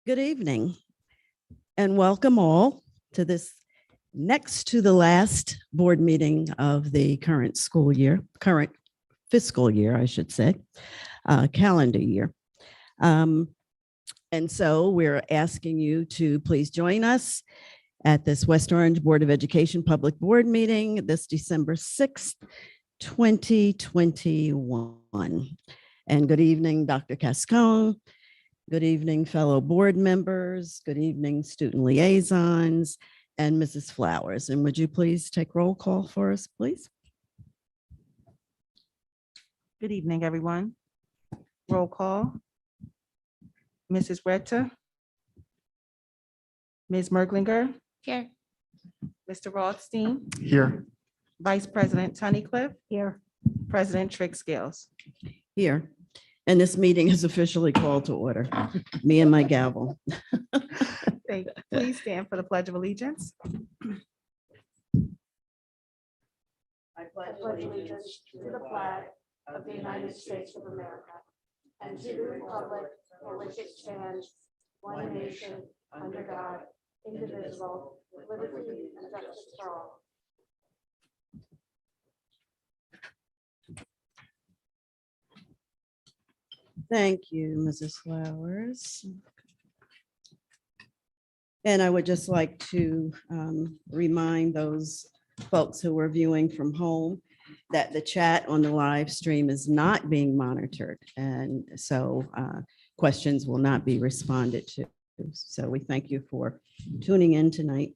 Good evening and welcome all to this next to the last board meeting of the current fiscal year, I should say, calendar year. And so we're asking you to please join us at this West Orange Board of Education Public Board meeting this December 6th, 2021. And good evening, Dr. Cascone. Good evening, fellow board members. Good evening, student liaisons and Mrs. Flowers. And would you please take roll call for us, please? Good evening, everyone. Roll call. Mrs. Retta. Ms. Merklinger. Here. Mr. Rothstein. Here. Vice President Tunnicliffe. Here. President Trick Scales. Here. And this meeting is officially called to order. Me and my gavel. Please stand for the Pledge of Allegiance. I pledge allegiance to the flag of the United States of America and to the republic for which it stands, one nation, under God, indivisible, with liberty and justice for all. Thank you, Mrs. Flowers. And I would just like to remind those folks who are viewing from home that the chat on the live stream is not being monitored. And so questions will not be responded to. So we thank you for tuning in tonight.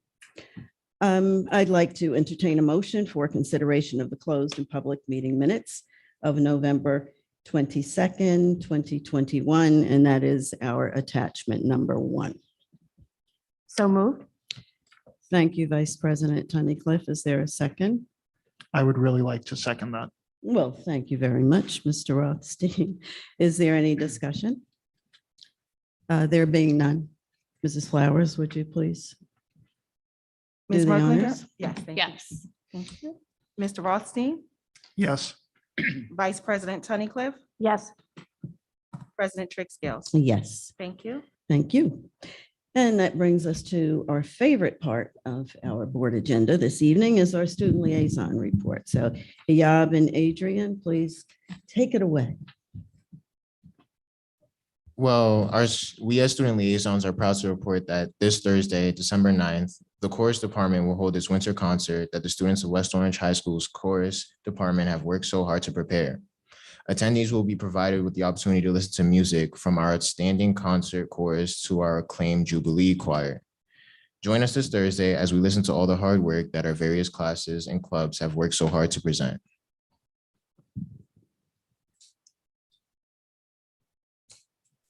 I'd like to entertain a motion for consideration of the closed and public meeting minutes of November 22nd, 2021, and that is our attachment number 1. So moved. Thank you, Vice President Tunnicliffe. Is there a second? I would really like to second that. Well, thank you very much, Mr. Rothstein. Is there any discussion? There being none. Mrs. Flowers, would you please? Ms. Do the Merklinger? honors. Yes, thank you. Yes. Thank you. Mr. Rothstein. Yes. Vice President Tunnicliffe. Yes. President Trick Scales. Yes. Thank you. Thank you. And that brings us to our favorite part of our board agenda this evening is our student liaison report. So Hvac and Adrian, please take it away. Well, we as student liaisons are proud to report that this Thursday, December 9th, the chorus department will hold its winter concert that the students of West Orange High School's chorus department have worked so hard to prepare. Attendees will be provided with the opportunity to listen to music from our outstanding concert chorus to our acclaimed Jubilee choir. Join us this Thursday as we listen to all the hard work that our various classes and clubs have worked so hard to present.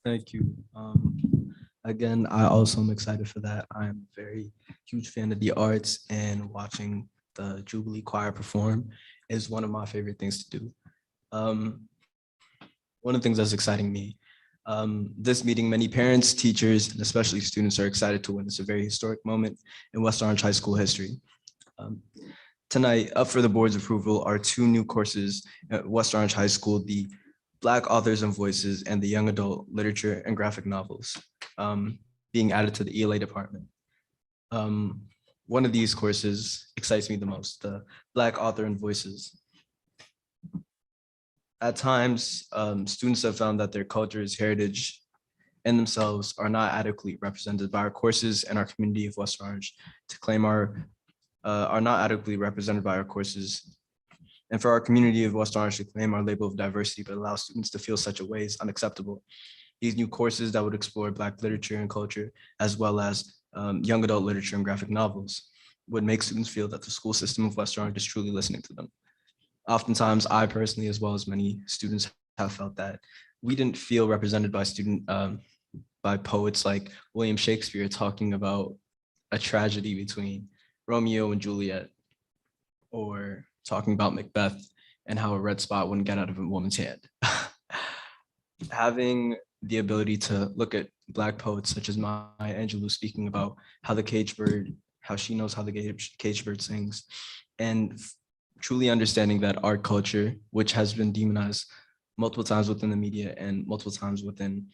Thank you. Again, I also am excited for that. I'm a very huge fan of the arts, and watching the Jubilee Choir perform is one of my favorite things to do. One of the things that's exciting me, this meeting, many parents, teachers, and especially students are excited to witness a very historic moment in West Orange High School history. Tonight, up for the board's approval are 2 new courses at West Orange High School, the Black Authors and Voices and the Young Adult Literature and Graphic Novels, being added to the ELA department. One of these courses excites me the most, the Black Author and Voices. At times, students have found that their cultures, heritage, and themselves are not adequately represented by our courses, and our community of West Orange to claim are not adequately represented by our courses. And for our community of West Orange to claim our label of diversity, but allow students to feel such a way is unacceptable. These new courses that would explore Black literature and culture, as well as young adult literature and graphic novels, would make students feel that the school system of West Orange is truly listening to them. Oftentimes, I personally, as well as many students, have felt that we didn't feel represented by poets like William Shakespeare talking about a tragedy between Romeo and Juliet, or talking about Macbeth and how a red spot wouldn't get out of a woman's hand. Having the ability to look at Black poets such as Maya Angelou speaking about how the caged bird, how she knows how the caged bird sings, and truly understanding that our culture, which has been demonized multiple times within the media and multiple times within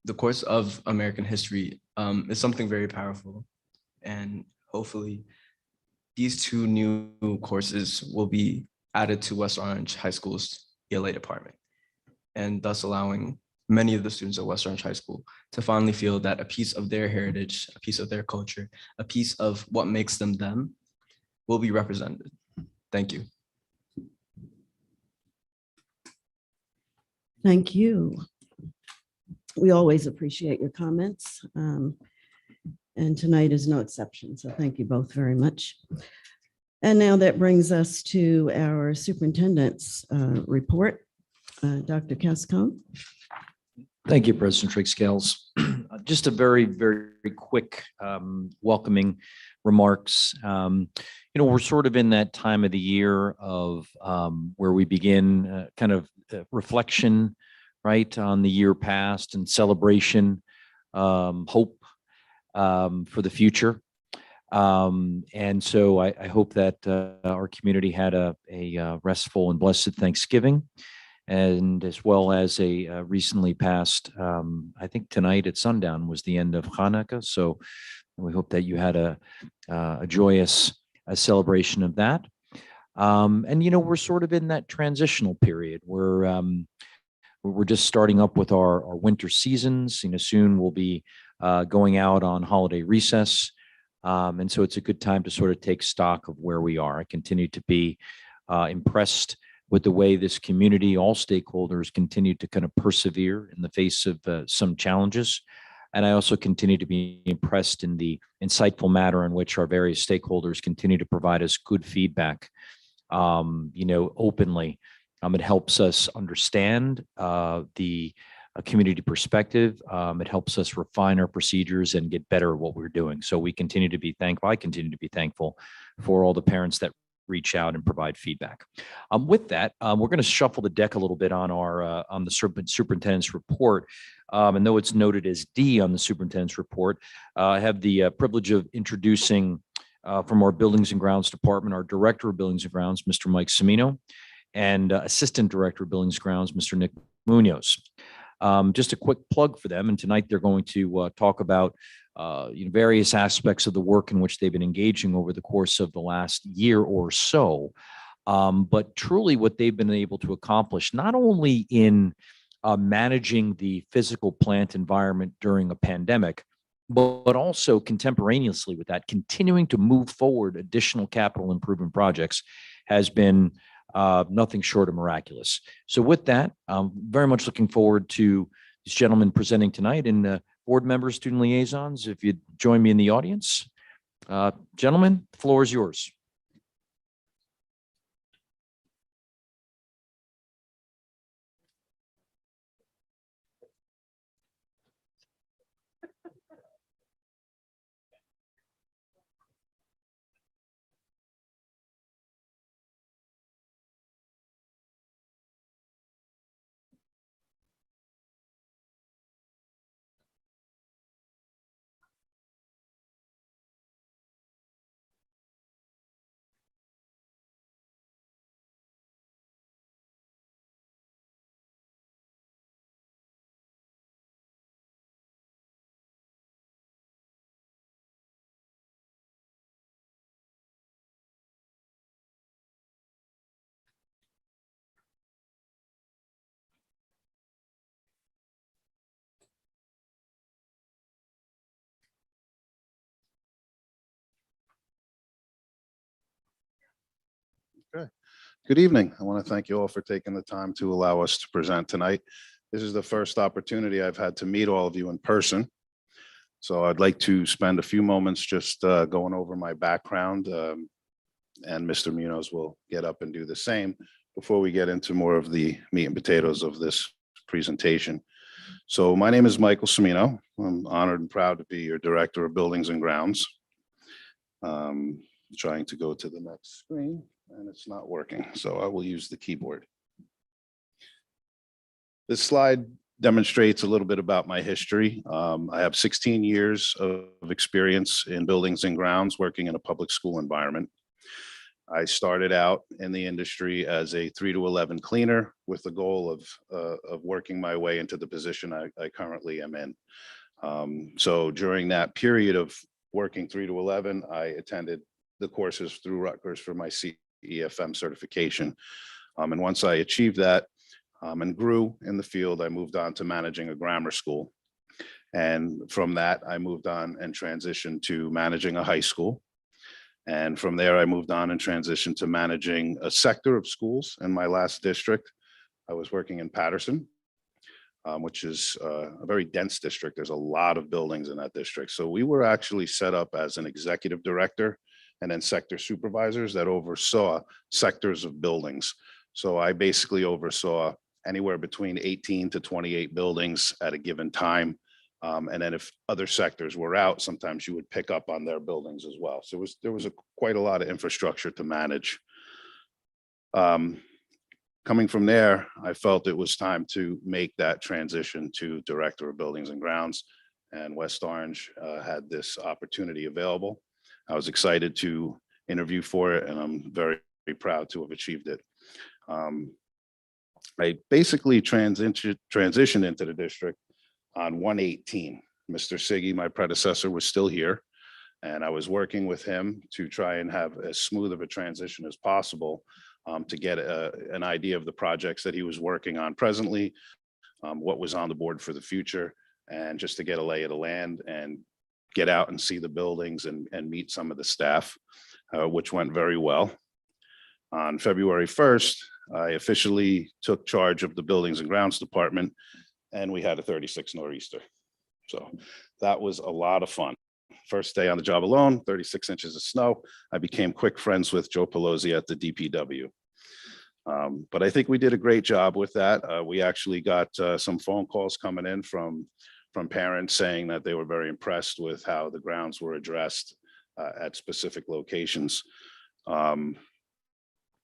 the course of American history is something very powerful. And hopefully these two new courses will be added to West Orange High School's ELA department, and thus allowing many of the students at West Orange High School to finally feel that a piece of their heritage, a piece of their culture, a piece of what makes them them will be represented. Thank you. Thank you. We always appreciate your comments. And tonight is no exception. So thank you both very much. And now that brings us to our superintendent's report. Dr. Qsac. Thank you, President Trigg-Scales. Just a very, very quick welcoming remarks. We're sort of in that time of the year of where we begin kind of reflection, right, on the year past and celebration, hope for the future. And so I hope that our community had a restful and blessed Thanksgiving, and as well as a recently passed, I think tonight at sundown was the end of Hanukkah. So we hope that you had a joyous celebration of that. And, we're sort of in that transitional period where we're just starting up with our winter seasons. Soon we'll be going out on holiday recess. And so it's a good time to sort of take stock of where we are. I continue to be impressed with the way this community, all stakeholders, continue to kind of persevere in the face of some challenges. And I also continue to be impressed in the insightful manner in which our various stakeholders continue to provide us good feedback, openly. It helps us understand the community perspective. It helps us refine our procedures and get better at what we're doing. So we continue to be thankful. I continue to be thankful for all the parents that reach out and provide feedback. With that, we're going to shuffle the deck a little bit on the superintendent's report. And though it's noted as D on the superintendent's report, I have the privilege of introducing from our Buildings and Grounds Department, our Director of Buildings and Grounds, Mr. Mike Cimino, and Assistant Director of Buildings and Grounds, Mr. Nick Munoz. Just a quick plug for them. And tonight they're going to talk about various aspects of the work in which they've been engaging over the course of the last year or so. But truly what they've been able to accomplish, not only in managing the physical plant environment during a pandemic, but also contemporaneously with that, continuing to move forward additional capital improvement projects has been nothing short of miraculous. So with that, I'm very much looking forward to these gentlemen presenting tonight, and board members, student liaisons, if you'd join me in the audience. Gentlemen, the floor is yours. Good evening. I want to thank you all for taking the time to allow us to present tonight. This is the first opportunity I've had to meet all of you in person. So I'd like to spend a few moments just going over my background, and Mr. Munoz will get up and do the same before we get into more of the meat and potatoes of this presentation. So my name is Michael Cimino. I'm honored and proud to be your Director of Buildings and Grounds. Trying to go to the next screen. And it's not working, so I will use the keyboard. This slide demonstrates a little bit about my history. I have 16 years of experience in buildings and grounds working in a public school environment. I started out in the industry as a 3 to 11 cleaner with the goal of working my way into the position I currently am in. So during that period of working 3 to 11, I attended the courses through Rutgers for my CEFM certification. And once I achieved that and grew in the field, I moved on to managing a grammar school. And from that, I moved on and transitioned to managing a high school. And from there, I moved on and transitioned to managing a sector of schools in my last district. I was working in Patterson, which is a very dense district. There's a lot of buildings in that district. So we were actually set up as an executive director and then sector supervisors that oversaw sectors of buildings. So I basically oversaw anywhere between 18 to 28 buildings at a given time. And then if other sectors were out, sometimes you would pick up on their buildings as well. So there was quite a lot of infrastructure to manage. Coming from there, I felt it was time to make that transition to Director of Buildings and Grounds, and West Orange had this opportunity available. I was excited to interview for it, and I'm very, very proud to have achieved it. I basically transitioned into the district on 1/18. Mr. Siggy, my predecessor, was still here, and I was working with him to try and have as smooth of a transition as possible to get an idea of the projects that he was working on presently, what was on the board for the future, and just to get a lay of the land and get out and see the buildings and meet some of the staff, which went very well. On February 1st, I officially took charge of the Buildings and Grounds Department, and we had a 36 nor'easter. So that was a lot of fun. First day on the job alone, 36 inches of snow. I became quick friends with Joe Pelosi at the DPW. But I think we did a great job with that. We actually got some phone calls coming in from parents saying that they were very impressed with how the grounds were addressed at specific locations.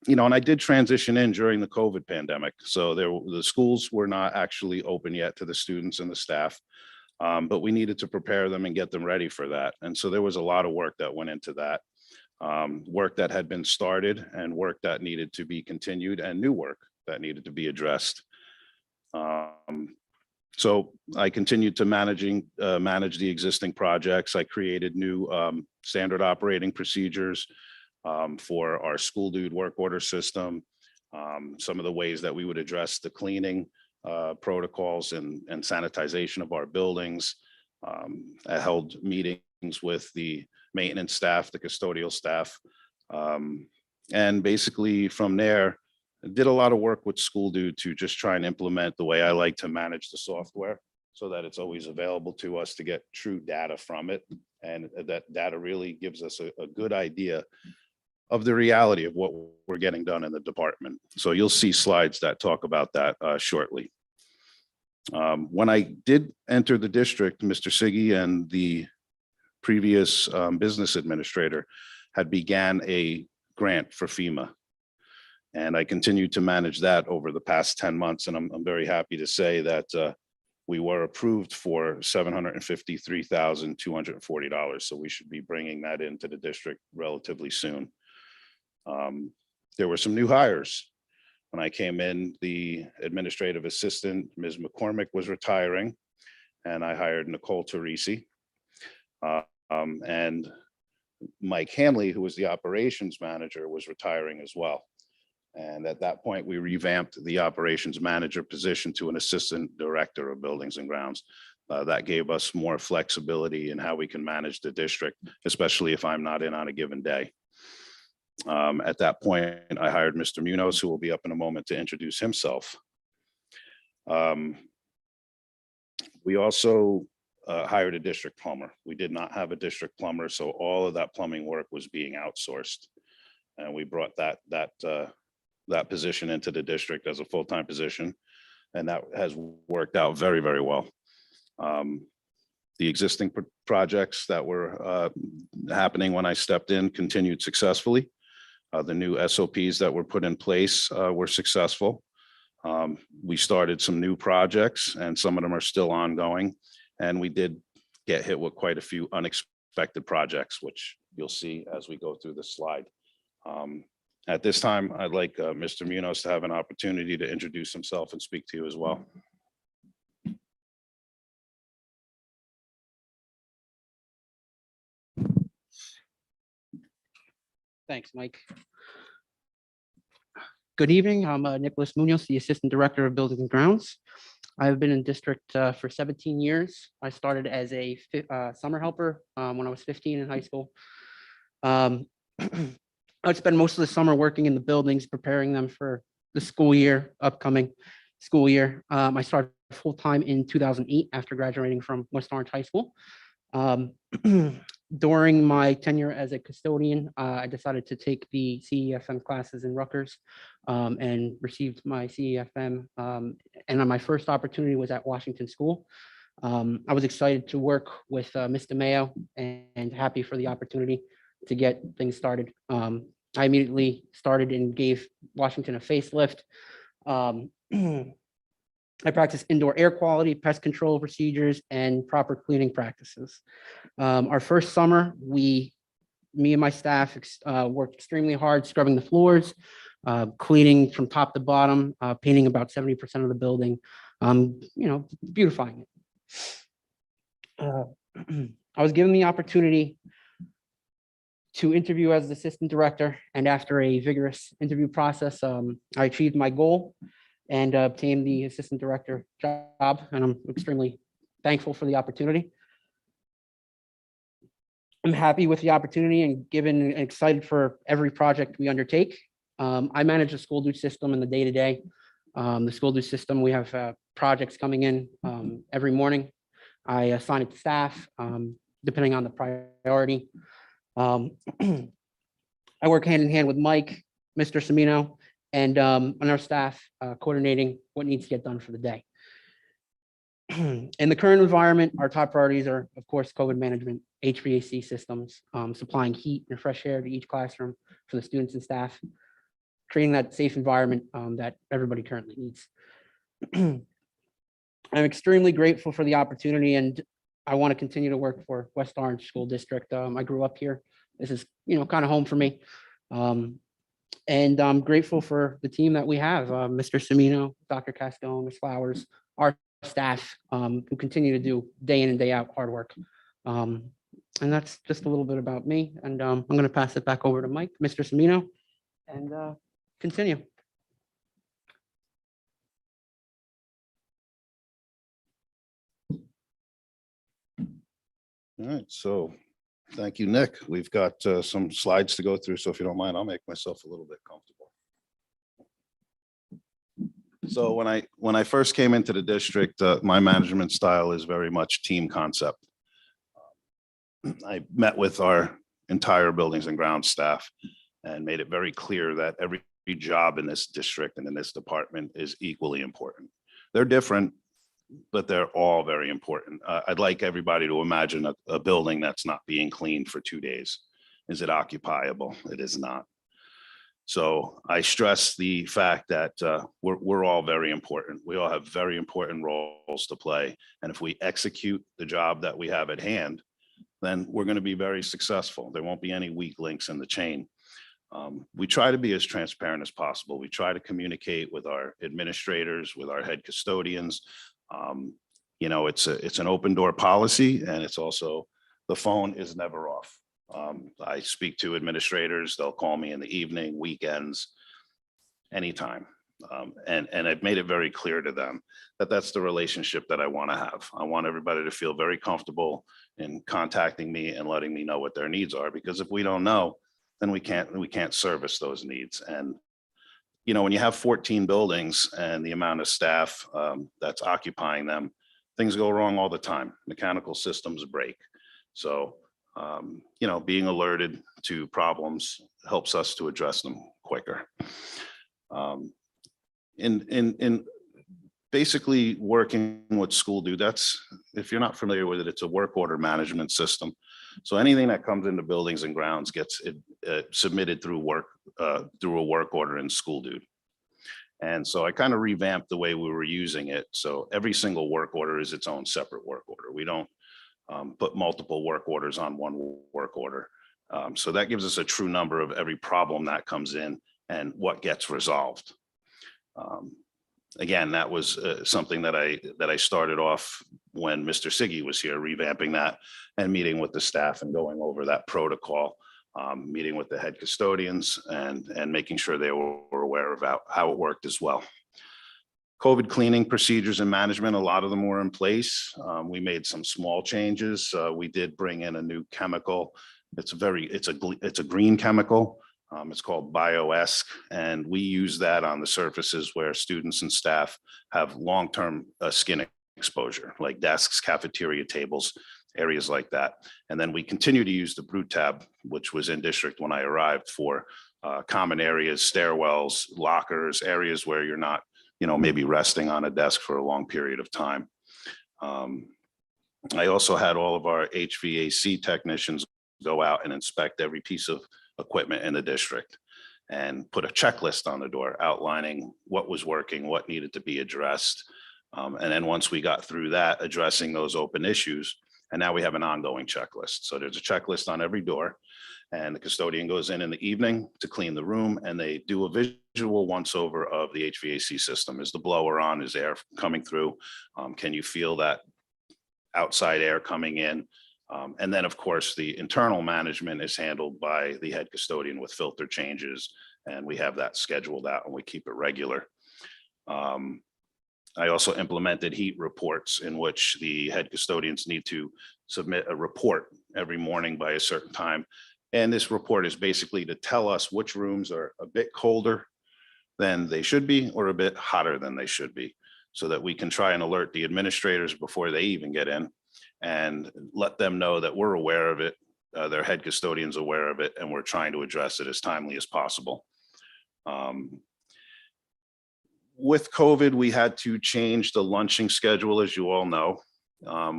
You know, and I did transition in during the COVID pandemic. So the schools were not actually open yet to the students and the staff, but we needed to prepare them and get them ready for that. And so there was a lot of work that went into that, work that had been started and work that needed to be continued and new work that needed to be addressed. So I continued to manage the existing projects. I created new standard operating procedures for our school dude work order system, some of the ways that we would address the cleaning protocols and sanitization of our buildings. I held meetings with the maintenance staff, the custodial staff, and basically from there, I did a lot of work with School Dude to just try and implement the way I like to manage the software so that it's always available to us to get true data from it. And that data really gives us a good idea of the reality of what we're getting done in the department. So you'll see slides that talk about that shortly. When I did enter the district, Mr. Siggy and the previous business administrator had began a grant for FEMA. And I continued to manage that over the past 10 months. And I'm very happy to say that we were approved for $753,240. So we should be bringing that into the district relatively soon. There were some new hires. When I came in, the administrative assistant, Ms. McCormick, was retiring, and I hired Nicole Teresi. And Mike Hanley, who was the operations manager, was retiring as well. And at that point, we revamped the operations manager position to an assistant director of buildings and grounds. That gave us more flexibility in how we can manage the district, especially if I'm not in on a given day. At that point, I hired Mr. Munoz, who will be up in a moment to introduce himself. We also hired a district plumber. We did not have a district plumber, so all of that plumbing work was being outsourced. And we brought that position into the district as a full-time position, and that has worked out very, very well. The existing projects that were happening when I stepped in continued successfully. The new SOPs that were put in place were successful. We started some new projects, and some of them are still ongoing. And we did get hit with quite a few unexpected projects, which you'll see as we go through the slide. At this time, I'd like Mr. Munoz to have an opportunity to introduce himself and speak to you as well. Thanks, Mike. Good evening. I'm Nicholas Munoz, the Assistant Director of Buildings and Grounds. I've been in district for 17 years. I started as a summer helper when I was 15 in high school. I'd spend most of the summer working in the buildings, preparing them for the school year, upcoming school year. I started full-time in 2008 after graduating from West Orange High School. During my tenure as a custodian, I decided to take the CEFM classes in Rutgers and received my CEFM. And my first opportunity was at Washington School. I was excited to work with Mr. Mayo and happy for the opportunity to get things started. I immediately started and gave Washington a facelift. I practiced indoor air quality, pest control procedures, and proper cleaning practices. Our first summer, me and my staff worked extremely hard scrubbing the floors, cleaning from top to bottom, painting about 70% of the building, beautifying it. I was given the opportunity to interview as the assistant director, and after a vigorous interview process, I achieved my goal and obtained the assistant director job, and I'm extremely thankful for the opportunity. I'm happy with the opportunity and given excited for every project we undertake. I manage the school do system in the day-to-day. The school do system, we have projects coming in every morning. I assign it to staff depending on the priority. I work hand in hand with Mike, Mr. Semino, and on our staff coordinating what needs to get done for the day. In the current environment, our top priorities are, of course, COVID management, HVAC systems, supplying heat and fresh air to each classroom for the students and staff, creating that safe environment that everybody currently needs. I'm extremely grateful for the opportunity, and I want to continue to work for West Orange School District. I grew up here. This is, kind of home for me. And I'm grateful for the team that we have, Mr. Semino, Dr. Cascone, Ms. Flowers, our staff who continue to do day in and day out hard work. And that's just a little bit about me. And I'm going to pass it back over to Mike, Mr. Semino, and continue. All right, so thank you, Nick. We've got some slides to go through, so if you don't mind, I'll make myself a little bit comfortable. So when I first came into the district, my management style is very much team concept. I met with our entire buildings and grounds staff and made it very clear that every job in this district and in this department is equally important. They're different, but they're all very important. I'd like everybody to imagine a building that's not being cleaned for 2 days. Is it occupiable? It is not. So I stress the fact that we're all very important. We all have very important roles to play. And if we execute the job that we have at hand, then we're going to be very successful. There won't be any weak links in the chain. We try to be as transparent as possible. We try to communicate with our administrators, with our head custodians. It's an open door policy, and it's also, the phone is never off. I speak to administrators, they'll call me in the evening, weekends, anytime. And I've made it very clear to them that that's the relationship that I want to have. I want everybody to feel very comfortable in contacting me and letting me know what their needs are, because if we don't know, then we can't service those needs. And when you have 14 buildings and the amount of staff that's occupying them, things go wrong all the time. Mechanical systems break. So, being alerted to problems helps us to address them quicker. In basically working with school do, if you're not familiar with it, it's a work order management system. So anything that comes into buildings and grounds gets submitted through a work order in school dude. And so I kind of revamped the way we were using it. So every single work order is its own separate work order. We don't put multiple work orders on one work order. So that gives us a true number of every problem that comes in and what gets resolved. Again, that was something that I started off when Mr. Siggy was here, revamping that and meeting with the staff and going over that protocol, meeting with the head custodians and making sure they were aware of how it worked as well. COVID cleaning procedures and management, a lot of them were in place. We made some small changes. We did bring in a new chemical. It's a green chemical. It's called BioEsk, and we use that on the surfaces where students and staff have long-term skin exposure, like desks, cafeteria tables, areas like that. And then we continue to use the Brew Tab, which was in district when I arrived, for common areas, stairwells, lockers, areas where you're not, maybe resting on a desk for a long period of time. I also had all of our HVAC technicians go out and inspect every piece of equipment in the district and put a checklist on the door outlining what was working, what needed to be addressed. And then once we got through that, addressing those open issues, and now we have an ongoing checklist. So there's a checklist on every door, and the custodian goes in the evening to clean the room, and they do a visual once over of the HVAC system. Is the blower on? Is air coming through? Can you feel that outside air coming in? And then, of course, the internal management is handled by the head custodian with filter changes, and we have that scheduled out and we keep it regular. I also implemented heat reports in which the head custodians need to submit a report every morning by a certain time. And this report is basically to tell us which rooms are a bit colder than they should be or a bit hotter than they should be, so that we can try and alert the administrators before they even get in and let them know that we're aware of it, their head custodian's aware of it, and we're trying to address it as timely as possible. With COVID, we had to change the lunching schedule, as you all know.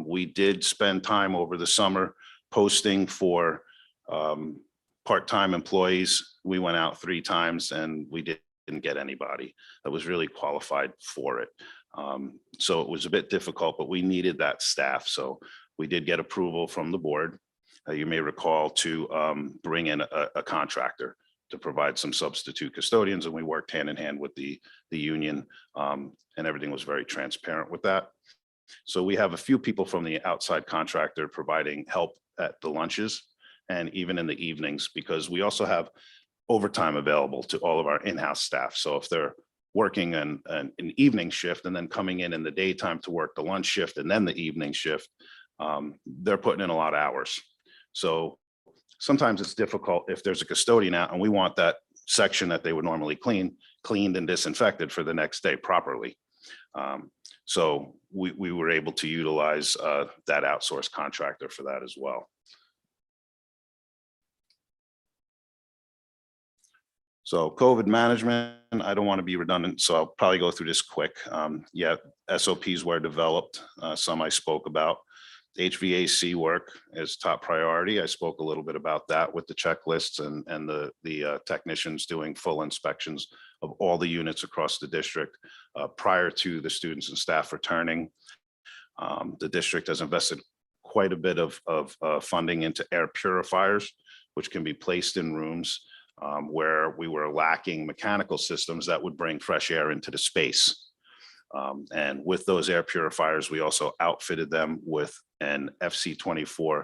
We did spend time over the summer posting for part-time employees. We went out 3 times and we didn't get anybody that was really qualified for it. So it was a bit difficult, but we needed that staff. So we did get approval from the board. You may recall to bring in a contractor to provide some substitute custodians, and we worked hand in hand with the union, and everything was very transparent with that. So we have a few people from the outside contractor providing help at the lunches and even in the evenings, because we also have overtime available to all of our in-house staff. So if they're working an evening shift and then coming in the daytime to work the lunch shift and then the evening shift, they're putting in a lot of hours. So sometimes it's difficult if there's a custodian out and we want that section that they would normally cleaned and disinfected for the next day properly. So we were able to utilize that outsourced contractor for that as well. So COVID management, I don't want to be redundant, so I'll probably go through this quick. Yeah, SOPs were developed. Some I spoke about. HVAC work is top priority. I spoke a little bit about that with the checklists and the technicians doing full inspections of all the units across the district prior to the students and staff returning. The district has invested quite a bit of funding into air purifiers, which can be placed in rooms where we were lacking mechanical systems that would bring fresh air into the space. And with those air purifiers, we also outfitted them with an FC24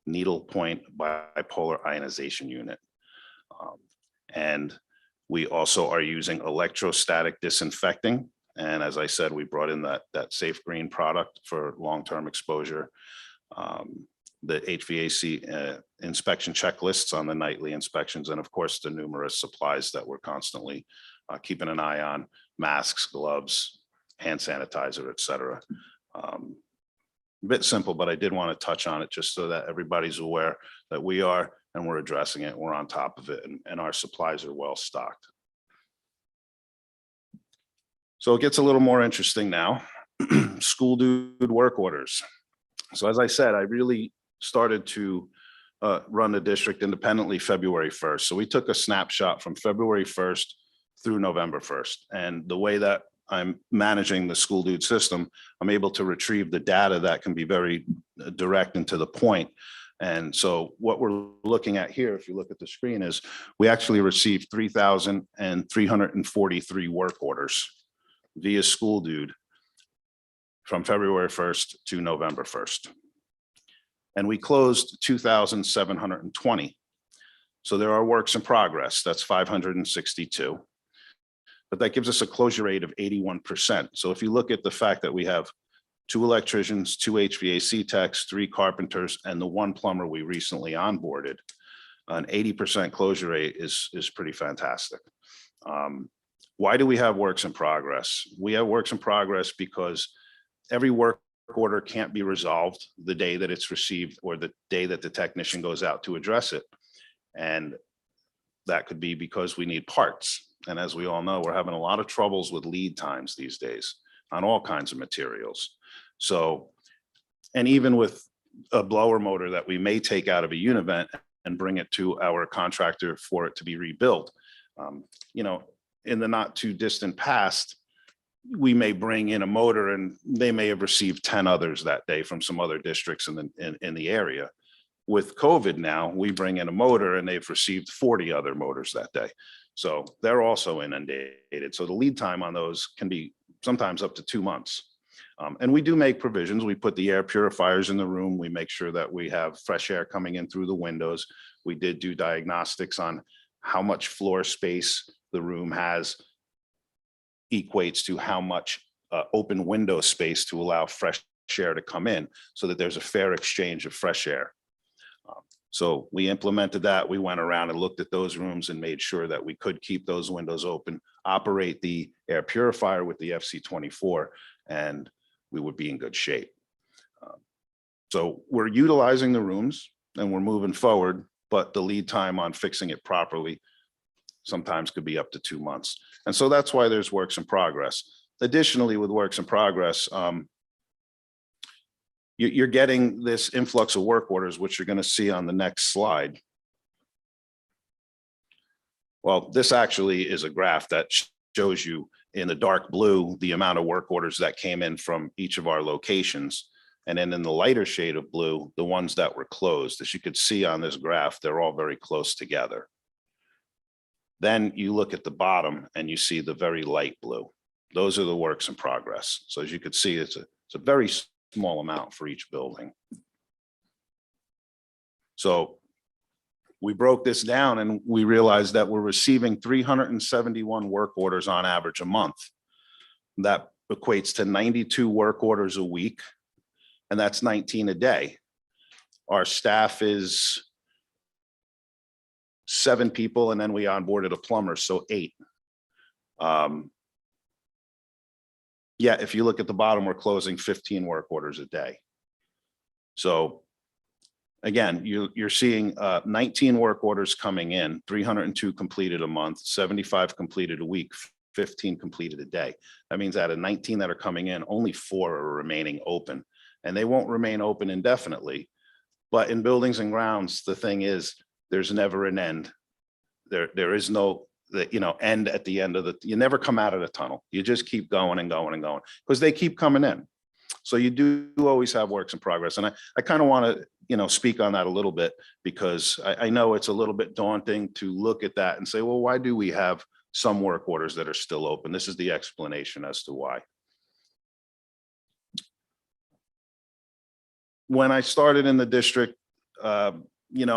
needle point bipolar ionization unit. And we also are using electrostatic disinfecting. And as I said, we brought in that safe green product for long-term exposure. The HVAC inspection checklists on the nightly inspections, and of course the numerous supplies that we're constantly keeping an eye on: masks, gloves, hand sanitizer, et cetera. A bit simple, but I did want to touch on it just so that everybody's aware that we are, and we're addressing it. We're on top of it, and our supplies are well stocked. So it gets a little more interesting now. School dude work orders. So as I said, I really started to run the district independently February 1st. So we took a snapshot from February 1st through November 1st. And the way that I'm managing the school dude system, I'm able to retrieve the data that can be very direct and to the point. And so what we're looking at here, if you look at the screen, is we actually received 3,343 work orders via School Dude from February 1st to November 1st. And we closed 2,720. So there are works in progress. That's 562. But that gives us a closure rate of 81%. So if you look at the fact that we have 2 electricians, 2 HVAC techs, 3 carpenters, and the 1 plumber we recently onboarded, an 80% closure rate is pretty fantastic. Why do we have works in progress? We have works in progress because every work order can't be resolved the day that it's received or the day that the technician goes out to address it. And that could be because we need parts. And as we all know, we're having a lot of troubles with lead times these days on all kinds of materials. So, and even with a blower motor that we may take out of a univent and bring it to our contractor for it to be rebuilt, you know, in the not too distant past, we may bring in a motor and they may have received 10 others that day from some other districts in the area. With COVID now, we bring in a motor and they've received 40 other motors that day. So they're also inundated. So the lead time on those can be sometimes up to 2 months. And we do make provisions. We put the air purifiers in the room. We make sure that we have fresh air coming in through the windows. We did do diagnostics on how much floor space the room has equates to how much open window space to allow fresh air to come in so that there's a fair exchange of fresh air. So we implemented that. We went around and looked at those rooms and made sure that we could keep those windows open, operate the air purifier with the FC24, and we would be in good shape. So we're utilizing the rooms and we're moving forward, but the lead time on fixing it properly sometimes could be up to 2 months. And so that's why there's works in progress. Additionally, with works in progress, you're getting this influx of work orders, which you're going to see on the next slide. Well, this actually is a graph that shows you in the dark blue the amount of work orders that came in from each of our locations. And then in the lighter shade of blue, the ones that were closed. As you could see on this graph, they're all very close together. Then you look at the bottom and you see the very light blue. Those are the works in progress. So as you could see, it's a very small amount for each building. So we broke this down and we realized that we're receiving 371 work orders on average a month. That equates to 92 work orders a week, and that's 19 a day. Our staff is 7 people, and then we onboarded a plumber, so 8. Yeah, if you look at the bottom, we're closing 15 work orders a day. So again, you're seeing 19 work orders coming in, 302 completed a month, 75 completed a week, 15 completed a day. That means out of 19 that are coming in, only 4 are remaining open, and they won't remain open indefinitely. But in buildings and grounds, the thing is, there's never an end. There is no end at the end of you never come out of the tunnel. You just keep going and going and going because they keep coming in. So you do always have works in progress. And I kind of want to, speak on that a little bit because I know it's a little bit daunting to look at that and say, well, why do we have some work orders that are still open? This is the explanation as to why. When I started in the district, I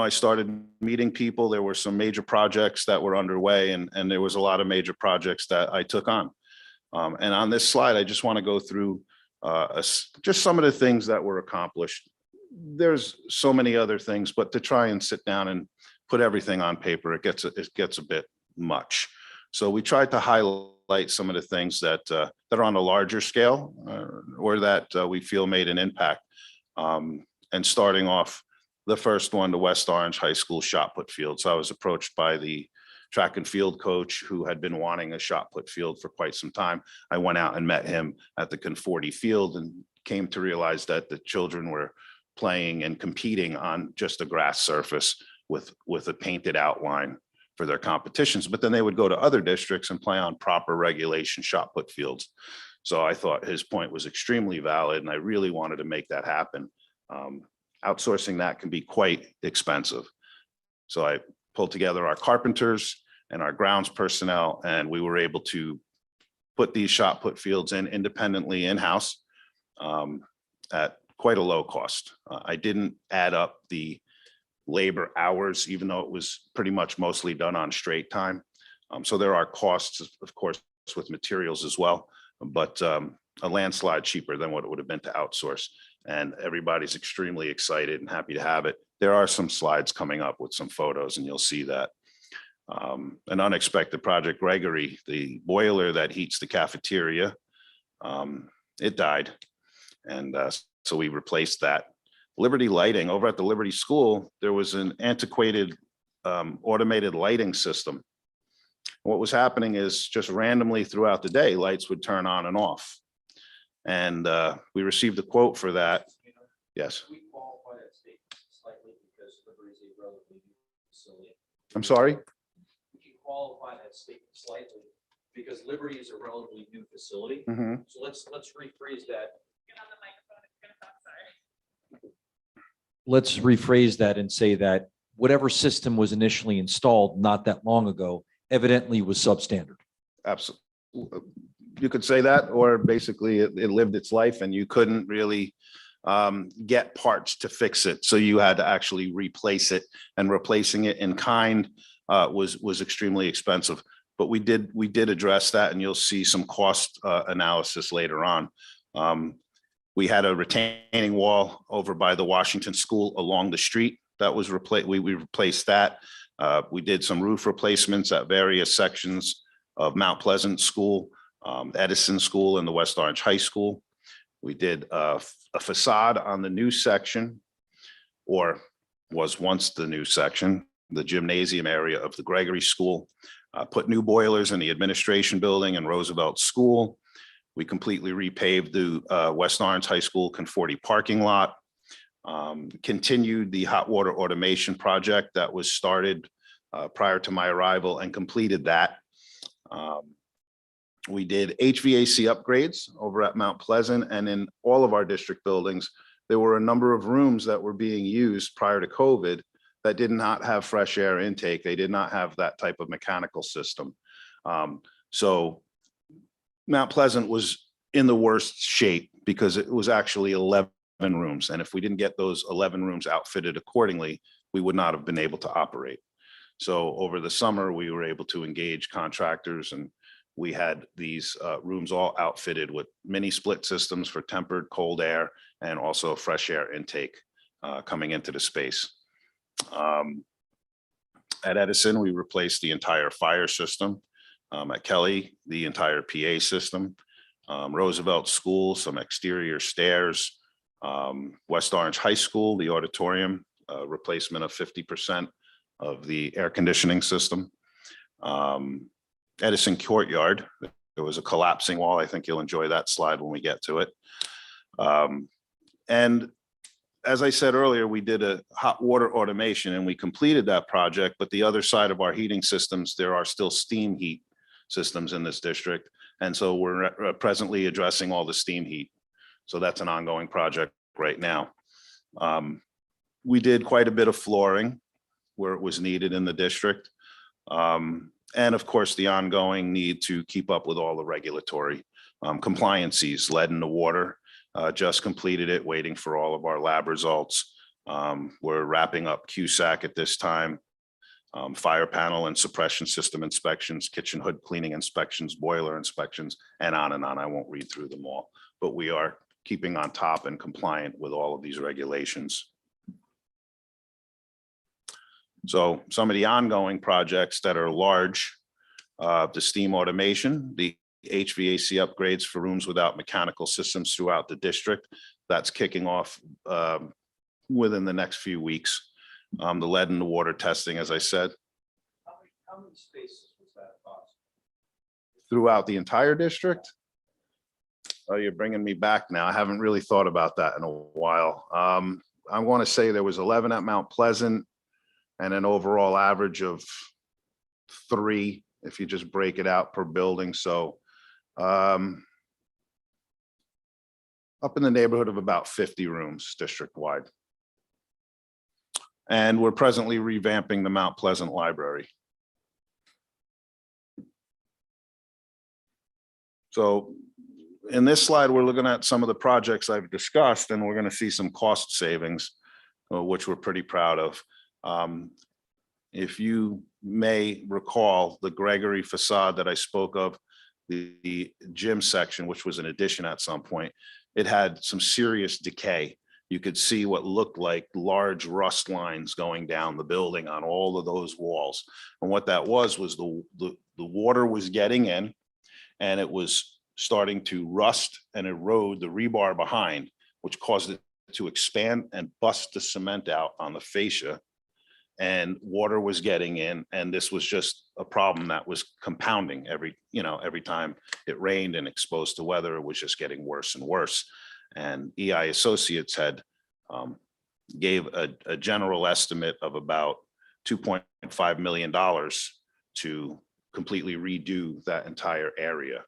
started meeting people. There were some major projects that were underway, and there was a lot of major projects that I took on. And on this slide, I just want to go through just some of the things that were accomplished. There's so many other things, but to try and sit down and put everything on paper, it gets a bit much. So we tried to highlight some of the things that are on a larger scale or that we feel made an impact. And starting off, the first one, the West Orange High School shot put field. So I was approached by the track and field coach who had been wanting a shot put field for quite some time. I went out and met him at the Conforti field and came to realize that the children were playing and competing on just a grass surface with a painted outline for their competitions. But then they would go to other districts and play on proper regulation shot put fields. So I thought his point was extremely valid, and I really wanted to make that happen. outsourcing that can be quite expensive. So I pulled together our carpenters and our grounds personnel, and we were able to put these shot put fields in independently in-house at quite a low cost. I didn't add up the labor hours, even though it was pretty much mostly done on straight time. So there are costs, of course, with materials as well, but a landslide cheaper than what it would have been to outsource. And everybody's extremely excited and happy to have it. There are some slides coming up with some photos, and you'll see that. An unexpected project, Gregory, the boiler that heats the cafeteria, it died. And so we replaced that. Liberty Lighting, over at the Liberty School, there was an antiquated automated lighting system. What was happening is just randomly throughout the day, lights would turn on and off. And we received a quote for that. Yes. I'm sorry? We can qualify that statement slightly because Liberty is a relatively new facility. Mhm. So let's rephrase that. Let's rephrase that and say that whatever system was initially installed not that long ago evidently was substandard. Absolutely. You could say that, or basically it lived its life and you couldn't really get parts to fix it. So you had to actually replace it, and replacing it in kind was extremely expensive. But we did address that, and you'll see some cost analysis later on. We had a retaining wall over by the Washington School along the street that was replaced. We replaced that. We did some roof replacements at various sections of Mount Pleasant School, Edison School, and the West Orange High School. We did a facade on the new section, or was once the new section, the gymnasium area of the Gregory School. Put new boilers in the administration building and Roosevelt School. We completely repaved the West Orange High School Conforti parking lot. Continued the hot water automation project that was started prior to my arrival, and completed that. We did HVAC upgrades over at Mount Pleasant, and in all of our district buildings, there were a number of rooms that were being used prior to COVID that did not have fresh air intake. They did not have that type of mechanical system. So Mount Pleasant was in the worst shape because it was actually 11 rooms. And if we didn't get those 11 rooms outfitted accordingly, we would not have been able to operate. So over the summer, we were able to engage contractors, and we had these rooms all outfitted with mini split systems for tempered cold air and also fresh air intake coming into the space. At Edison, we replaced the entire fire system. At Kelly, the entire PA system. Roosevelt School, some exterior stairs. West Orange High School, the auditorium, replacement of 50% of the air conditioning system. Edison Courtyard, there was a collapsing wall. I think you'll enjoy that slide when we get to it. And as I said earlier, we did a hot water automation and we completed that project, but the other side of our heating systems, there are still steam heat systems in this district. And so we're presently addressing all the steam heat. So that's an ongoing project right now. We did quite a bit of flooring where it was needed in the district. And of course, the ongoing need to keep up with all the regulatory compliances. Lead in the water, just completed it, waiting for all of our lab results. We're wrapping up Qsac at this time. Fire panel and suppression system inspections, kitchen hood cleaning inspections, boiler inspections, and on and on. I won't read through them all, but we are keeping on top and compliant with all of these regulations. So some of the ongoing projects that are large, the steam automation, the HVAC upgrades for rooms without mechanical systems throughout the district, that's kicking off within the next few weeks. The lead in the water testing, as I said. How many spaces was that cost? Throughout the entire district? Oh, you're bringing me back now. I haven't really thought about that in a while. I want to say there was 11 at Mount Pleasant and an overall average of 3, if you just break it out per building. So up in the neighborhood of about 50 rooms district-wide. And we're presently revamping the Mount Pleasant Library. So in this slide, we're looking at some of the projects I've discussed, and we're going to see some cost savings, which we're pretty proud of. If you may recall, the Gregory facade that I spoke of, the gym section, which was an addition at some point, it had some serious decay. You could see what looked like large rust lines going down the building on all of those walls. And what that was the water was getting in, and it was starting to rust and erode the rebar behind, which caused it to expand and bust the cement out on the fascia. And water was getting in, and this was just a problem that was compounding every time it rained and exposed to weather. It was just getting worse and worse. And EI Associates had gave a general estimate of about $2.5 million to completely redo that entire area.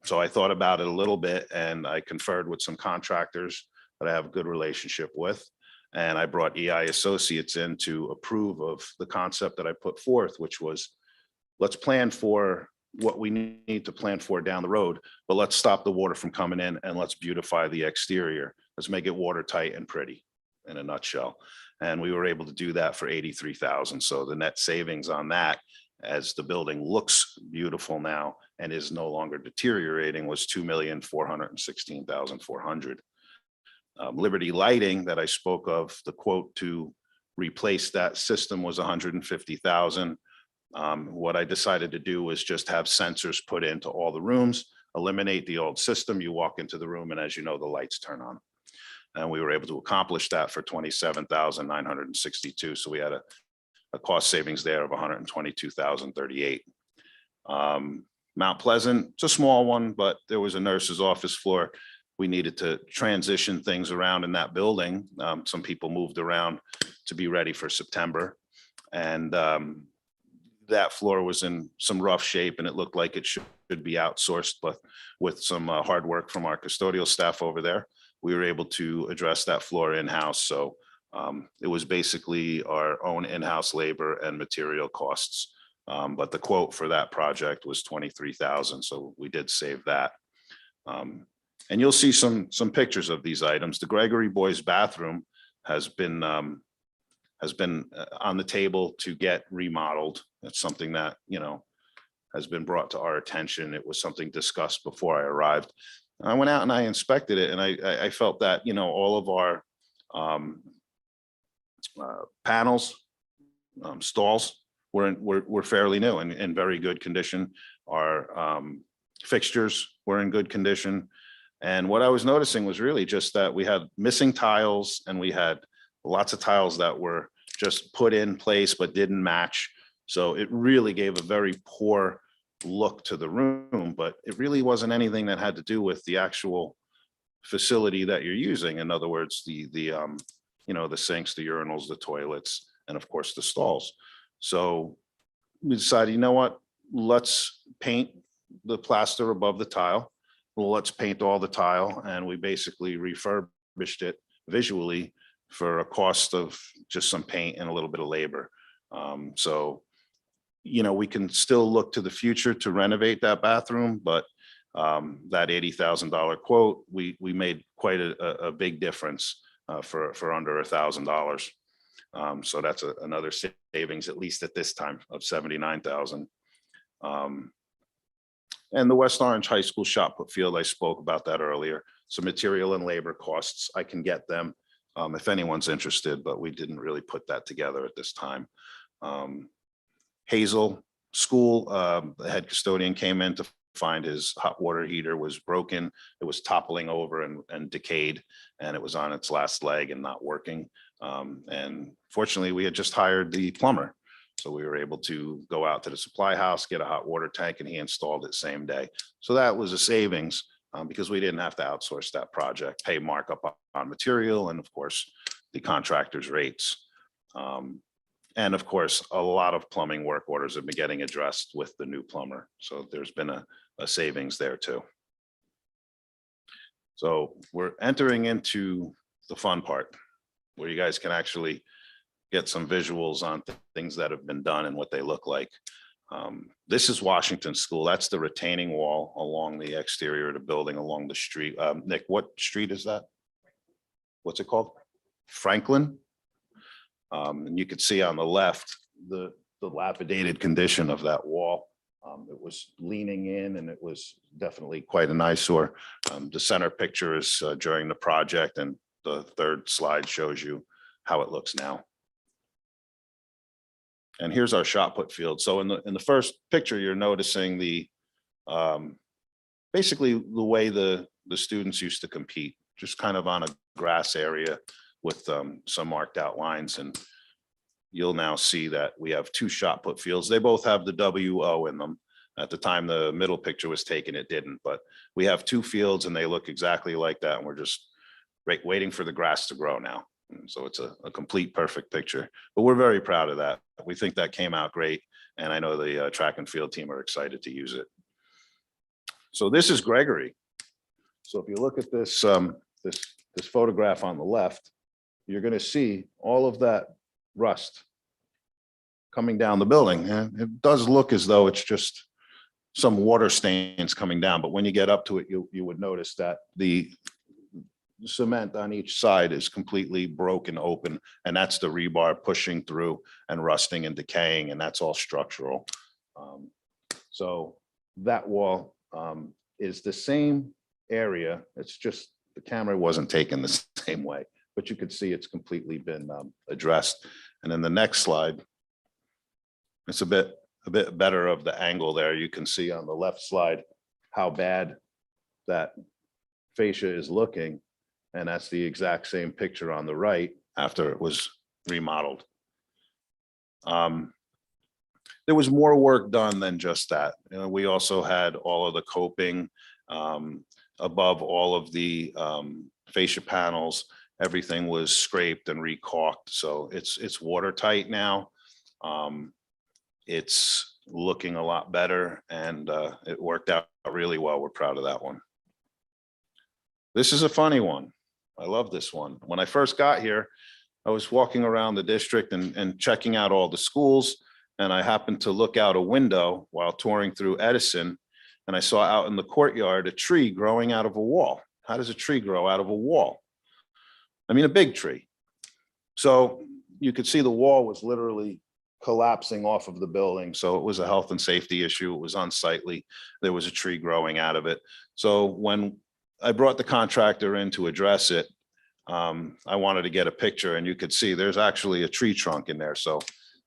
So I thought about it a little bit, and I conferred with some contractors that I have a good relationship with. And I brought EI Associates in to approve of the concept that I put forth, which was, let's plan for what we need to plan for down the road, but let's stop the water from coming in, and let's beautify the exterior. Let's make it watertight and pretty, in a nutshell. And we were able to do that for $83,000. So the net savings on that, as the building looks beautiful now and is no longer deteriorating, was $2,416,400. Liberty Lighting that I spoke of, the quote to replace that system was $150,000. What I decided to do was just have sensors put into all the rooms, eliminate the old system. You walk into the room, and as you know, the lights turn on. And we were able to accomplish that for $27,962. So we had a cost savings there of $122,038. Mount Pleasant, it's a small one, but there was a nurse's office floor. We needed to transition things around in that building. Some people moved around to be ready for September. And that floor was in some rough shape, and it looked like it should be outsourced, but with some hard work from our custodial staff over there, we were able to address that floor in-house. So it was basically our own in-house labor and material costs. But the quote for that project was $23,000. So we did save that. And you'll see some pictures of these items. The Gregory Boys Bathroom has been on the table to get remodeled. That's something that, has been brought to our attention. It was something discussed before I arrived. I went out and I inspected it, and I felt that, all of our panels, stalls were fairly new and in very good condition. Our fixtures were in good condition. And what I was noticing was really just that we had missing tiles, and we had lots of tiles that were just put in place but didn't match. So it really gave a very poor look to the room, but it really wasn't anything that had to do with the actual facility that you're using. In other words, the sinks, the urinals, the toilets, and of course the stalls. So we decided, you know what, let's paint the plaster above the tile. Well, let's paint all the tile, and we basically refurbished it visually for a cost of just some paint and a little bit of labor. So, we can still look to the future to renovate that bathroom, but that $80,000 quote, we made quite a big difference for under $1,000. So that's another savings, at least at this time, of $79,000. And the West Orange High School shot put field, I spoke about that earlier. So material and labor costs, I can get them if anyone's interested, but we didn't really put that together at this time. Hazel School, the head custodian came in to find his hot water heater was broken. It was toppling over and decayed, and it was on its last leg and not working. And fortunately, we had just hired the plumber. So we were able to go out to the supply house, get a hot water tank, and he installed it same day. So that was a savings because we didn't have to outsource that project, pay markup on material, and of course, the contractor's rates. And of course, a lot of plumbing work orders have been getting addressed with the new plumber. So there's been a savings there too. So we're entering into the fun part. where you guys can actually get some visuals on things that have been done and what they look like. This is Washington School. That's the retaining wall along the exterior of the building, along the street. Nick, what street is that? What's it called? Franklin. And you could see on the left, the dilapidated condition of that wall. It was leaning in and it was definitely quite an eyesore. The center picture is during the project, and the third slide shows you how it looks now. And here's our shot put field. So in the first picture, you're noticing the basically the way the students used to compete, just kind of on a grass area with some marked out lines. And you'll now see that we have two shot put fields. They both have the WO in them. At the time the middle picture was taken, it didn't, but we have two fields and they look exactly like that. And we're just waiting for the grass to grow now. And so it's a complete perfect picture, but we're very proud of that. We think that came out great. And I know the track and field team are excited to use it. So this is Gregory. So if you look at this, this photograph on the left, you're going to see all of that rust coming down the building. And it does look as though it's just some water stains coming down, but when you get up to it, you would notice that the cement on each side is completely broken open, and that's the rebar pushing through and rusting and decaying, and that's all structural. So that wall is the same area. It's just the camera wasn't taken the same way, but you could see it's completely been addressed. And then the next slide, it's a bit better of the angle there. You can see on the left slide how bad that fascia is looking. And that's the exact same picture on the right after it was remodeled. There was more work done than just that. You know, we also had all of the coping above all of the fascia panels. Everything was scraped and recaulked. So it's watertight now. It's looking a lot better, and it worked out really well. We're proud of that one. This is a funny one. I love this one. When I first got here, I was walking around the district and checking out all the schools, and I happened to look out a window while touring through Edison, and I saw out in the courtyard a tree growing out of a wall. How does a tree grow out of a wall? I mean, a big tree. So you could see the wall was literally collapsing off of the building. So it was a health and safety issue. It was unsightly. There was a tree growing out of it. So when I brought the contractor in to address it, I wanted to get a picture, and you could see there's actually a tree trunk in there. So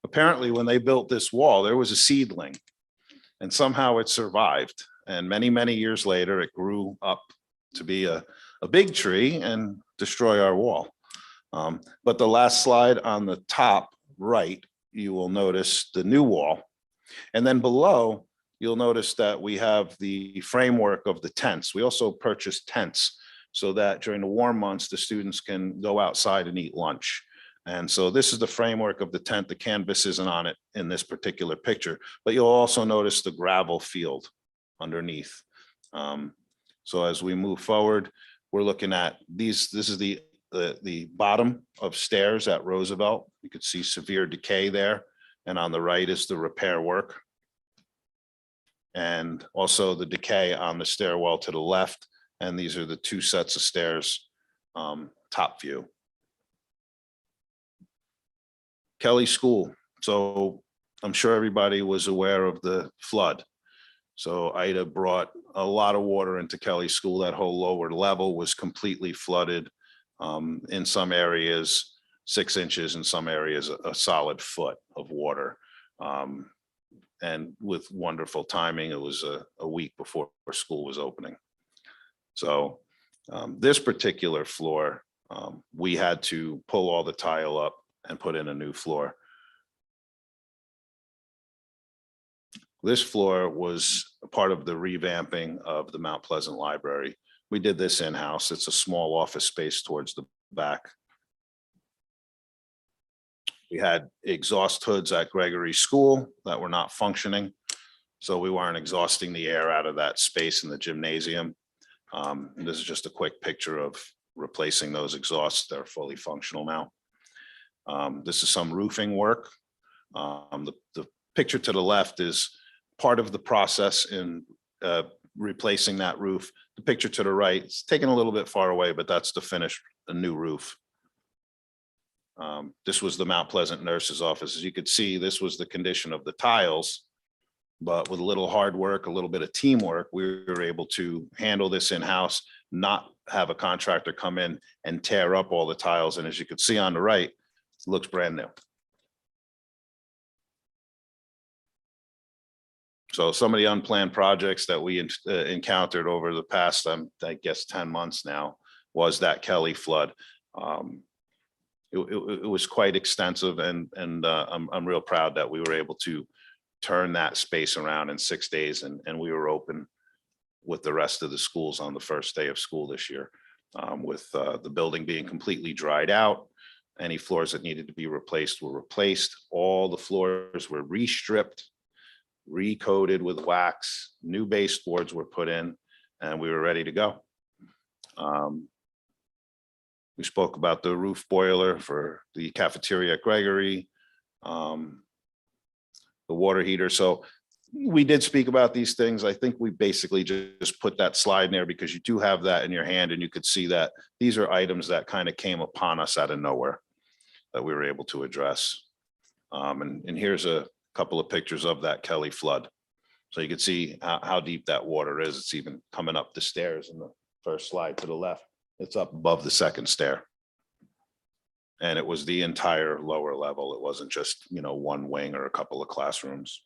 apparently when they built this wall, there was a seedling, and somehow it survived. And many, many years later, it grew up to be a big tree and destroy our wall. But the last slide on the top right, you will notice the new wall. And then below, you'll notice that we have the framework of the tents. We also purchased tents so that during the warm months, the students can go outside and eat lunch. And so this is the framework of the tent. The canvas isn't on it in this particular picture, but you'll also notice the gravel field underneath. So as we move forward, we're looking at these. This is the bottom of stairs at Roosevelt. You could see severe decay there. And on the right is the repair work. And also the decay on the stairwell to the left. And these are the two sets of stairs, top view. Kelly School. So I'm sure everybody was aware of the flood. So Ida brought a lot of water into Kelly School. That whole lower level was completely flooded. In some areas, 6 inches, in some areas, a solid foot of water. And with wonderful timing, it was a week before school was opening. So this particular floor, we had to pull all the tile up and put in a new floor. This floor was a part of the revamping of the Mount Pleasant Library. We did this in-house. It's a small office space towards the back. We had exhaust hoods at Gregory School that were not functioning. So we weren't exhausting the air out of that space in the gymnasium. This is just a quick picture of replacing those exhausts. They're fully functional now. This is some roofing work. The picture to the left is part of the process in replacing that roof. The picture to the right, it's taken a little bit far away, but that's to finish a new roof. This was the Mount Pleasant nurse's office. As you could see, this was the condition of the tiles. But with a little hard work, a little bit of teamwork, we were able to handle this in-house, not have a contractor come in and tear up all the tiles. And as you can see on the right, it looks brand new. So some of the unplanned projects that we encountered over the past, I guess, 10 months now, was that Kelly flood. It was quite extensive, and I'm real proud that we were able to turn that space around in 6 days, and we were open with the rest of the schools on the first day of school this year, with the building being completely dried out. Any floors that needed to be replaced were replaced. All the floors were restripped, recoated with wax, new baseboards were put in, and we were ready to go. We spoke about the roof boiler for the cafeteria at Gregory, the water heater. So we did speak about these things. I think we basically just put that slide in there because you do have that in your hand, and you could see that these are items that kind of came upon us out of nowhere that we were able to address. And here's a couple of pictures of that Kelly flood. So you can see how deep that water is. It's even coming up the stairs in the first slide to the left. It's up above the second stair. And it was the entire lower level. It wasn't just, one wing or a couple of classrooms.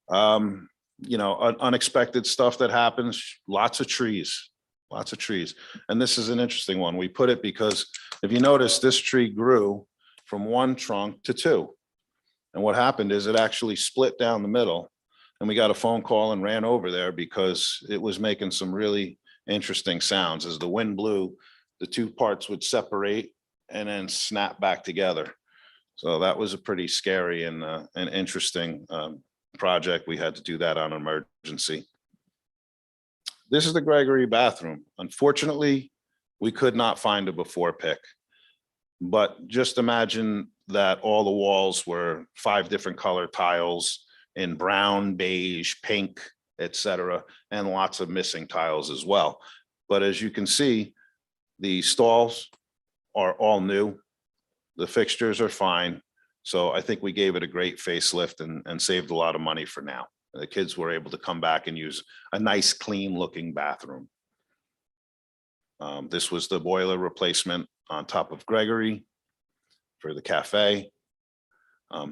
Unexpected stuff that happens, lots of trees. And this is an interesting one. We put it because if you notice, this tree grew from one trunk to two. And what happened is it actually split down the middle, and we got a phone call and ran over there because it was making some really interesting sounds. As the wind blew, the two parts would separate and then snap back together. So that was a pretty scary and an interesting project. We had to do that on emergency. This is the Gregory bathroom. Unfortunately, we could not find a before pic, but just imagine that all the walls were 5 different color tiles in brown, beige, pink, etc., and lots of missing tiles as well. But as you can see, the stalls are all new. The fixtures are fine. So I think we gave it a great facelift and saved a lot of money for now. The kids were able to come back and use a nice, clean looking bathroom. This was the boiler replacement on top of Gregory for the cafe.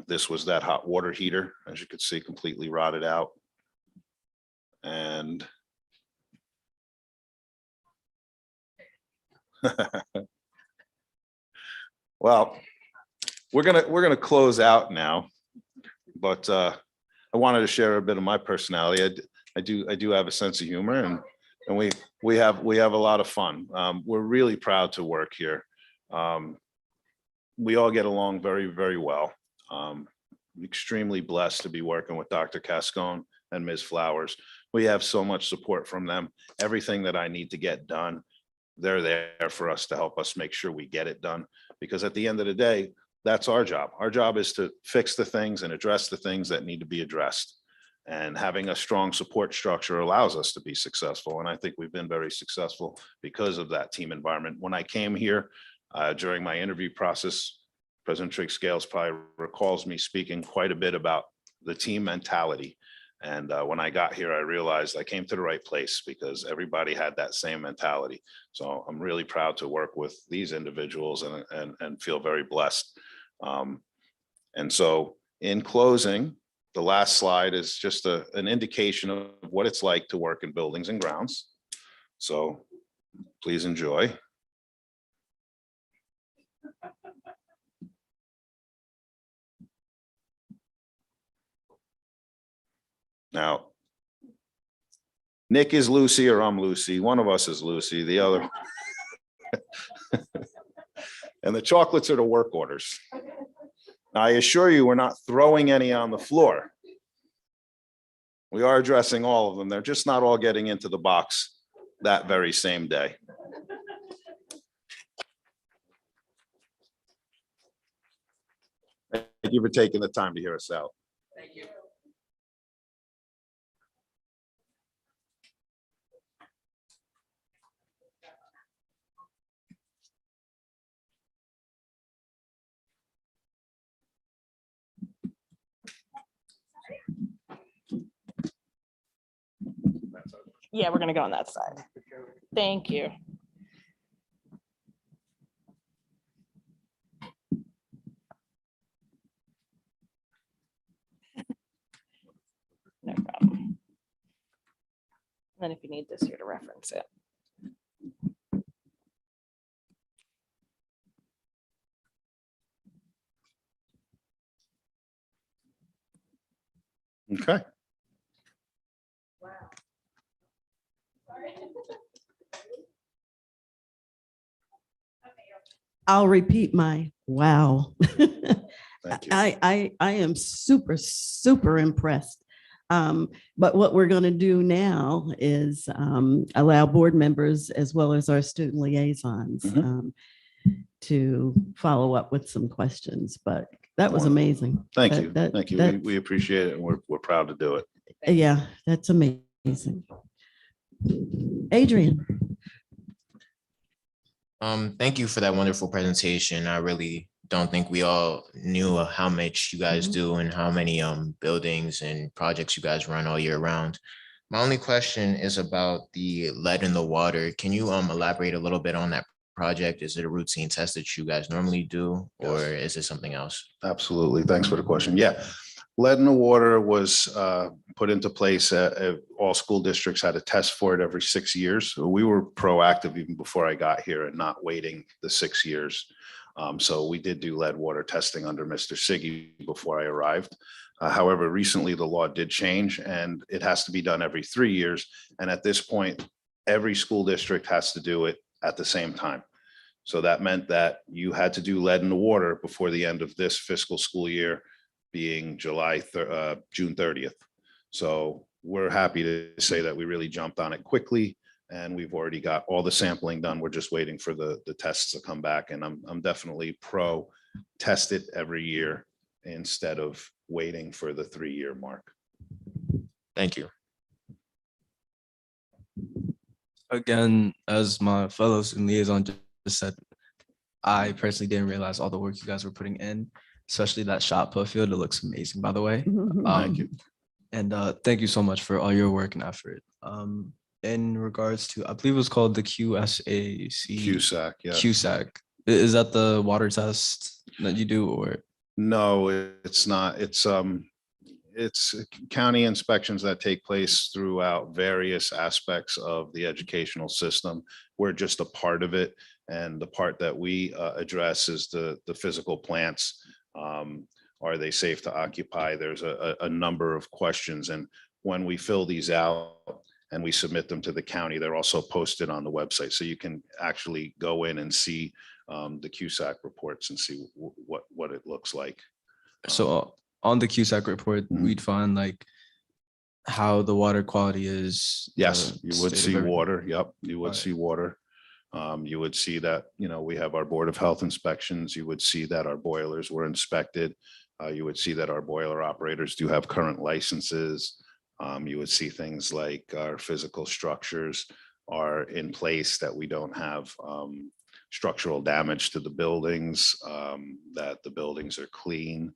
This was that hot water heater, as you could see, completely rotted out. And well, we're gonna close out now, but I wanted to share a bit of my personality. I do have a sense of humor, and we have a lot of fun. We're really proud to work here. We all get along very, very well. Extremely blessed to be working with Dr. Cascone and Ms. Flowers. We have so much support from them. Everything that I need to get done, they're there for us to help us make sure we get it done. Because at the end of the day, that's our job. Our job is to fix the things and address the things that need to be addressed. And having a strong support structure allows us to be successful. And I think we've been very successful because of that team environment. When I came here during my interview process, President Trigg Scales probably recalls me speaking quite a bit about the team mentality. And when I got here, I realized I came to the right place because everybody had that same mentality. So I'm really proud to work with these individuals and feel very blessed. And so in closing, the last slide is just an indication of what it's like to work in buildings and grounds. So please enjoy. Now, Nick is Lucy or I'm Lucy. One of us is Lucy, the other. And the chocolates are the work orders. Now, I assure you, we're not throwing any on the floor. We are addressing all of them. They're just not all getting into the box that very same day. Thank you for taking the time to hear us out. Thank you. Yeah, we're gonna go on that side. Thank you. No problem. And then if you need this here to reference it. Okay. I'll repeat my wow. Thank you. I am super, super impressed. But what we're going to do now is allow board members as well as our student liaisons Mhm. to follow up with some questions, but that was Wonderful. amazing. Thank That- you. that- Thank you. that- We appreciate it and we're proud to do it. Yeah, that's amazing. Adrian. Thank you for that wonderful presentation. I really don't think we all knew how much you guys do and how many buildings and projects you guys run all year round. My only question is about the lead in the water. Can you elaborate a little bit on that project? Is it a routine test that you guys normally do, or is it something else? Absolutely. Thanks for the question. Yeah. Lead in the water was put into place. All school districts had a test for it every 6 years. So we were proactive even before I got here and not waiting the 6 years. So we did do lead water testing under Mr. Siggy before I arrived. However, recently the law did change and it has to be done every 3 years. And at this point, every school district has to do it at the same time. So that meant that you had to do lead in the water before the end of this fiscal school year, being June 30th. So we're happy to say that we really jumped on it quickly and we've already got all the sampling done. We're just waiting for the tests to come back, and I'm definitely pro test it every year instead of waiting for the 3-year mark. Thank you. Again, as my fellow student liaison just said, I personally didn't realize all the work you guys were putting in, especially that shot put field. It looks amazing, by the way. Thank you. And thank you so much for all your work and effort. In regards to, I believe it was called the QSAC. Qsac, yeah. Qsac. Is that the water test that you do, or? No, it's not. It's county inspections that take place throughout various aspects of the educational system. We're just a part of it. And the part that we address is the physical plants. Are they safe to occupy? There's a number of questions. And when we fill these out and we submit them to the county, they're also posted on the website. So you can actually go in and see the Qsac reports and see what it looks like. So on the Qsac report, Mhm. we'd find like how the water quality is. Yes, you would state of see everything. water. Yep, you would Alright. see water. You would see that, we have our Board of Health inspections. You would see that our boilers were inspected. You would see that our boiler operators do have current licenses. You would see things like our physical structures are in place, that we don't have structural damage to the buildings, that the buildings are clean.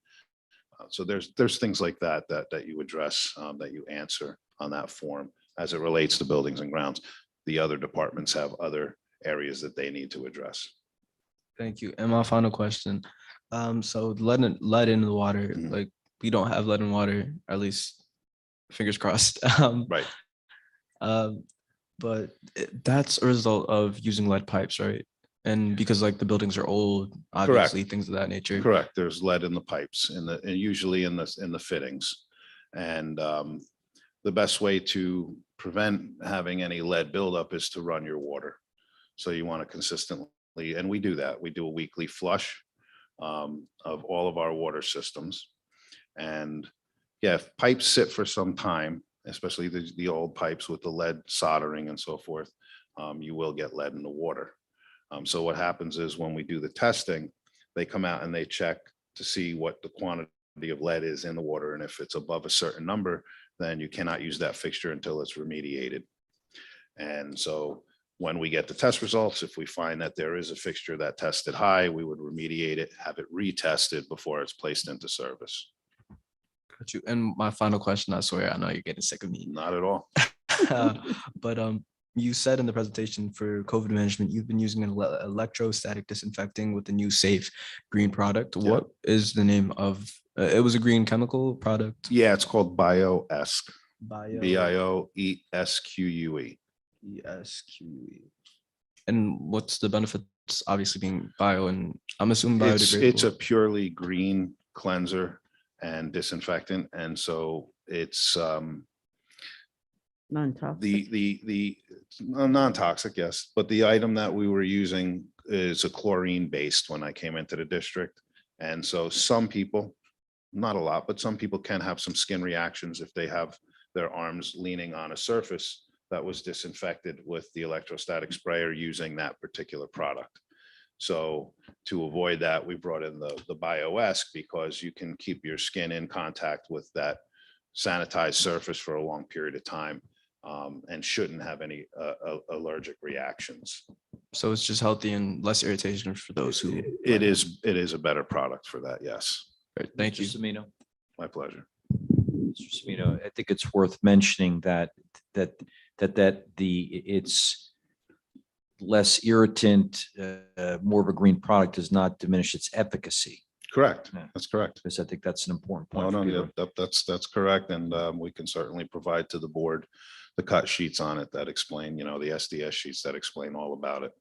So there's things like that you address, that you answer on that form as it relates to buildings and grounds. The other departments have other areas that they need to address. Thank you. And my final question. So lead in the water, Mhm. like we don't have lead in water, at least fingers crossed. Right. But that's a result of using lead pipes, right? And because like the buildings are old, obviously things of that nature. Correct. There's lead in the pipes and usually in the fittings. And the best way to prevent having any lead buildup is to run your water. So you want to consistently, and we do that. We do a weekly flush of all of our water systems. And yeah, if pipes sit for some time, especially the old pipes with the lead soldering and so forth, you will get lead in the water. So what happens is when we do the testing, they come out and they check to see what the quantity of lead is in the water. And if it's above a certain number, then you cannot use that fixture until it's remediated. And so when we get the test results, if we find that there is a fixture that tested high, we would remediate it, have it retested before it's placed into service. Got you. And my final question, I swear, I know you're getting sick of me. Not at all. But you said in the presentation for COVID management, you've been using an electrostatic disinfecting with the new safe green product. Yeah. What is the name of, it was a green chemical product? Yeah, it's called BioEsque. Bio. BIOESQUE. ESQE. And what's the benefits, obviously being bio, and I'm assuming It's a biodegradable? purely green cleanser and disinfectant. And so it's Non-toxic. the non-toxic, yes, but the item that we were using is a chlorine based when I came into the district. And so some people, not a lot, but some people can have some skin reactions if they have their arms leaning on a surface that was disinfected with the electrostatic sprayer using that particular product. So to avoid that, we brought in the BioEsque because you can keep your skin in contact with that sanitized surface for a long period of time, and shouldn't have any allergic reactions. So it's just healthy and less irritation for those who. It is a better product for that. Yes, Right, thank you. Mr. Semino. my pleasure. Mr. Semino, I think it's worth mentioning that it's less irritant, more of a green product does not diminish its efficacy. Correct. Yeah. That's correct. Because I think that's an important No, point. for no, people. that's correct. And we can certainly provide to the board the cut sheets on it that explain, the SDS sheets that explain all about it.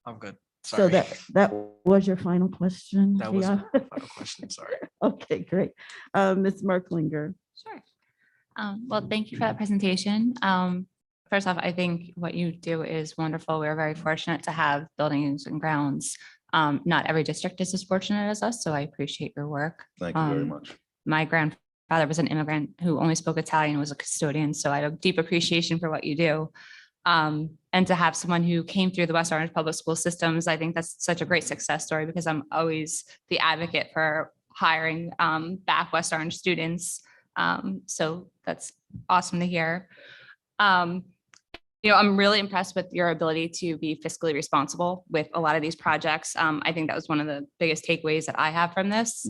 I'm good. So Sorry. that was your final question? That was Leon? my final question. Sorry. Okay, great. Ms. Merklinger. Sure. Well, thank you for that presentation. First off, I think what you do is wonderful. We're very fortunate to have buildings and grounds. Not every district is as fortunate as us, so I appreciate your work. Thank you very much. My grandfather was an immigrant who only spoke Italian and was a custodian, so I have a deep appreciation for what you do. And to have someone who came through the West Orange public school systems, I think that's such a great success story because I'm always the advocate for hiring back West Orange students. So that's awesome to hear. I'm really impressed with your ability to be fiscally responsible with a lot of these projects. I think that was one of the biggest takeaways that I have from this.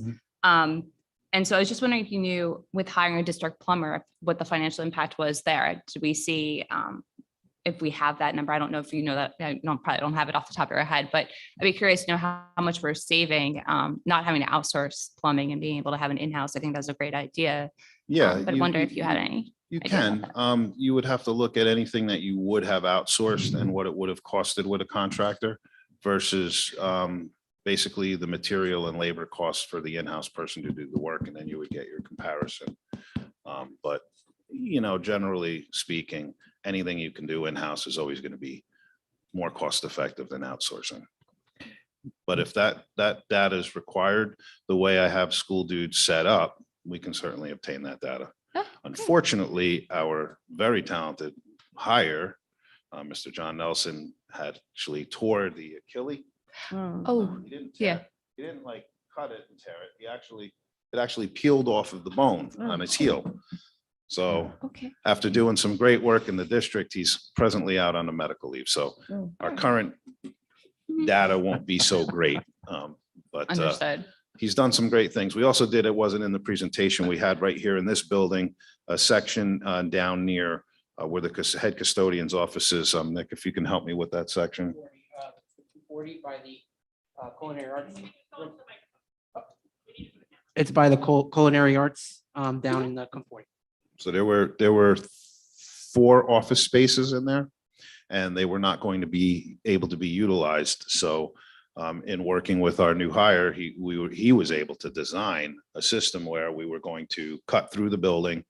And so I was just wondering if you knew, with hiring a district plumber, what the financial impact was there. Do we see if we have that number? I don't know if you know that. I probably don't have it off the top of your head, but I'd be curious to know how much we're saving, not having to outsource plumbing and being able to have an in-house. I think that's a great idea. Yeah. But I wonder if you had any. You idea about can. You would have to look at anything that you would have outsourced and what it would have costed with a contractor versus basically the material and labor costs for the in-house person to do the work, and then you would get your comparison. But generally speaking, anything you can do in-house is always going to be more cost effective than outsourcing. But if that data is required, the way I have School Dudes set up, we can certainly obtain that data. Oh, Unfortunately, our very talented hire, Mr. John Nelson, had actually tore the Achilles. Oh, He didn't yeah. tear, he didn't like cut it and tear it. It actually peeled off of the bone on his heel. So okay. after doing some great work in the district, he's presently out on a medical leave. So our current data won't be so great. But Understood. he's done some great things. We also did, it wasn't in the presentation, we had right here in this building, a section down near where the head custodian's office is. Nick, if you can help me with that section. 40 by the culinary arts. It's by the culinary arts down in the Conforti. So there were 4 office spaces in there, and they were not going to be able to be utilized. So in working with our new hire, he was able to design a system where we were going to cut through the building,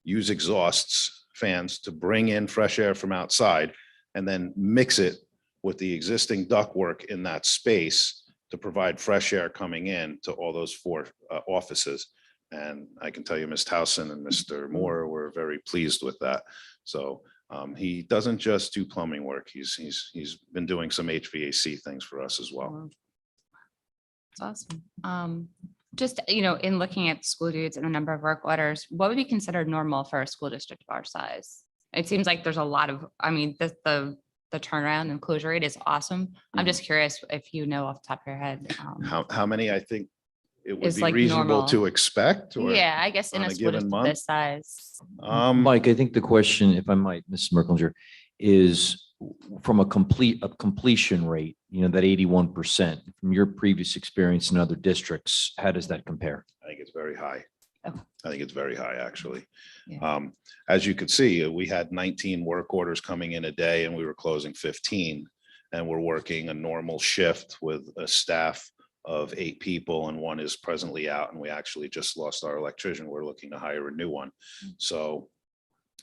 use exhausts, fans to bring in fresh air from outside, and then mix it with the existing ductwork in that space to provide fresh air coming in to all those 4 offices. And I can tell you, Ms. Towson and Mr. Moore were very pleased with that. So he doesn't just do plumbing work. He's been doing some HVAC things for us as well. That's awesome. Just, in looking at school duties and the number of work orders, what would be considered normal for a school district of our size? It seems like there's a lot of, the turnaround and closure rate is awesome. I'm just curious if you know off the top of your head. How many I think it would Is be like reasonable normal. to expect? Or Yeah, I guess in on a a school given district month? this size. Mike, I think the question, if I might, Mrs. Merklinger, is from a completion rate, that 81%, from your previous experience in other districts, how does that compare? I think it's very high. Okay. I think it's very high, actually. Yeah. As you could see, we had 19 work orders coming in a day and we were closing 15. And we're working a normal shift with a staff of 8 people, and one is presently out, and we actually just lost our electrician. We're looking to hire a new one. So,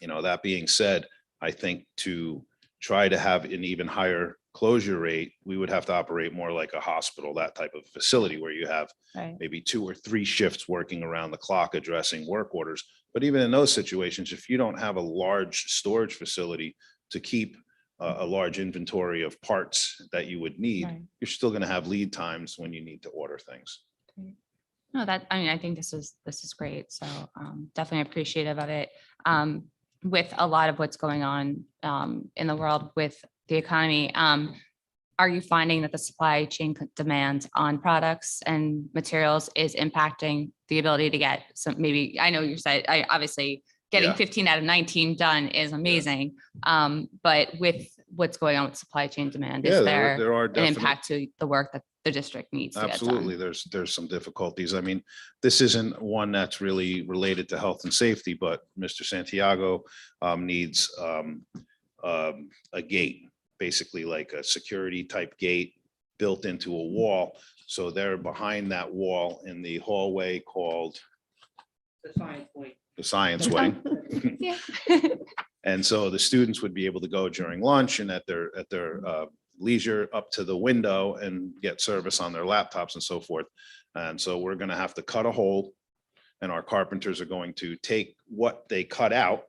that being said, I think to try to have an even higher closure rate, we would have to operate more like a hospital, that type of facility where you have Right. maybe 2 or 3 shifts working around the clock addressing work orders. But even in those situations, if you don't have a large storage facility to keep a large inventory of parts that you would need, Right. you're still going to have lead times when you need to order things. No, I think this is great. So definitely appreciative of it. With a lot of what's going on in the world with the economy, are you finding that the supply chain demand on products and materials is impacting the ability to get some, maybe, I know you said, obviously getting Yeah. 15 out of 19 done is amazing. But with what's going on with supply chain demand, Yeah, is there are an definite. impact to the work that the district needs to get Absolutely. done? There's some difficulties. I mean, this isn't one that's really related to health and safety, but Mr. Santiago needs a gate, basically like a security type gate built into a wall. So they're behind that wall in the hallway called the science wing. Yeah. And so the students would be able to go during lunch and at their leisure up to the window and get service on their laptops and so forth. And so we're going to have to cut a hole, and our carpenters are going to take what they cut out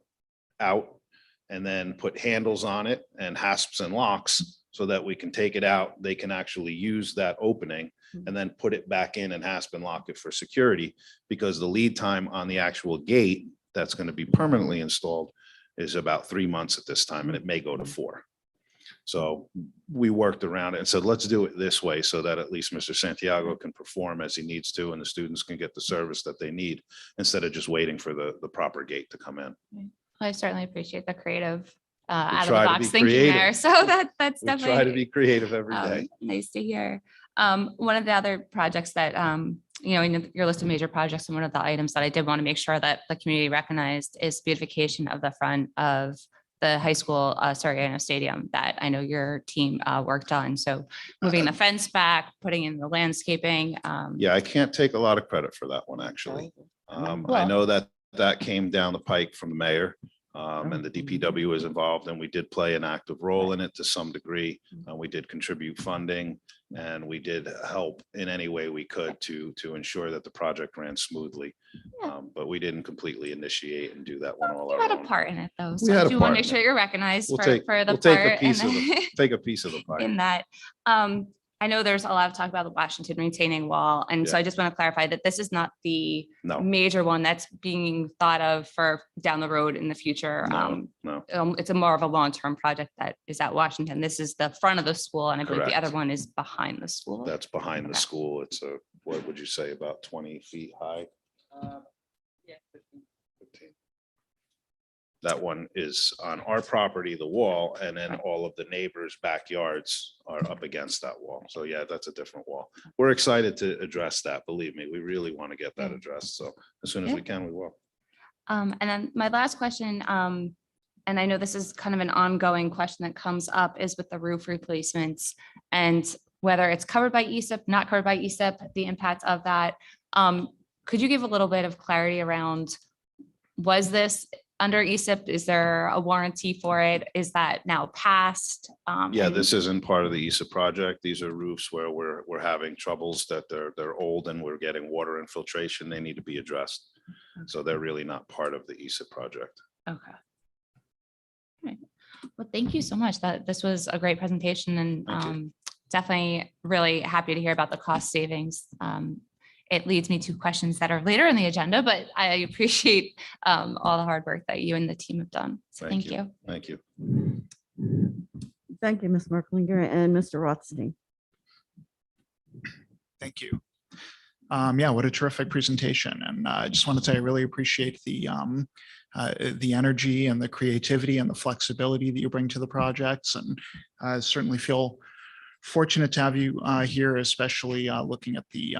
and then put handles on it and hasps and locks so that we can take it out. They can actually use that opening and then put it back in and hasp and lock it for security, because the lead time on the actual gate that's going to be permanently installed is about 3 months at this time, and it may go to 4. So we worked around it and said, let's do it this way so that at least Mr. Santiago can perform as he needs to, and the students can get the service that they need instead of just waiting for the proper gate to come in. I certainly appreciate the creative We out of the try to box be thinking creative. there. So that's We definitely try to be creative every day. nice to hear. One of the other projects that, in your list of major projects, and one of the items that I did want to make sure that the community recognized is beautification of the front of the high school, stadium that I know your team worked on. So moving the fence back, putting in the landscaping. Yeah, I can't take a lot of credit for that one, actually. I Well- know that came down the pike from the mayor, and the DPW was involved, and we did play an active role in it to some degree. We did contribute funding, and we did help in any way we could to ensure that the project ran smoothly. But we didn't completely initiate and do that one all You our had a own. part in it though. We So had I a do want part to make in sure it. you're recognized We'll for take the a part piece of and take a piece of the pie. in that. I know there's a lot of talk about the Washington retaining wall. And so Yeah. I just want to clarify that this is not the No, major one that's being thought of for down the road in the future. no. It's a more of a long-term project that is at Washington. This is the front of the school, and I believe the Correct. other one is behind the school. That's behind the Okay. school. It's what would you say, about 20 feet high? 15. That one is on our property, the wall, and then Right. all of the neighbors' backyards are up against that wall. So yeah, that's a different wall. We're excited to address that. Believe me, we really want to get that Yeah. addressed. So as soon as Yeah. we can, we will. And then my last question, and I know this is kind of an ongoing question that comes up, is with the roof replacements and whether it's covered by ESIP, not covered by ESIP, the impact of that. Could you give a little bit of clarity around, was this under ESIP? Is there a warranty for it? Is that now passed? Yeah, and- this isn't part of the ESA project. These are roofs where we're having troubles that they're old and we're getting water infiltration. They need to be addressed. So they're really not part of the Qsac project. Okay. Right. Well, thank you so much. This was a great presentation and Thank you. definitely really happy to hear about the cost savings. It leads me to questions that are later in the agenda, but I appreciate all the hard work that you and the team have done. So thank you. Thank you. Thank you, Ms. Merklinger and Mr. Rothstein. Thank you. Yeah, what a terrific presentation. And I just want to say I really appreciate the energy and the creativity and the flexibility that you bring to the projects. And I certainly feel fortunate to have you here, especially looking at the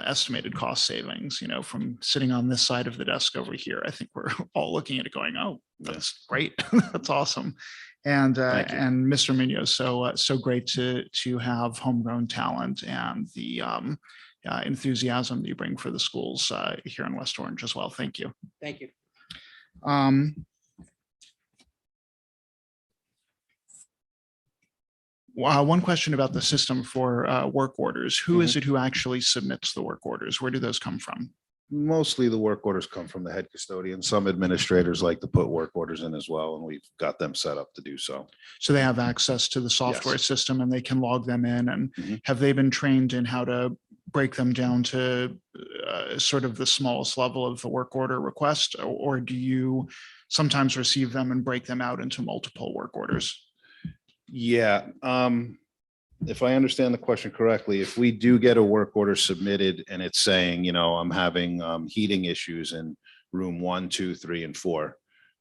estimated cost savings, you know, from sitting on this side of the desk over here. I think we're all looking at it going, oh, that's great. That's awesome. And Mr. Munoz, so great to have homegrown talent and the enthusiasm that you bring for the schools here in West Orange as well. Thank you. Thank you. One question about the system for work orders. Who is it who actually submits the work orders? Where do those come from? Mostly the work orders come from the head custodian. Some administrators like to put work orders in as well, and we've got them set up to do so. So they have access to the software system and they can log them in. And have they been trained in how to break them down to sort of the smallest level of the work order request? Or do you sometimes receive them and break them out into multiple work orders? Yeah. If I understand the question correctly, if we do get a work order submitted and it's saying, you know, I'm having heating issues in room 1, 2, 3, and 4,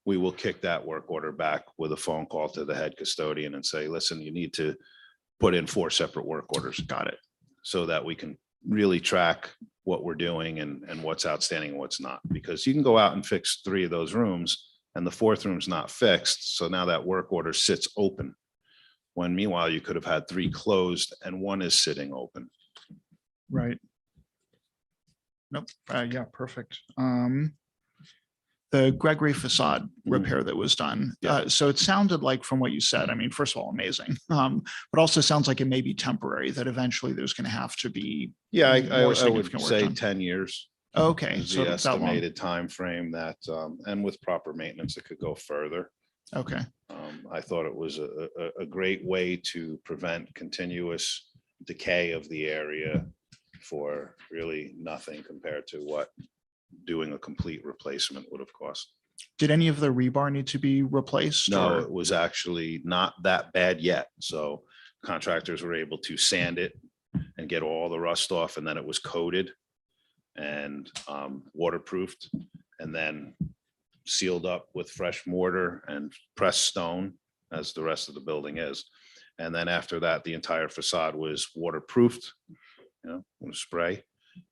we will kick that work order back with a phone call to the head custodian and say, listen, you need to put in 4 separate work orders. Got it. So that we can really track what we're doing and what's outstanding and what's not. Because you can go out and fix 3 of those rooms and the 4th room's not fixed. So now that work order sits open. When meanwhile, you could have had 3 closed and 1 is sitting open. Right. Nope. Yeah, perfect. The Gregory facade repair that was done. So it sounded like from what you said, I mean, first of all, amazing, but also sounds like it may be temporary, that eventually there's going to have to be. Yeah, I more would significant work say done. 10 years. Okay. Is So the that long. estimated time frame that, and with proper maintenance, it could go further. Okay. I thought it was a great way to prevent continuous decay of the area for really nothing compared to what doing a complete replacement would have cost. Did any of the rebar need to be replaced? No, or- it was actually not that bad yet. So contractors were able to sand it and get all the rust off, and then it was coated and waterproofed, and then sealed up with fresh mortar and pressed stone, as the rest of the building is. And then after that, the entire facade was waterproofed, you know, with spray,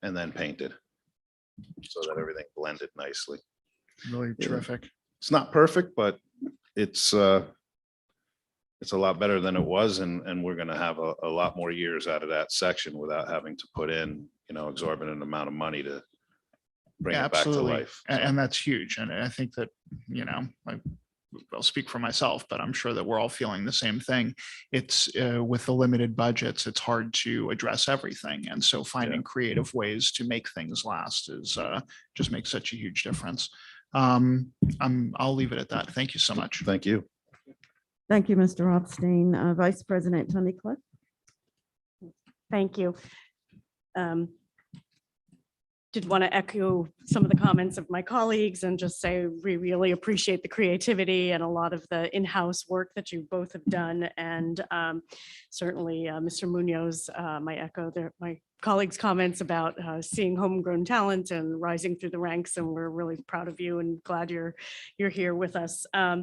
and then painted so that everything blended nicely. Really Yeah. terrific. It's not perfect, but it's a lot better than it was. And we're going to have a lot more years out of that section without having to put in, you know, exorbitant amount of money to bring it back to life. And that's huge. And I think that, you know, I'll speak for myself, but I'm sure that we're all feeling the same thing. It's with the limited budgets, it's hard to address everything. And so finding creative ways to make things last is just makes such a huge difference. I'll leave it at that. Thank you so much. Thank you. Thank you, Mr. Rothstein. Vice President Tunnicliffe. Thank you. Did want to echo some of the comments of my colleagues and just say we really appreciate the creativity and a lot of the in-house work that you both have done. And certainly, Mr. Munoz, my colleagues' comments about seeing homegrown talent and rising through the ranks. And we're really proud of you and glad you're here with us. I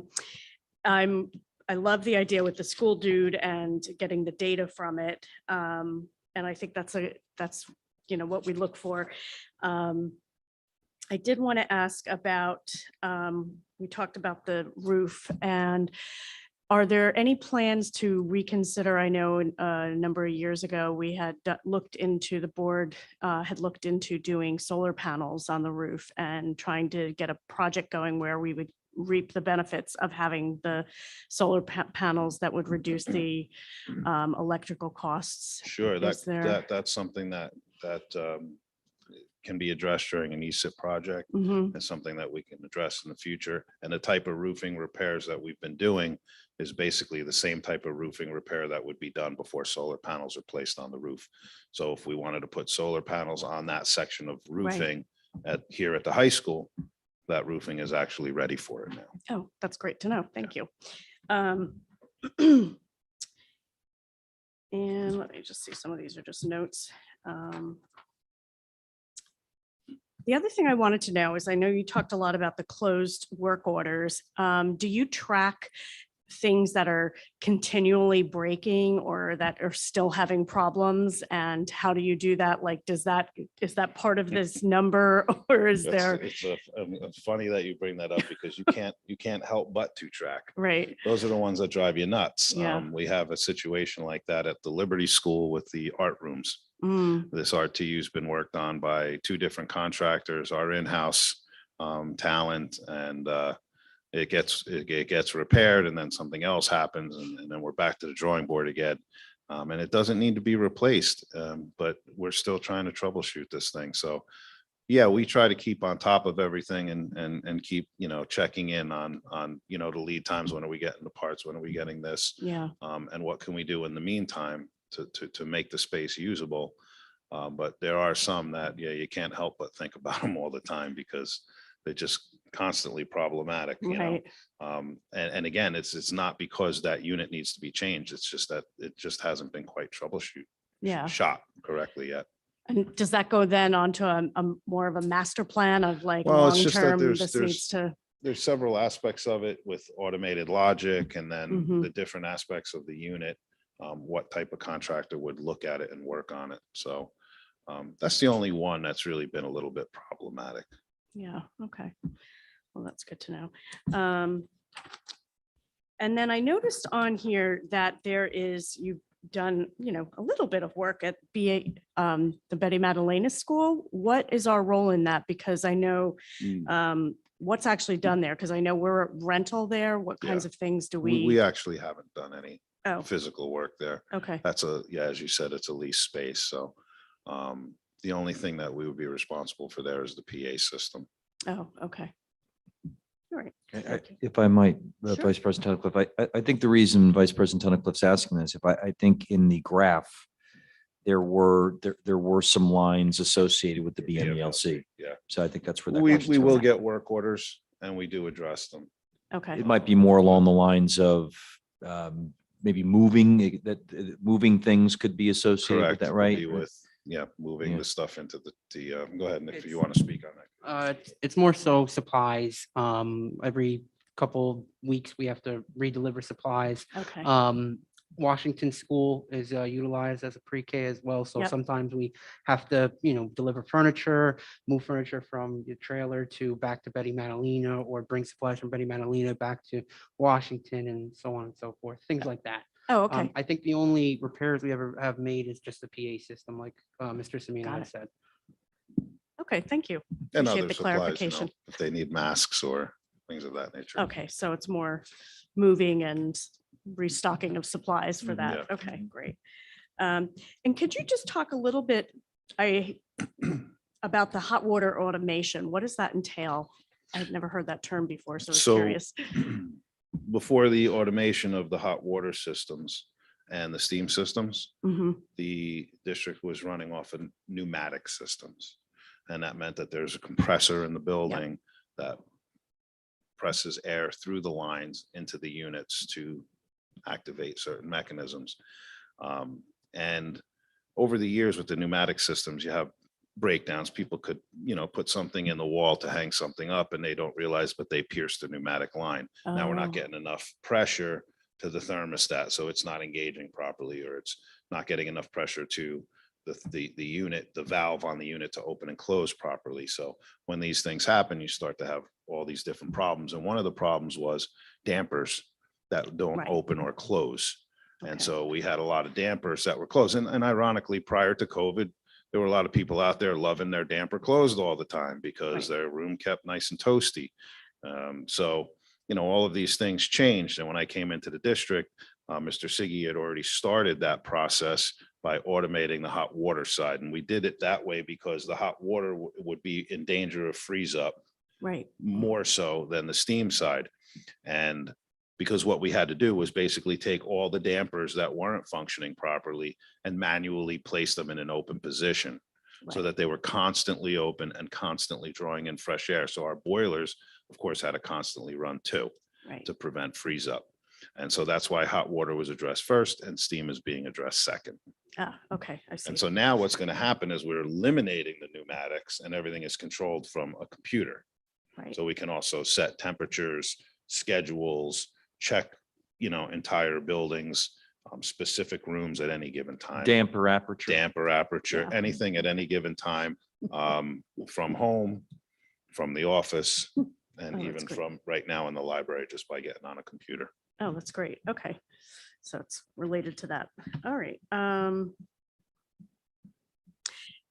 love the idea with the school dude and getting the data from it. And I think that's you know, what we look for. I did want to ask about, we talked about the roof, and are there any plans to reconsider? I know a number of years ago, we had looked into, the board had looked into doing solar panels on the roof and trying to get a project going where we would reap the benefits of having the solar panels that would reduce the electrical costs. Sure, Is there- that's something that can be addressed during an ESIP project. Mhm. It's something that we can address in the future. And the type of roofing repairs that we've been doing is basically the same type of roofing repair that would be done before solar panels are placed on the roof. So if we wanted to put solar panels on that section of roofing here at the high school, that roofing is actually ready for it now. Oh, that's great to know. Thank you. And let me just see, some of these are just notes. The other thing I wanted to know is, I know you talked a lot about the closed work orders. Do you track things that are continually breaking or that are still having problems? And how do you do that? Like, is that part of this number, or is there? It's funny that you bring that up, because you can't help but to track. Right. Those are the ones that drive you nuts. Yeah. We have a situation like that at the Liberty School with the art rooms. Mm, This RTU has been worked on by 2 different contractors, our in-house talent, and it gets repaired, and then something else happens, and then we're back to the drawing board again. And it doesn't need to be replaced, but we're still trying to troubleshoot this thing. So yeah, we try to keep on top of everything and keep, checking in on, the lead times. When are we getting the parts? When are we getting this? yeah. And what can we do in the meantime to make the space usable? But there are some that, you can't help but think about them all the time, because they're just constantly problematic, Right. And again, it's not because that unit needs to be changed. It's just that it just hasn't been quite Yeah. shot correctly yet. And does that go then onto a more of a master plan of like Well, it's just that long-term, there's- this there's- needs to, There's several aspects of it with automated logic, and then Mhm. the different aspects of the unit. What type of contractor would look at it and work on it. So that's the only one that's really been a little bit problematic. yeah, okay. Well, that's good to know. And then I noticed on here that you've done, a little bit of work at the Betty Madeleine School. What is our role in that? Because I know what's actually done there, because I know we're a rental there. What kinds of things do We we? actually haven't done any Oh, physical work there. okay, That's as you said, it's a lease space. So the only thing that we would be responsible for there is the PA system. oh, okay. All right. Thank you. If I might, Sure. Vice President Tunnicliffe, I think the reason Vice President Tunnicliffe's asking this, I think in the graph, there were some lines associated with the BMELC. Yeah. So I think that's where that We question's will coming get work orders, and we do address them. Okay, from. It might be more along the lines of maybe moving things could be associated with Correct. that, Could right? be With, moving Yeah. the stuff into go ahead, Nick, if you want to speak on that. It's more so supplies. Every couple weeks, we have to redeliver supplies. okay. Washington School is utilized as a pre-K as well. So Yep. sometimes we have to, deliver furniture, move furniture from the trailer back to Betty Madeleine, or bring supplies from Betty Madeleine back to Washington, and so on and so forth, things like that. Oh, okay. I think the only repairs we ever have made is just the PA system, like Mr. Got Semino it. said. Okay, thank you. And Appreciate other the supplies, clarification. if they need masks or things of that nature. Okay, so it's more moving and restocking of supplies for Mhm. that. Okay, great. And could you just talk a little bit about the hot water automation? What does that entail? I've never heard that term before, so I was So curious. before the automation of the hot water systems and the steam systems, Mhm. the district was running off of pneumatic systems. And that meant that there's a compressor in the building that presses air through the lines into the units to activate certain mechanisms. And over the years with the pneumatic systems, you have breakdowns. People could, put something in the wall to hang something up, and they don't realize, but they pierced the pneumatic line. Now we're Oh, not getting enough pressure to the thermostat, so it's not engaging properly, or it's not getting enough pressure to the unit, the valve on the unit to open and close properly. So when these things happen, you start to have all these different problems. And one of the problems was dampers that don't Right. open or close. Okay. And so we had a lot of dampers that were closed. And ironically, prior to COVID, there were a lot of people out there loving their damper closed all the time because Right. their room kept nice and toasty. So, all of these things changed. And when I came into the district, Mr. Siggy had already started that process by automating the hot water side. And we did it that way because the hot water would be in danger of freeze up Right. more so than the steam side. And because what we had to do was basically take all the dampers that weren't functioning properly and manually place them in an open position so that they were constantly open and constantly drawing in fresh air. So our boilers, of course, had to constantly run too Right. to prevent freeze up. And so that's why hot water was addressed first and steam is being addressed second. Ah, okay, I see. And so now what's going to happen is we're eliminating the pneumatics and everything is controlled from a computer. Right. So we can also set temperatures, schedules, check, entire buildings, specific rooms at any given time. Damper aperture. Damper aperture, Yeah. anything at any given time, from home, from the office, and Oh, that's even great. from right now in the library, just by getting on a computer. Oh, that's great. Okay. So it's related to that. All right.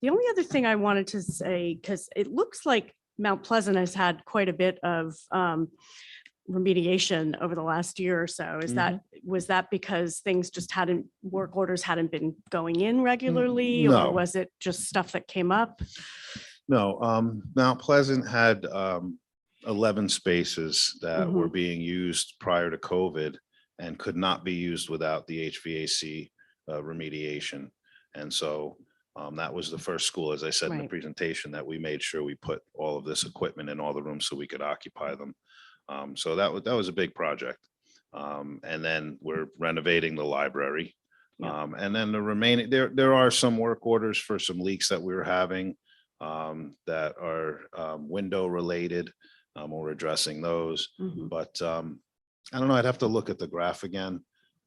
The only other thing I wanted to say, because it looks like Mount Pleasant has had quite a bit of remediation over the last year or so. Was that because things just work orders hadn't been going in regularly? No. Or was it just stuff that came up? No, Mount Pleasant had 11 spaces that were being used prior to COVID and could not be used without the HVAC remediation. And so that was the first school, as I said in the Right. presentation, that we made sure we put all of this equipment in all the rooms so we could occupy them. So that was a big project. And then we're renovating the library. Yeah. And then the remaining, there are some work orders for some leaks that we were having that are window related. We're addressing those, Mhm. but I don't know, I'd have to look at the graph again.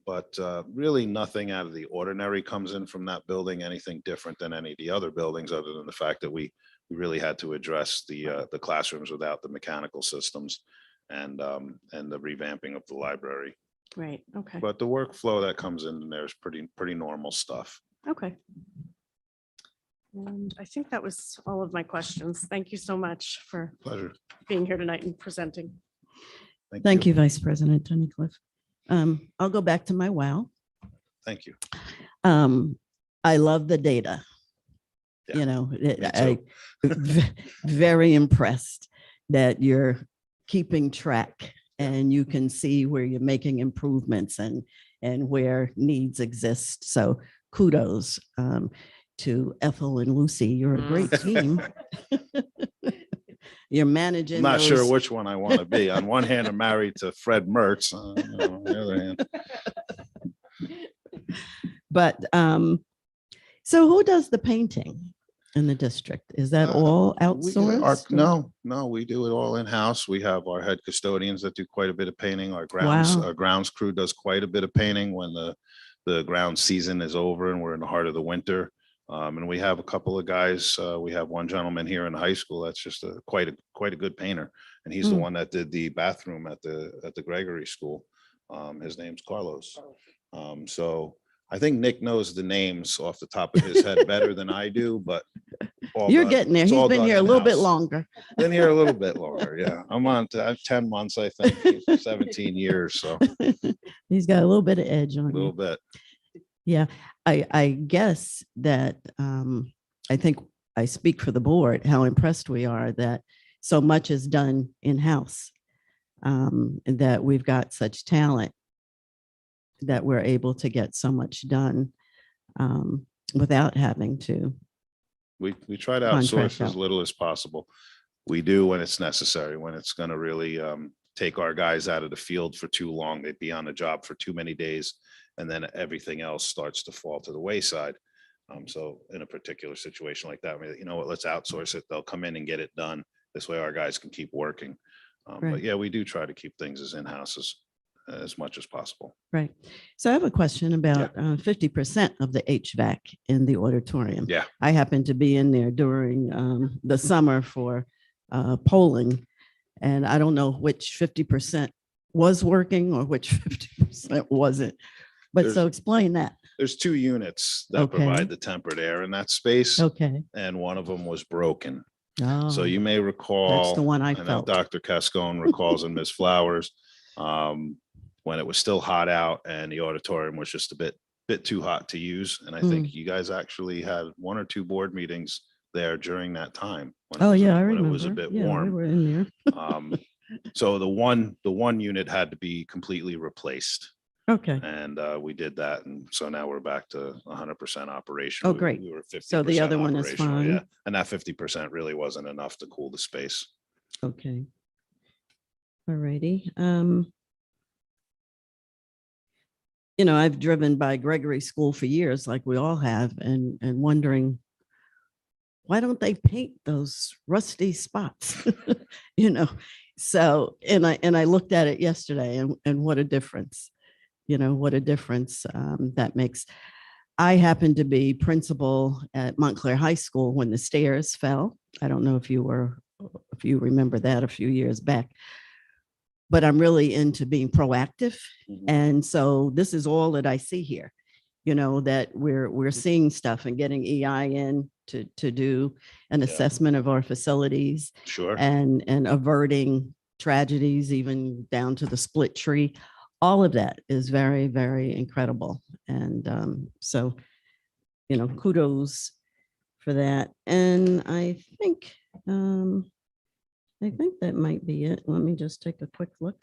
But really nothing out of the ordinary comes in from that building, anything different than any of the other buildings, other than the fact that we really had to address the classrooms without the mechanical systems and the revamping of the library. Right. Okay. But the workflow that comes in there is pretty normal stuff. Okay. And I think that was all of my questions. Thank you so much for Pleasure. being here tonight and presenting. Thank you, Vice President Tunnicliffe. I'll go back to my wow. Thank you. I love the data. Yeah, I very impressed that you're keeping track and you can see where you're making improvements and where needs exist. So kudos to Ethel and Lucy. You're a great team. You're managing. I'm not sure those- which one I want to be. On one hand, I'm married to Fred Mertz. On the other hand, But so who does the painting in the district? Is that all outsourced? No, we do it all in-house. We have our head custodians that do quite a bit of painting. Our grounds crew does quite a bit of painting when the ground season is over and we're in the heart of the winter. And we have a couple of guys. We have one gentleman here in high school that's just quite a good painter, and he's the one that did the bathroom at the Gregory School. His name's Carlos. So I think Nick knows the names off the top of his head better than I do, but You're getting there. it's He's all been done here a little bit in-house. longer. Been here a little bit longer. Yeah, I'm on to 10 months, I think, 17 years. So He's got a little bit of edge a on little you. bit. Yeah, I guess that I think I speak for the board, how impressed we are that so much is done in-house, and that we've got such talent that we're able to get so much done without having to. We try to Contract outsource as out. little as possible. We do when it's necessary, when it's going to really take our guys out of the field for too long. They'd be on the job for too many days, and then everything else starts to fall to the wayside. So in a particular situation like that, you know what, let's outsource it. They'll come in and get it done. This way our guys can keep working. Right. But yeah, we do try to keep things as in-house as much as possible. Right. So I have a question about 50% of the HVAC in the auditorium. Yeah. I happened to be in there during the summer for polling, and I don't know which 50% was working or which 50% wasn't. But so explain that. There's 2 units that Okay. provide the tempered air in that space, Okay. and one of them was broken. Oh, So you may recall. that's the one I know felt. Dr. Cascone recalls and Ms. Flowers, when it was still hot out and the auditorium was just a bit bit too hot to use. And I think you guys actually had 1 or 2 board meetings there during that time. when it Oh, was a- yeah, I when remember. It was a bit Yeah, we warm. were in there. So the one unit had to be completely replaced. Okay. And we did that. And so now we're back to 100% operational. Oh, great. We were 50%. So the other one is operational, yeah. fine. And that 50% really wasn't enough to cool the space. Okay. All righty. You know, I've driven by Gregory School for years, like we all have, and wondering, why don't they paint those rusty spots? You know, so, and I looked at it yesterday and what a difference, you know, what a difference that makes. I happened to be principal at Montclair High School when the stairs fell. I don't know if you remember that a few years back, but I'm really into being proactive. And so this is all that I see here, you know, that we're seeing stuff and getting EI in to do an assessment of our facilities Sure. and averting tragedies, even down to the split tree. All of that is very, very incredible. And so, you know, kudos for that. And I think that might be it. Let me just take a quick look.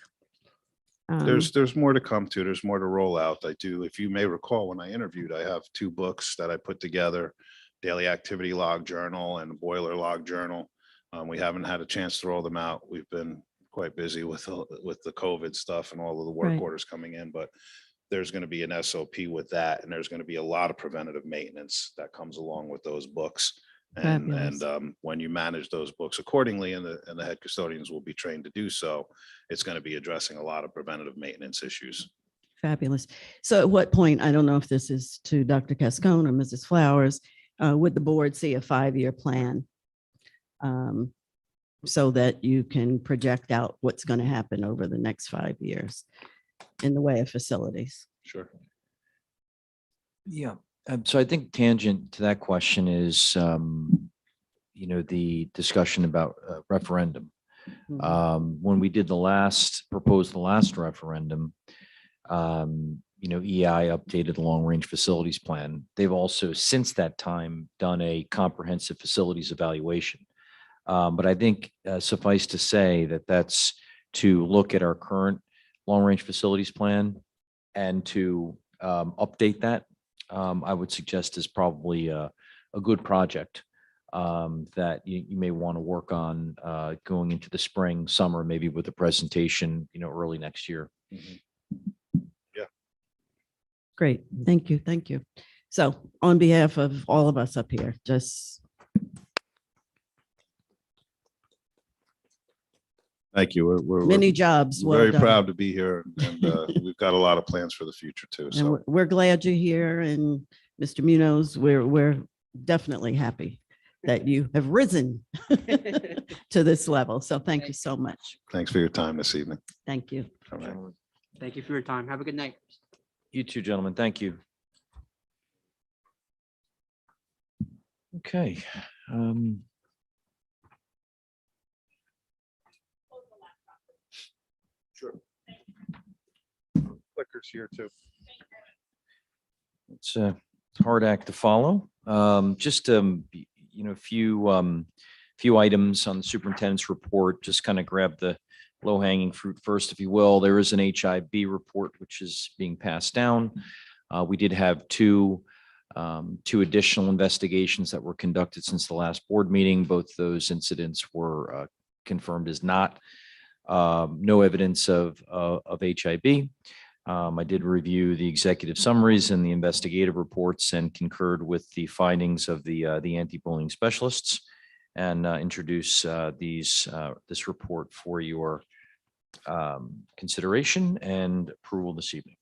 There's more to come to. There's more to roll out. I do, if you may recall, when I interviewed, I have 2 books that I put together, daily activity log journal and boiler log journal. We haven't had a chance to roll them out. We've been quite busy with the COVID stuff and all of the work Right. orders coming in, but there's going to be an SOP with that. And there's going to be a lot of preventative maintenance that comes along with those books. And Fabulous. when you manage those books accordingly, and the head custodians will be trained to do so, it's going to be addressing a lot of preventative maintenance issues. Fabulous. So at what point, I don't know if this is to Dr. Cascone or Mrs. Flowers, would the board see a 5-year plan? So that you can project out what's going to happen over the next 5 years in the way of facilities? Sure. Yeah. So I think tangent to that question is, you know, the discussion about referendum. When we did proposed the last referendum, you know, EI updated the long-range facilities plan. They've also since that time done a comprehensive facilities evaluation. But I think suffice to say that that's to look at our current long-range facilities plan and to update that. I would suggest is probably a good project that you may want to work on going into the spring, summer, maybe with a presentation, you know, early next year. Yeah. Great. Thank you. Thank you. So on behalf of all of us up here, just Thank you. We're many jobs. Well very done. proud to be here, and we've got a lot of plans for the future too. And So we're glad you're here. And Mr. Munoz, we're definitely happy that you have risen to this level. So thank you so much. thanks for your time this evening. Thank you. All right. Thank you for your time. Have a good night. You too, gentlemen. Thank you. Okay. Sure. Clickers here too. It's a hard act to follow. Just, you know, a few items on the superintendent's report, just kind of grab the low hanging fruit first, if you will. There is an HIB report, which is being passed down. We did have two additional investigations that were conducted since the last board meeting. Both those incidents were confirmed as not no evidence of HIB. I did review the executive summaries and the investigative reports and concurred with the findings of the anti-bullying specialists and introduce this report for your consideration and approval this evening.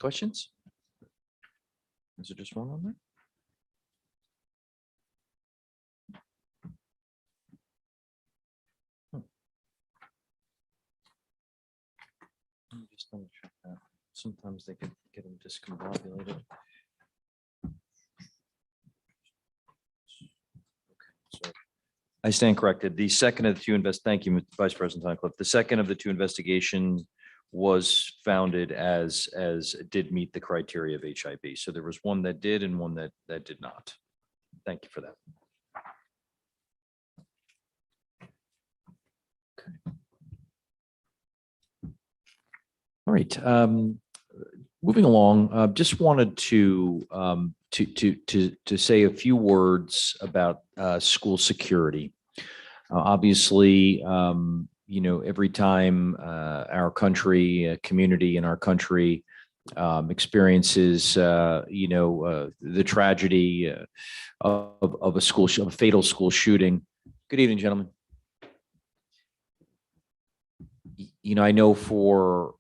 Questions? Is it just one on there? Let me just double check that. Sometimes they could get them discombobulated. Okay, so I stand corrected. The second of the two thank you, Vice President Tunnicliffe. The second of the two investigation was founded as did meet the criteria of HIB. So there was one that did and one that did not. Thank you for that. Okay. All right. Moving along, just wanted to say a few words about school security. Obviously, every time our country, community in our country experiences, the tragedy of a fatal school shooting. Good evening, gentlemen. I know for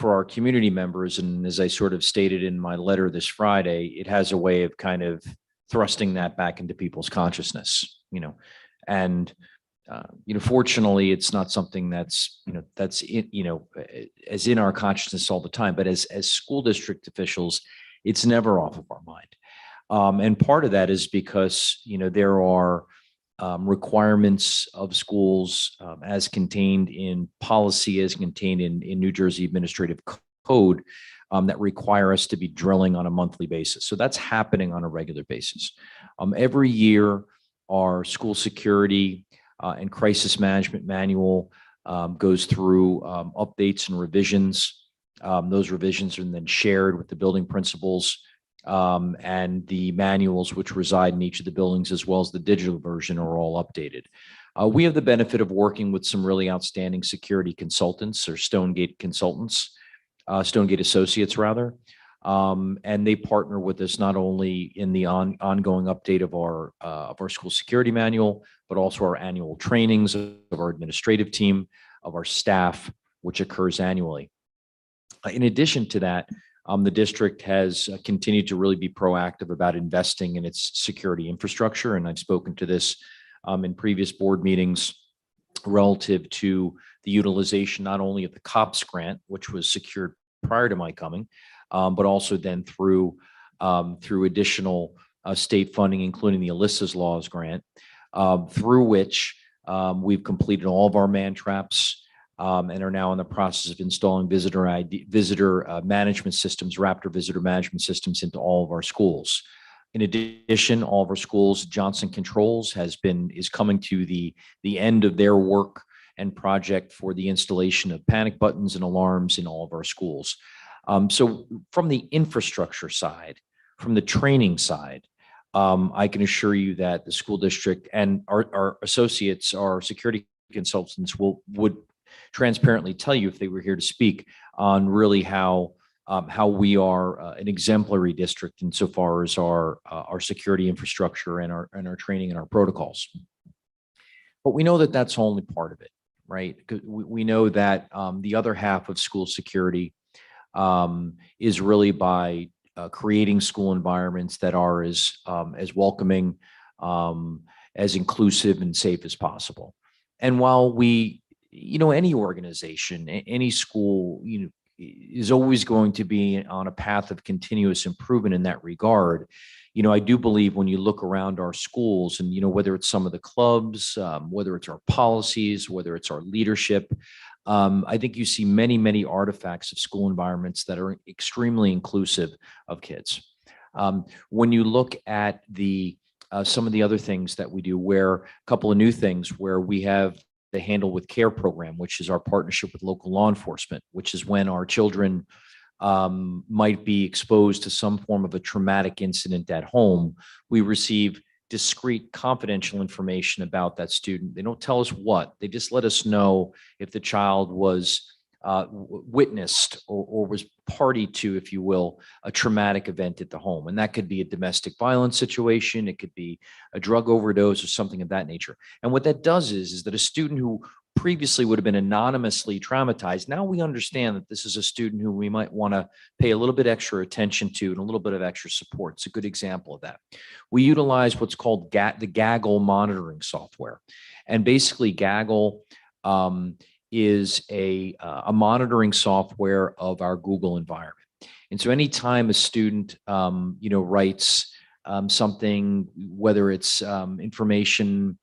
our community members, and as I sort of stated in my letter this Friday, it has a way of kind of thrusting that back into people's consciousness, and fortunately, it's not something that's as in our consciousness all the time, but as school district officials, it's never off of our mind. And part of that is because, there are requirements of schools as contained in policy, as contained in New Jersey Administrative Code that require us to be drilling on a monthly basis. So that's happening on a regular basis. Every year, our school security and crisis management manual goes through updates and revisions. Those revisions are then shared with the building principals and the manuals which reside in each of the buildings, as well as the digital version, are all updated. We have the benefit of working with some really outstanding security consultants, or Stonegate consultants, Stonegate Associates rather, and they partner with us not only in the ongoing update of our school security manual, but also our annual trainings of our administrative team, of our staff, which occurs annually. In addition to that, the district has continued to really be proactive about investing in its security infrastructure. And I've spoken to this in previous board meetings relative to the utilization not only of the Qsac Grant, which was secured prior to my coming, but also then through additional state funding, including the Alyssa's Laws Grant, through which we've completed all of our man traps and are now in the process of installing visitor management systems, Raptor visitor management systems into all of our schools. In addition, all of our schools, Johnson Controls is coming to the end of their work and project for the installation of panic buttons and alarms in all of our schools. So from the infrastructure side, from the training side, I can assure you that the school district and our associates, our security consultants would transparently tell you, if they were here to speak, on really how we are an exemplary district insofar as our security infrastructure and our training and our protocols. But we know that that's only part of it, right? We know that the other half of school security is really by creating school environments that are as welcoming, as inclusive and safe as possible. And while any organization, any school, is always going to be on a path of continuous improvement in that regard. I do believe when you look around our schools and, whether it's some of the clubs, whether it's our policies, whether it's our leadership, I think you see many, many artifacts of school environments that are extremely inclusive of kids. When you look at some of the other things that we do, where a couple of new things where we have the Handle with Care program, which is our partnership with local law enforcement, which is when our children might be exposed to some form of a traumatic incident at home, we receive discrete confidential information about that student. They don't tell us what, they just let us know if the child was witnessed or was party to, if you will, a traumatic event at the home. And that could be a domestic violence situation. It could be a drug overdose or something of that nature. And what that does is that a student who previously would have been anonymously traumatized, now we understand that this is a student who we might want to pay a little bit extra attention to and a little bit of extra support. It's a good example of that. We utilize what's called the Gaggle monitoring software. And basically Gaggle is a monitoring software of our Google environment. And so anytime a student, writes something, whether it's information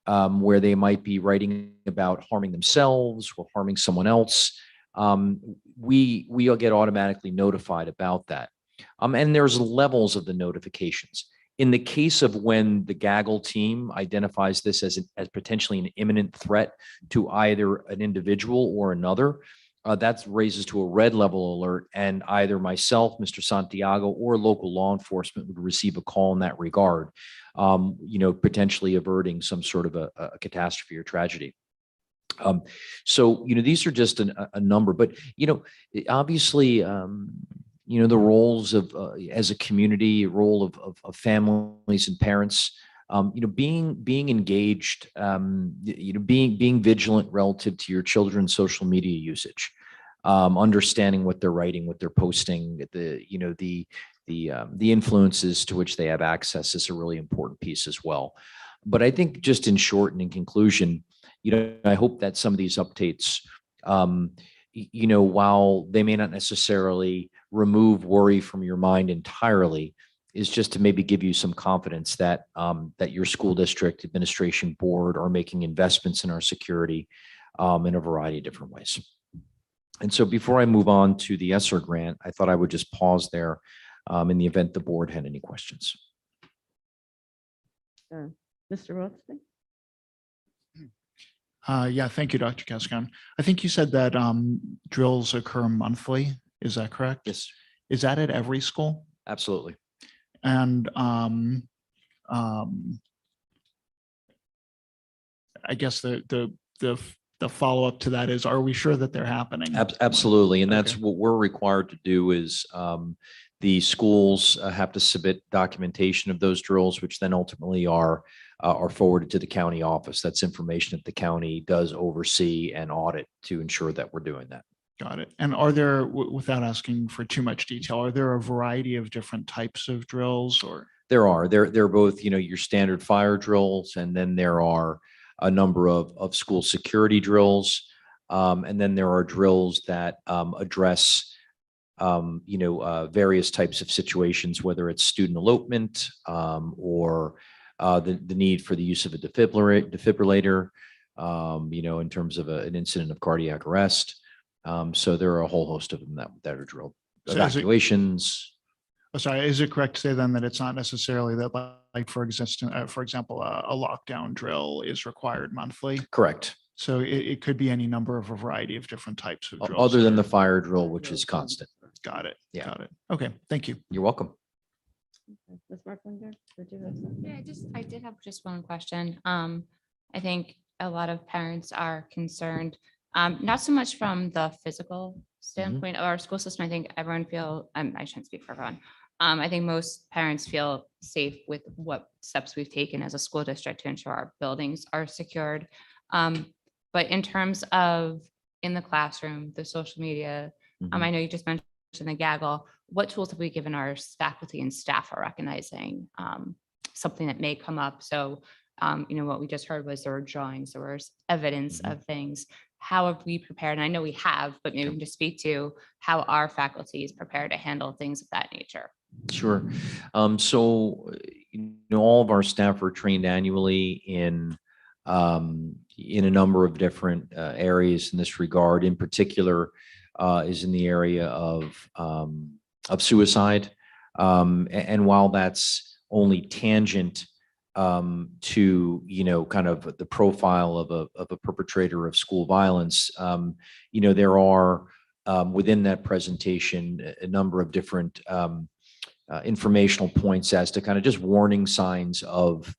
where they might be writing about harming themselves or harming someone else, we'll get automatically notified about that. And there's levels of the notifications. In the case of when the Gaggle team identifies this as potentially an imminent threat to either an individual or another, that raises to a red level alert, and either myself, Mr. Santiago, or local law enforcement would receive a call in that regard, potentially averting some sort of a catastrophe or tragedy. So, these are just a number, but, obviously, the roles of, as a community, role of families and parents, being engaged, being vigilant relative to your children's social media usage, understanding what they're writing, what they're posting, the influences to which they have access is a really important piece as well. But I think just in short and in conclusion, I hope that some of these updates, while they may not necessarily remove worry from your mind entirely, is just to maybe give you some confidence that that your school district administration board are making investments in our security in a variety of different ways. And so before I move on to the Sr3 Grant, I thought I would just pause there in the event the board had any questions. Mr. Rothstein? Yeah, thank you, Dr. Cascon. I think you said that drills occur monthly. Is that correct? Yes, Is that at every school? absolutely. And I guess the follow-up to that is, are we sure that they're happening? Absolutely. And that's Okay. what we're required to do is the schools have to submit documentation of those drills, which then ultimately are forwarded to the county office. That's information that the county does oversee and audit to ensure that we're doing that. Got it. And are there, without asking for too much detail, are there a variety of different types of drills or? They're both, your standard fire drills, and then there are a number of school security drills. And then there are drills that address, various types of situations, whether it's student elopement or the need for the use of a defibrillator, in terms of an incident of cardiac arrest. So there are a whole host of them that are drilled. So Evacuations. Sorry, is it correct to say then that it's not necessarily that, like, for example, a lockdown drill is required monthly? Correct. So it could be any number of a variety of different types of drills. Other than the fire drill, which is constant. Got it. Yeah. Got it. Okay, thank you. You're welcome. Ms. Marklinger, did you have something? Yeah, I did have just one question. I think a lot of parents are concerned, not so much from the physical standpoint of our school system. I think everyone I shouldn't speak for everyone. I think most parents feel safe with what steps we've taken as a school district to ensure our buildings are secured. But in terms of in the classroom, the social media, I know you just mentioned the Gaggle. What tools have we given our faculty and staff for recognizing something that may come up? So, what we just heard was there were drawings, there was evidence of things. How have we prepared? And I know we have, but maybe we can just speak to how our faculty is prepared to handle things of that nature. Sure. So, all of our staff are trained annually in a number of different areas in this regard. In particular, is in the area of suicide. And while that's only tangent to, kind of the profile of a perpetrator of school violence, there are within that presentation a number of different informational points as to kind of just warning signs of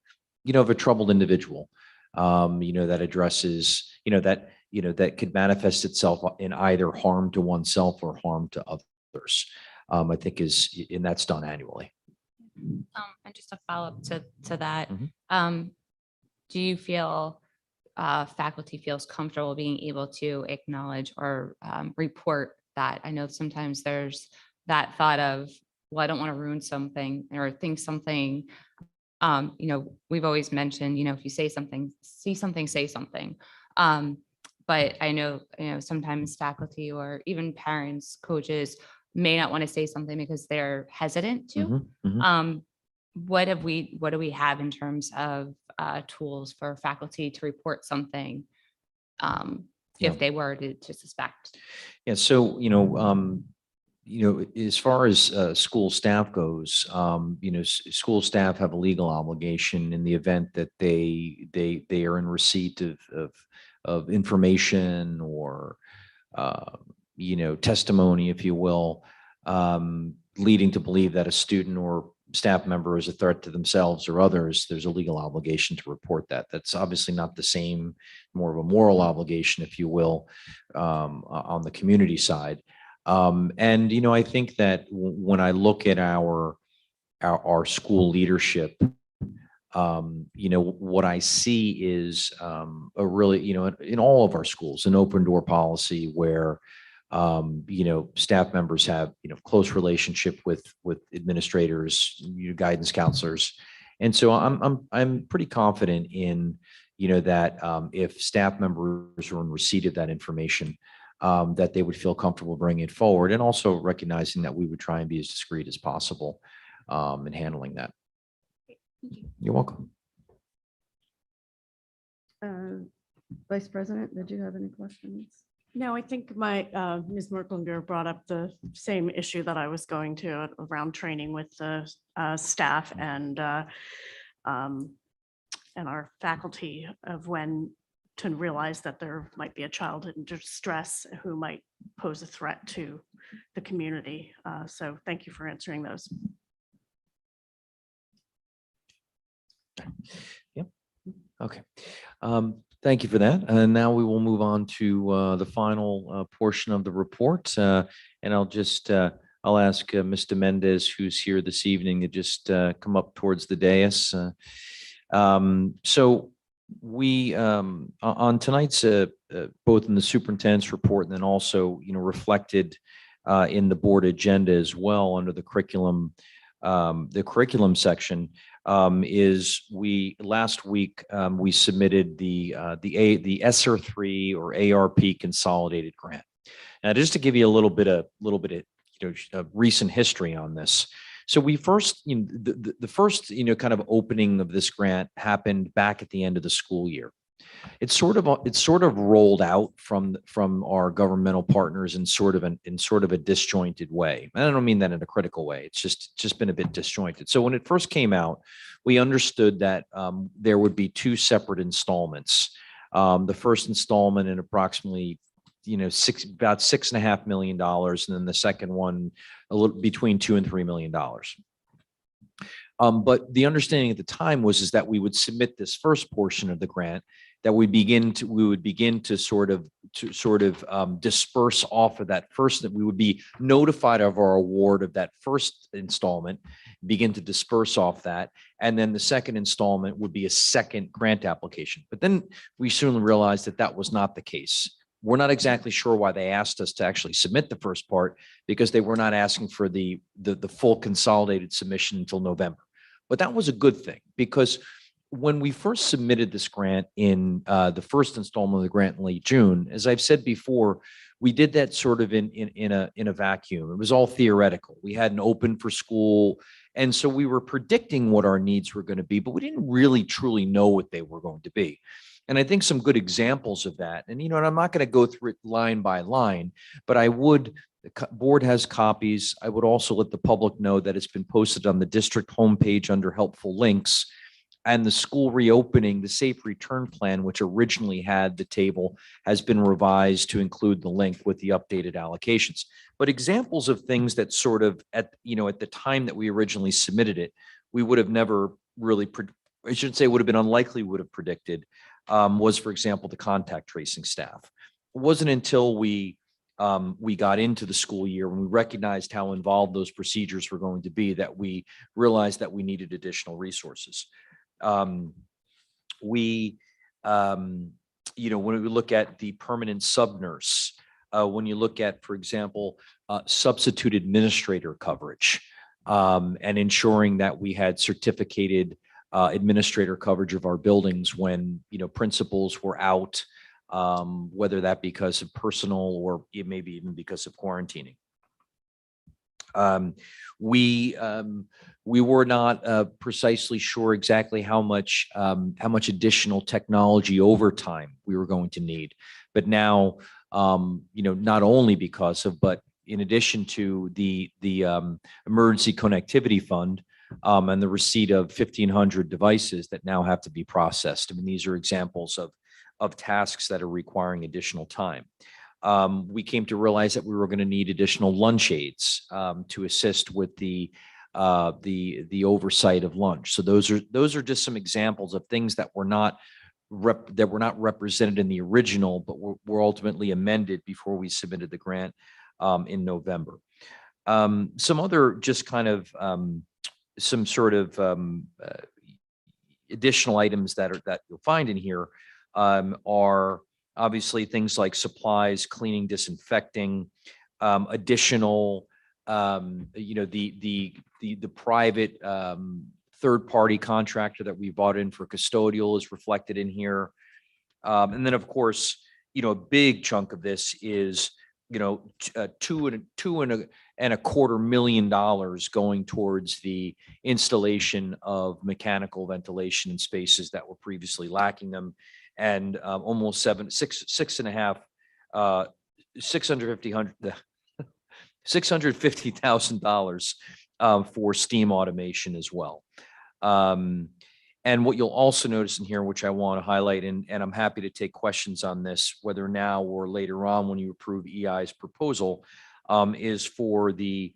a troubled individual, that addresses, that could manifest itself in either harm to oneself or harm to others. I think and that's done annually. And just a follow up to that, Mhm. do you feel faculty feels comfortable being able to acknowledge or report that? I know sometimes there's that thought of, well, I don't want to ruin something or think something. We've always mentioned, if you say something, see something, say something. But I know, sometimes faculty or even parents, coaches may not want to say something because they're hesitant to. what do we have in terms of tools for faculty to report something Yeah. if they were to suspect? Yeah, so, as far as school staff goes, school staff have a legal obligation in the event that they are in receipt of information or, testimony, if you will, leading to believe that a student or staff member is a threat to themselves or others, there's a legal obligation to report that. That's obviously not the same, more of a moral obligation, if you will, on the community side. I think that when I look at our school leadership, what I see is a really, in all of our schools, an open door policy where staff members have, close relationship with administrators, guidance counselors. And so I'm pretty confident in, that if staff members are in receipt of that information, that they would feel comfortable bringing it forward, and also recognizing that we would try and be as discreet as possible in handling that. You're welcome. Vice President, did you have any questions? No, I think my, Ms. Merklinger brought up the same issue that I was going to around training with the staff and our faculty of when to realize that there might be a child in distress who might pose a threat to the community. So thank you for answering those. Yep. Okay. Thank you for that. And now we will move on to the final portion of the report. And I'll ask Mr. Mendez, who's here this evening, to just come up towards the dais. So we, on tonight's, both in the superintendent's report and then also, reflected in the board agenda as well under the curriculum section, is last week we submitted the Sr3 or ARP consolidated grant. Now, just to give you a little bit of recent history on this. So we first, the first, kind of opening of this grant happened back at the end of the school year. It's sort of rolled out from our governmental partners in sort of a disjointed way. I don't mean that in a critical way. It's just been a bit disjointed. So when it first came out, we understood that there would be two separate installments. The first installment in approximately about $6.5 million, and then the second one a little between $2 and $3 million. But the understanding at the time was that we would submit this first portion of the grant, that we would begin to sort of disperse off of that first, that we would be notified of our award of that first installment, begin to disperse off that, and then the second installment would be a second grant application. But then we soon realized that that was not the case. We're not exactly sure why they asked us to actually submit the first part, because they were not asking for the full consolidated submission until November. But that was a good thing, because when we first submitted this grant in the first installment of the grant in late June, as I've said before, we did that sort of in a vacuum. It was all theoretical. We hadn't opened for school. And so we were predicting what our needs were going to be, but we didn't really truly know what they were going to be. And I think some good examples of that, and and I'm not going to go through it line by line, but the board has copies. I would also let the public know that it's been posted on the district homepage under helpful links. And the school reopening, the safe return plan, which originally had the table, has been revised to include the link with the updated allocations. But examples of things that sort of at the time that we originally submitted it, we would have never really, I should say would have been unlikely would have predicted, was, for example, the contact tracing staff. It wasn't until we got into the school year when we recognized how involved those procedures were going to be that we realized that we needed additional resources. When we look at the permanent sub-nurse, when you look at, for example, substitute administrator coverage, and ensuring that we had certificated administrator coverage of our buildings when principals were out, whether that because of personal or maybe even because of quarantining. We were not precisely sure exactly how much additional technology over time we were going to need. But now, not only because of, but in addition to the emergency connectivity fund and the receipt of 1,500 devices that now have to be processed. I mean, these are examples of tasks that are requiring additional time. We came to realize that we were going to need additional lunch aides to assist with the oversight of lunch. So those are just some examples of things that were not represented in the original, but were ultimately amended before we submitted the grant in November. Some other just kind of some sort of additional items that you'll find in here are obviously things like supplies, cleaning, disinfecting, additional, the private third-party contractor that we bought in for custodial is reflected in here. And then, of course, a big chunk of this is, $2.25 million going towards the installation of mechanical ventilation in spaces that were previously lacking them, and almost $650,000 for steam automation as well. And what you'll also notice in here, which I want to highlight, and I'm happy to take questions on this, whether now or later on when you approve EI's proposal, is for the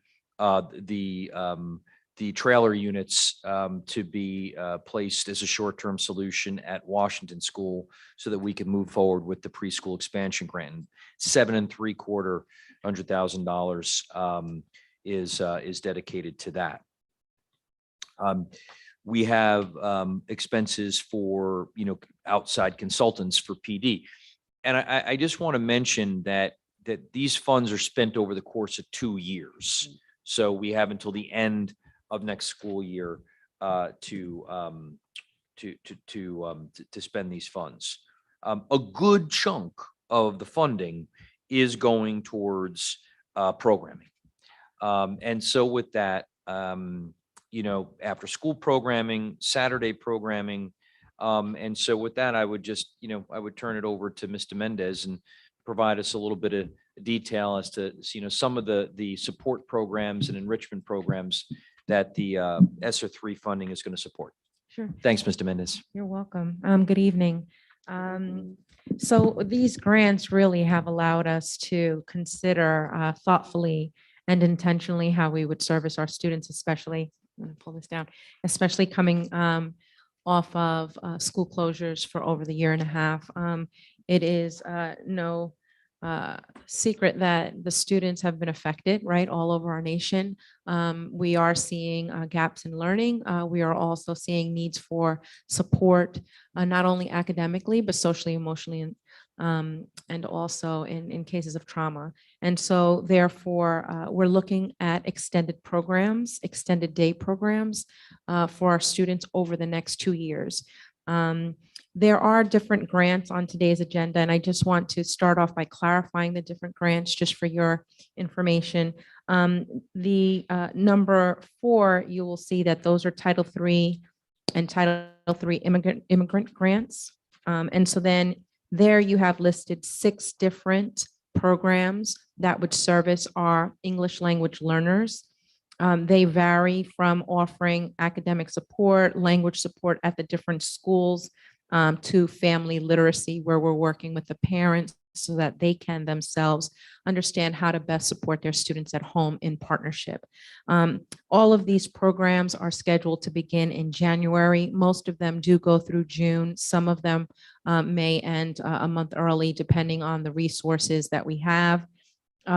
trailer units to be placed as a short-term solution at Washington School so that we can move forward with the preschool expansion grant. $7.75 million is dedicated to that. We have expenses for outside consultants for PD, and I just want to mention that these funds are spent over the course of 2 years, so we have until the end of next school year to spend these funds. A good chunk of the funding is going towards programming, and so with that, after school programming, Saturday programming. And so with that, I would just, I would turn it over to Mr. Mendez and provide us a little bit of detail as to, some of the support programs and enrichment programs that the ESSER III funding is going to support. Sure. Thanks, Mr. Mendez. You're welcome. Good evening. So these grants really have allowed us to consider thoughtfully and intentionally how we would service our students, especially, I'm going to pull this down, especially coming off of school closures for over the year and a half. It is no secret that the students have been affected, right, all over our nation. We are seeing gaps in learning. We are also seeing needs for support, not only academically, but socially, emotionally, and also in cases of trauma. And so therefore, we're looking at extended programs, extended day programs for our students over the next 2 years. There are different grants on today's agenda, and I just want to start off by clarifying the different grants just for your information. The number 4, you will see that those are Title III and Title III immigrant grants. And so then there you have listed 6 different programs that would service our English language learners. They vary from offering academic support, language support at the different schools, to family literacy, where we're working with the parents so that they can themselves understand how to best support their students at home in partnership. All of these programs are scheduled to begin in January. Most of them do go through June. Some of them may end a month early, depending on the resources that we have.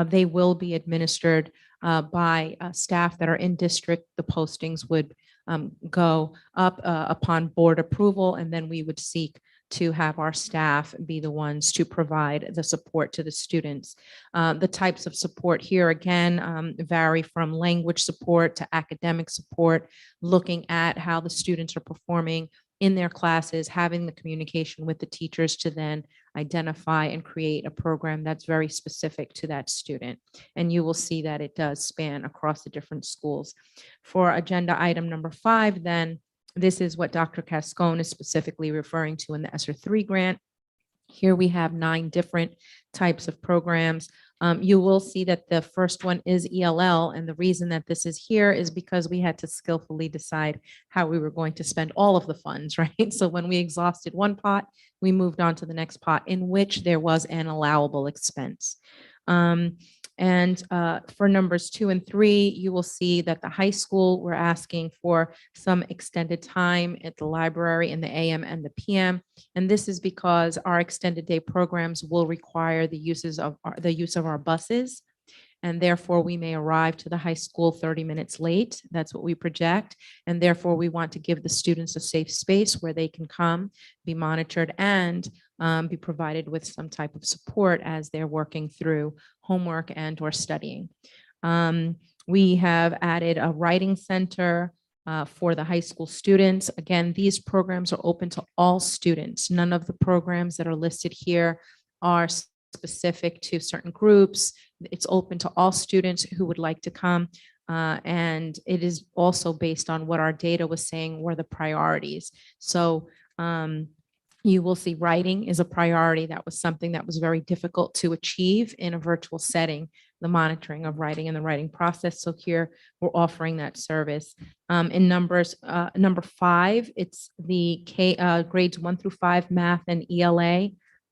They will be administered by staff that are in district. The postings would go up upon board approval, and then we would seek to have our staff be the ones to provide the support to the students. The types of support here, again, vary from language support to academic support, looking at how the students are performing in their classes, having the communication with the teachers to then identify and create a program that's very specific to that student. And you will see that it does span across the different schools. For agenda item number 5, then, this is what Dr. Cascone is specifically referring to in the Sr3 grant. Here we have 9 different types of programs. You will see that the first one is ELL, and the reason that this is here is because we had to skillfully decide how we were going to spend all of the funds, right? So when we exhausted one pot, we moved on to the next pot in which there was an allowable expense. For numbers 2 and 3, you will see that the high school, we're asking for some extended time at the library in the AM and the PM. And this is because our extended day programs will require the use of our buses. And therefore, we may arrive to the high school 30 minutes late. That's what we project. And therefore, we want to give the students a safe space where they can come, be monitored, and be provided with some type of support as they're working through homework and or studying. We have added a writing center for the high school students. Again, these programs are open to all students. None of the programs that are listed here are specific to certain groups. It's open to all students who would like to come. And it is also based on what our data was saying were the priorities. So you will see writing is a priority. That was something that was very difficult to achieve in a virtual setting, the monitoring of writing and the writing process. So here we're offering that service. In number 5, it's the grades 1 through 5 math and ELA.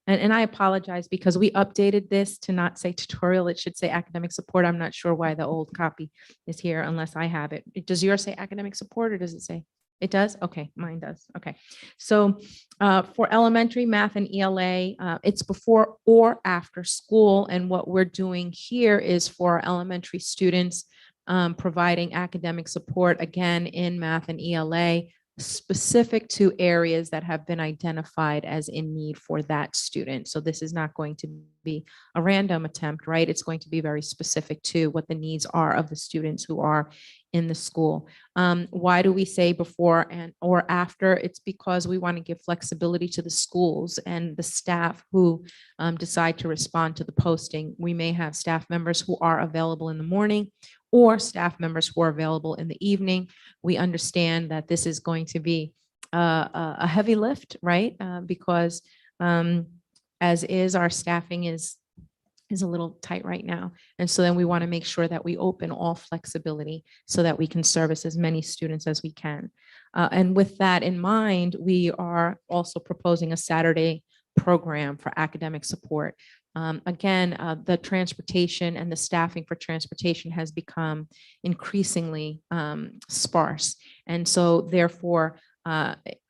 And I apologize because we updated this to not say tutorial. It should say academic support. I'm not sure why the old copy is here unless I have it. Does yours say academic support or does it say? It does? Okay, mine does. Okay. So for elementary math and ELA, it's before or after school. And what we're doing here is for our elementary students, providing academic support, again, in math and ELA, specific to areas that have been identified as in need for that student. So this is not going to be a random attempt, right? It's going to be very specific to what the needs are of the students who are in the school. Why do we say before and or after? It's because we want to give flexibility to the schools and the staff who decide to respond to the posting. We may have staff members who are available in the morning or staff members who are available in the evening. We understand that this is going to be a heavy lift, right? Because as is, our staffing is a little tight right now. And so then we want to make sure that we open all flexibility so that we can service as many students as we can. And with that in mind, we are also proposing a Saturday program for academic support. Again, the transportation and the staffing for transportation has become increasingly sparse. And so therefore,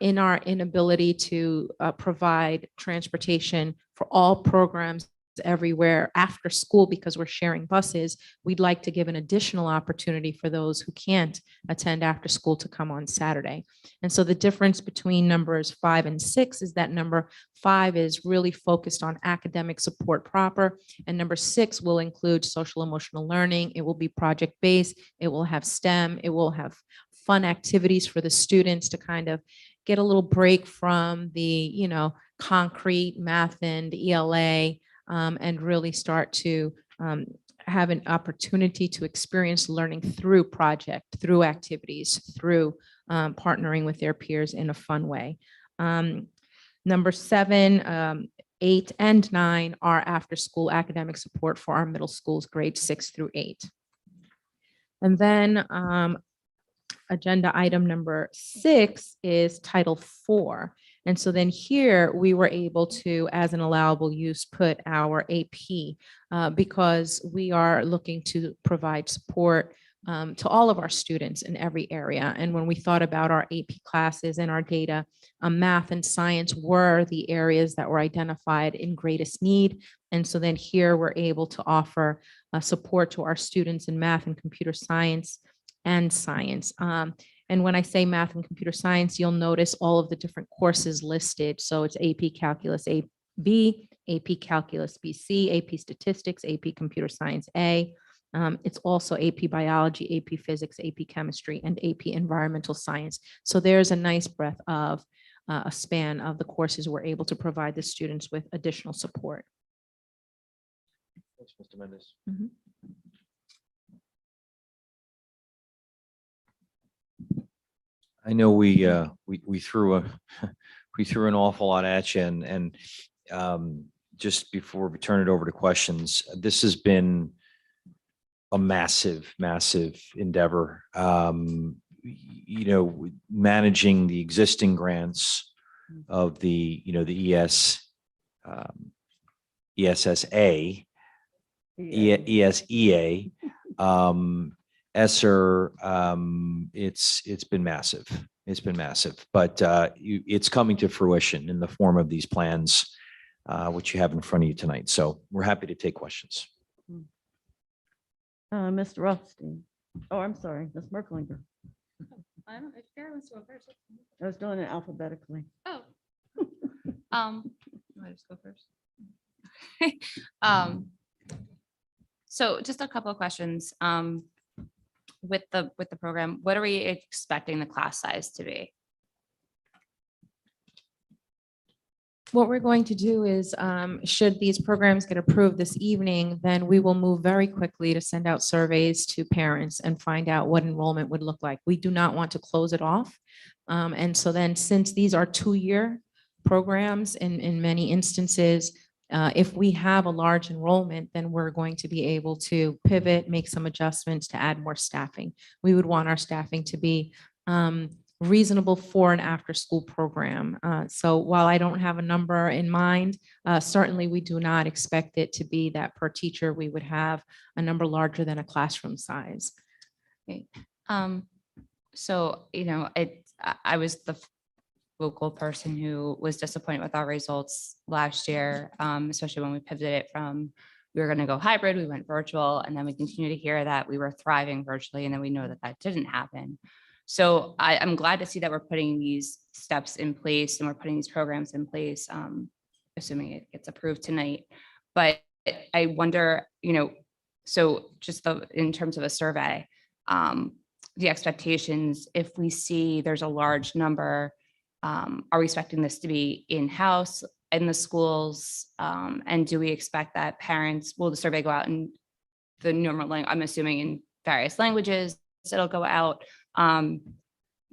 in our inability to provide transportation for all programs everywhere after school because we're sharing buses, we'd like to give an additional opportunity for those who can't attend after school to come on Saturday. And so the difference between numbers 5 and 6 is that number 5 is really focused on academic support proper, and number 6 will include social emotional learning. It will be project-based, it will have STEM, it will have fun activities for the students to kind of get a little break from the, concrete math and ELA, and really start to have an opportunity to experience learning through project, through activities, through partnering with their peers in a fun way. Number 7, 8, and 9 are after-school academic support for our middle schools, grades 6 through 8. And then agenda item number 6 is Title IV. And so then here we were able to, as an allowable use, put our AP because we are looking to provide support to all of our students in every area. And when we thought about our AP classes and our data, math and science were the areas that were identified in greatest need. And so then here we're able to offer support to our students in math and computer science and science. And when I say math and computer science, you'll notice all of the different courses listed. So it's AP Calculus AB, AP Calculus BC, AP Statistics, AP Computer Science A. It's also AP Biology, AP Physics, AP Chemistry, and AP Environmental Science. So there's a nice breadth of a span of the courses, we're able to provide the students with additional support. Thanks, Mr. Mendez. Mhm. I know we threw we threw an awful lot at you, and just before we turn it over to questions, this has been a massive endeavor. Managing the existing grants of the ESSA, ESEA, ESSER, it's been massive. It's been massive, but it's coming to fruition in the form of these plans, which you have in front of you tonight. So we're happy to take questions. Mr. Rothstein. Oh, I'm sorry, Ms. Merklinger. I don't know if Karen wants to go first. I was doing it alphabetically. Oh. I just go first. So just a couple of questions. With the program, what are we expecting the class size to be? What we're going to do is, should these programs get approved this evening, then we will move very quickly to send out surveys to parents and find out what enrollment would look like. We do not want to close it off. And so then, since these are 2-year programs in many instances, if we have a large enrollment, then we're going to be able to pivot, make some adjustments to add more staffing. We would want our staffing to be reasonable for an after-school program. So while I don't have a number in mind, certainly we do not expect it to be that per teacher, we would have a number larger than a classroom size. Okay. So, I was the vocal person who was disappointed with our results last year, especially when we pivoted it from we were going to go hybrid, we went virtual, and then we continue to hear that we were thriving virtually, and then we know that that didn't happen. So I'm glad to see that we're putting these steps in place and we're putting these programs in place, assuming it gets approved tonight. But I wonder, so just in terms of a survey, the expectations, if we see there's a large number, are we expecting this to be in-house in the schools? And do we expect that parents, will the survey go out in the normal language? I'm assuming in various languages, it'll go out.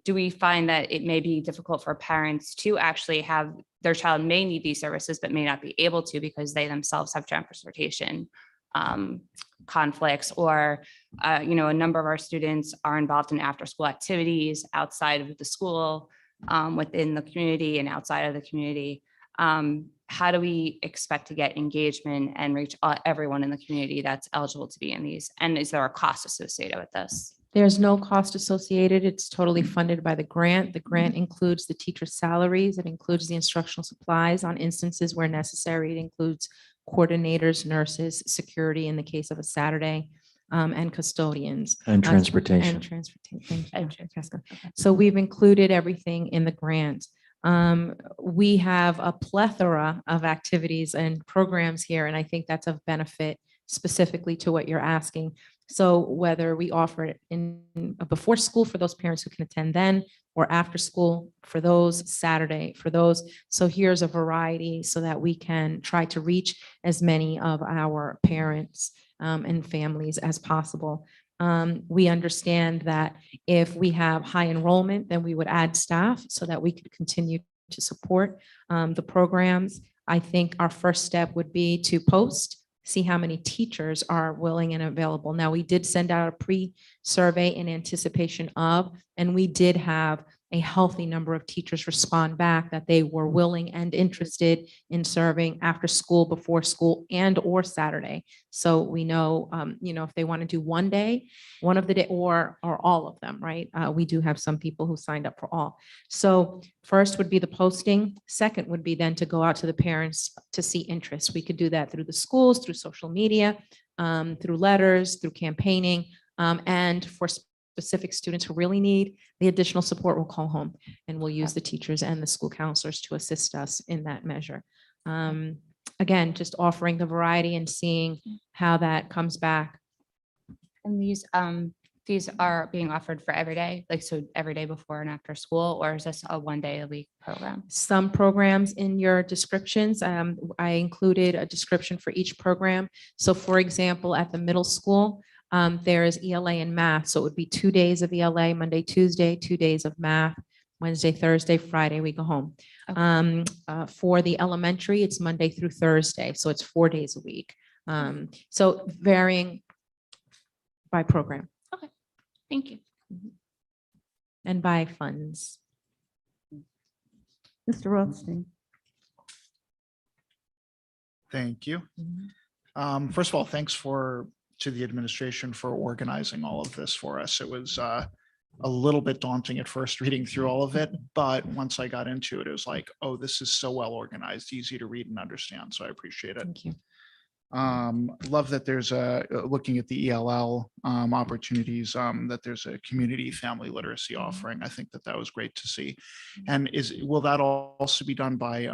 Do we find that it may be difficult for parents to actually have their child may need these services, but may not be able to because they themselves have transportation conflicts, or a number of our students are involved in after-school activities outside of the school, within the community and outside of the community? How do we expect to get engagement and reach everyone in the community that's eligible to be in these? And is there a cost associated with this? There's no cost associated. It's totally funded by the grant. The grant includes the teacher's salaries. It includes the instructional supplies on instances where necessary. It includes coordinators, nurses, security in the case of a Saturday, and custodians. And transportation. And transportation. Thank you, Jessica. So we've included everything in the grant. We have a plethora of activities and programs here, and I think that's of benefit specifically to what you're asking. So whether we offer it in before school for those parents who can attend then, or after school for those, Saturday for those. So here's a variety so that we can try to reach as many of our parents and families as possible. We understand that if we have high enrollment, then we would add staff so that we could continue to support the programs. I think our first step would be to post, see how many teachers are willing and available. Now, we did send out a pre-survey in anticipation of, and we did have a healthy number of teachers respond back that they were willing and interested in serving after school, before school, and or Saturday. So we know, if they want to do one day, one of the day, or all of them, right? We do have some people who signed up for all. So first would be the posting. Second would be then to go out to the parents to see interest. We could do that through the schools, through social media, through letters, through campaigning, and for specific students who really need the additional support, we'll call home, and we'll use the teachers and the school counselors to assist us in that measure. Again, just offering the variety and seeing how that comes back. And these These are being offered for every day, like so every day before and after school, or is this a 1 day a week program? Some programs in your descriptions, I included a description for each program. So for example, at the middle school, there is ELA and math. So it would be 2 days of ELA, Monday, Tuesday, 2 days of math, Wednesday, Thursday, Friday, we go home. For the elementary, it's Monday through Thursday. So it's 4 days a week. So varying by program Thank you. and by funds. Mr. Rothstein. Thank you. First of all, thanks to the administration for organizing all of this for us. It was a little bit daunting at first reading through all of it, but once I got into it, it was like, oh, this is so well organized, easy to read and understand. So I appreciate it. Thank you. Love that there's looking at the ELL opportunities, that there's a community family literacy offering. I think that was great to see. And will that also be done by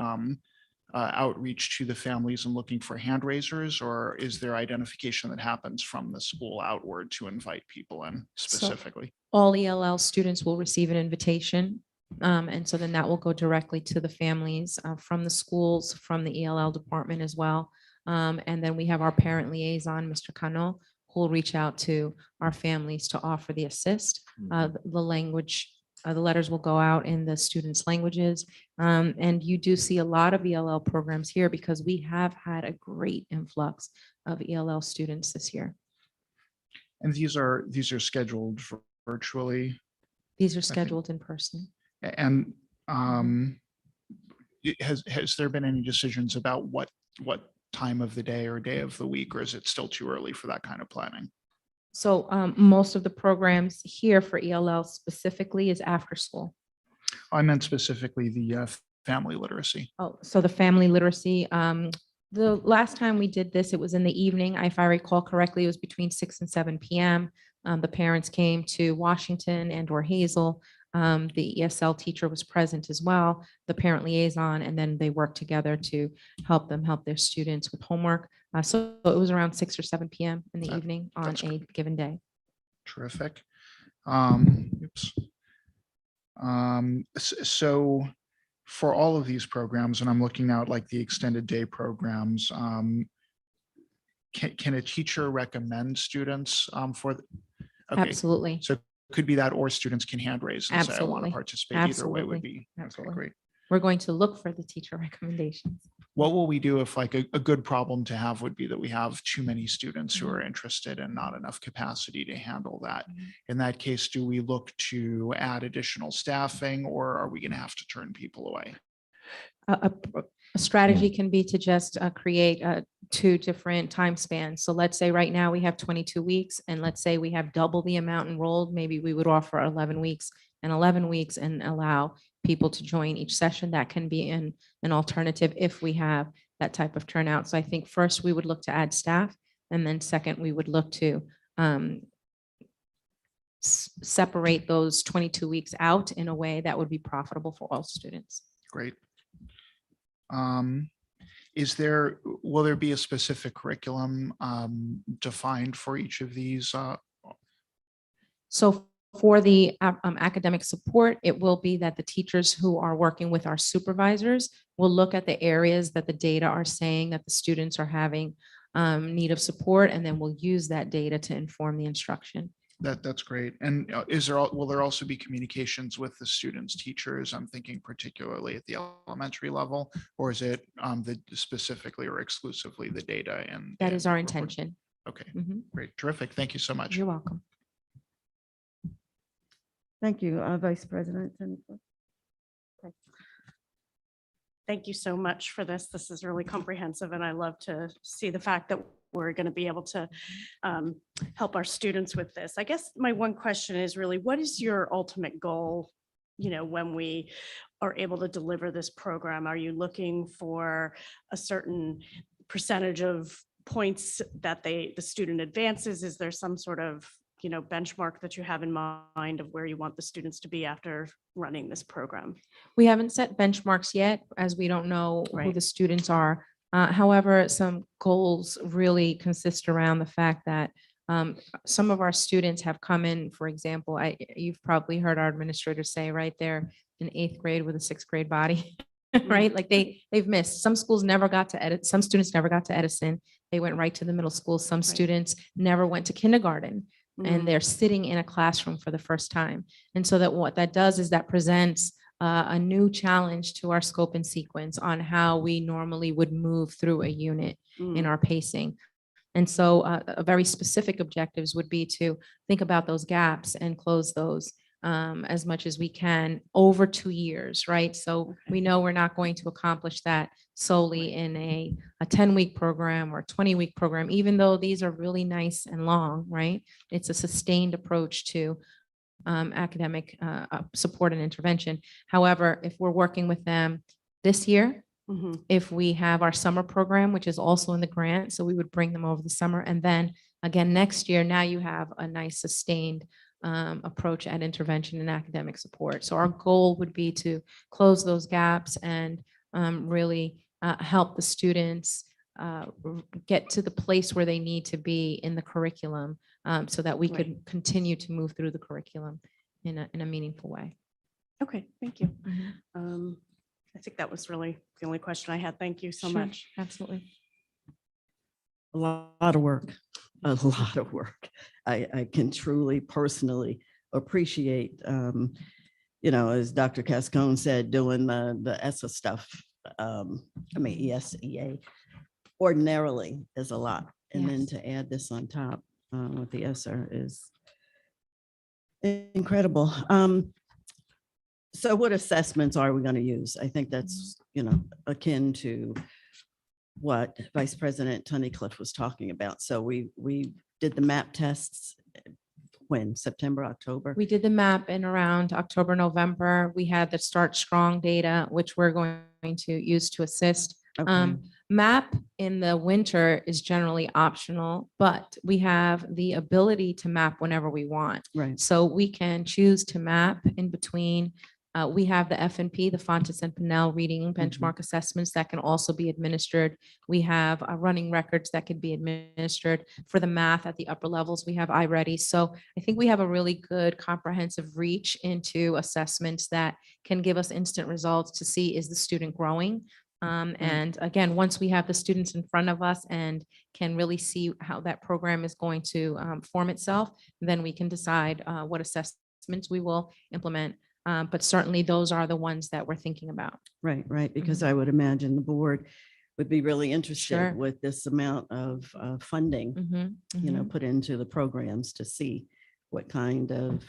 outreach to the families and looking for hand raisers, or is there identification that happens from the school outward to invite people in specifically? All ELL students will receive an invitation. And so then that will go directly to the families from the schools, from the ELL department as well. And then we have our parent liaison, Mr. Cano, who will reach out to our families to offer the assist. The language, the letters will go out in the students' languages. And you do see a lot of ELL programs here because we have had a great influx of ELL students this year. And these are scheduled virtually? These are scheduled in person. And has there been any decisions about what time of the day or day of the week, or is it still too early for that kind of planning? So most of the programs here for ELL specifically is after school. I meant specifically the family literacy. Oh, so the family literacy, the last time we did this, it was in the evening. If I recall correctly, it was between 6 and 7 p.m. The parents came to Washington and or Hazel. The ESL teacher was present as well, the parent liaison, and then they worked together to help their students with homework. So it was around 6 or 7 p.m. in the evening on a given day. Terrific. So for all of these programs, and I'm looking out like the extended day programs, can a teacher recommend students okay. Absolutely. So it could be that, or students can hand raise and say, I want to Absolutely. participate. Either way would Absolutely. be okay, Absolutely. great. We're going to look for the teacher recommendations. What will we do if like a good problem to have would be that we have too many students who are interested and not enough capacity to handle that? In that case, do we look to add additional staffing, or are we going to have to turn people away? A strategy can be to just create 2 different time spans. So let's say right now we have 22 weeks, and let's say we have double the amount enrolled. Maybe we would offer 11 weeks and 11 weeks and allow people to join each session. That can be an alternative if we have that type of turnout. So I think first we would look to add staff, and then second, we would look to separate those 22 weeks out in a way that would be profitable for all students. Great. Will there be a specific curriculum defined for each of these? So for the academic support, it will be that the teachers who are working with our supervisors will look at the areas that the data are saying that the students are having need of support, and then we'll use that data to inform the instruction. That's great. And will there also be communications with the students' teachers? I'm thinking particularly at the elementary level, or is it specifically or exclusively the data? And That is our report? intention. Okay, Mhm. great, terrific. Thank you so much. You're welcome. Thank you, Vice President. Thank you so much for this. This is really comprehensive, and I love to see the fact that we're going to be able to help our students with this. I guess my one question is really, what is your ultimate goal, when we are able to deliver this program? Are you looking for a certain percentage of points that the student advances? Is there some sort of benchmark that you have in mind of where you want the students to be after running this program? We haven't set benchmarks yet, as we don't know who Right. the students are. However, some goals really consist around the fact that Some of our students have come in, for example, you've probably heard our administrators say, right, they're in 8th grade with a 6th grade body, right? Like they've missed. Some schools never got to edit. Some students never got to Edison. They went right to the middle school. Some students never went to kindergarten, and they're sitting in a classroom for the first time. And so that what that does is that presents a new challenge to our scope and sequence on how we normally would move through a unit in our pacing. And so a very specific objectives would be to think about those gaps and close those as much as we can over 2 years, right? So we know we're not going to accomplish that solely in a 10-week program or 20-week program, even though these are really nice and long, right? It's a sustained approach to academic support and intervention. However, if we're working with them this year, if we have our summer program, which is also in the grant, so we would bring them over the summer. And then again, next year, now you have a nice sustained approach at intervention and academic support. So our goal would be to close those gaps and really help the students get to the place where they need to be in the curriculum so that we could continue to move through the curriculum in a meaningful way. Okay, thank you. I think that was really the only question I had. Thank you so Sure, much. Absolutely. A lot of work, a lot of work. I can truly personally appreciate, as Dr. Cascone said, doing the ESSA stuff. ESEA ordinarily is a lot. And then Yes. to add this on top with the ESSA is incredible. So what assessments are we going to use? I think that's, akin to what Vice President Tunnicliffe was talking about. So we did the MAP tests when, September, October? We did the map in around October, November. We had the Start Strong data, which we're going to use to assist. Okay. MAP in the winter is generally optional, but we have the ability to map whenever we want. Right. So we can choose to map in between. We have the F&P, the Fontes and Pinnell reading benchmark assessments that can also be administered. We have running records that could be administered. For the math at the upper levels, we have iReady. So I think we have a really good comprehensive reach into assessments that can give us instant results to see, is the student growing? And again, once we have the students in front of us and can really see how that program is going to form itself, then we can decide what assessments we will implement. But certainly those are the ones that we're thinking about. Right. Because I would imagine the board would be really interested Sure. with this amount of funding, put into the programs to see what kind of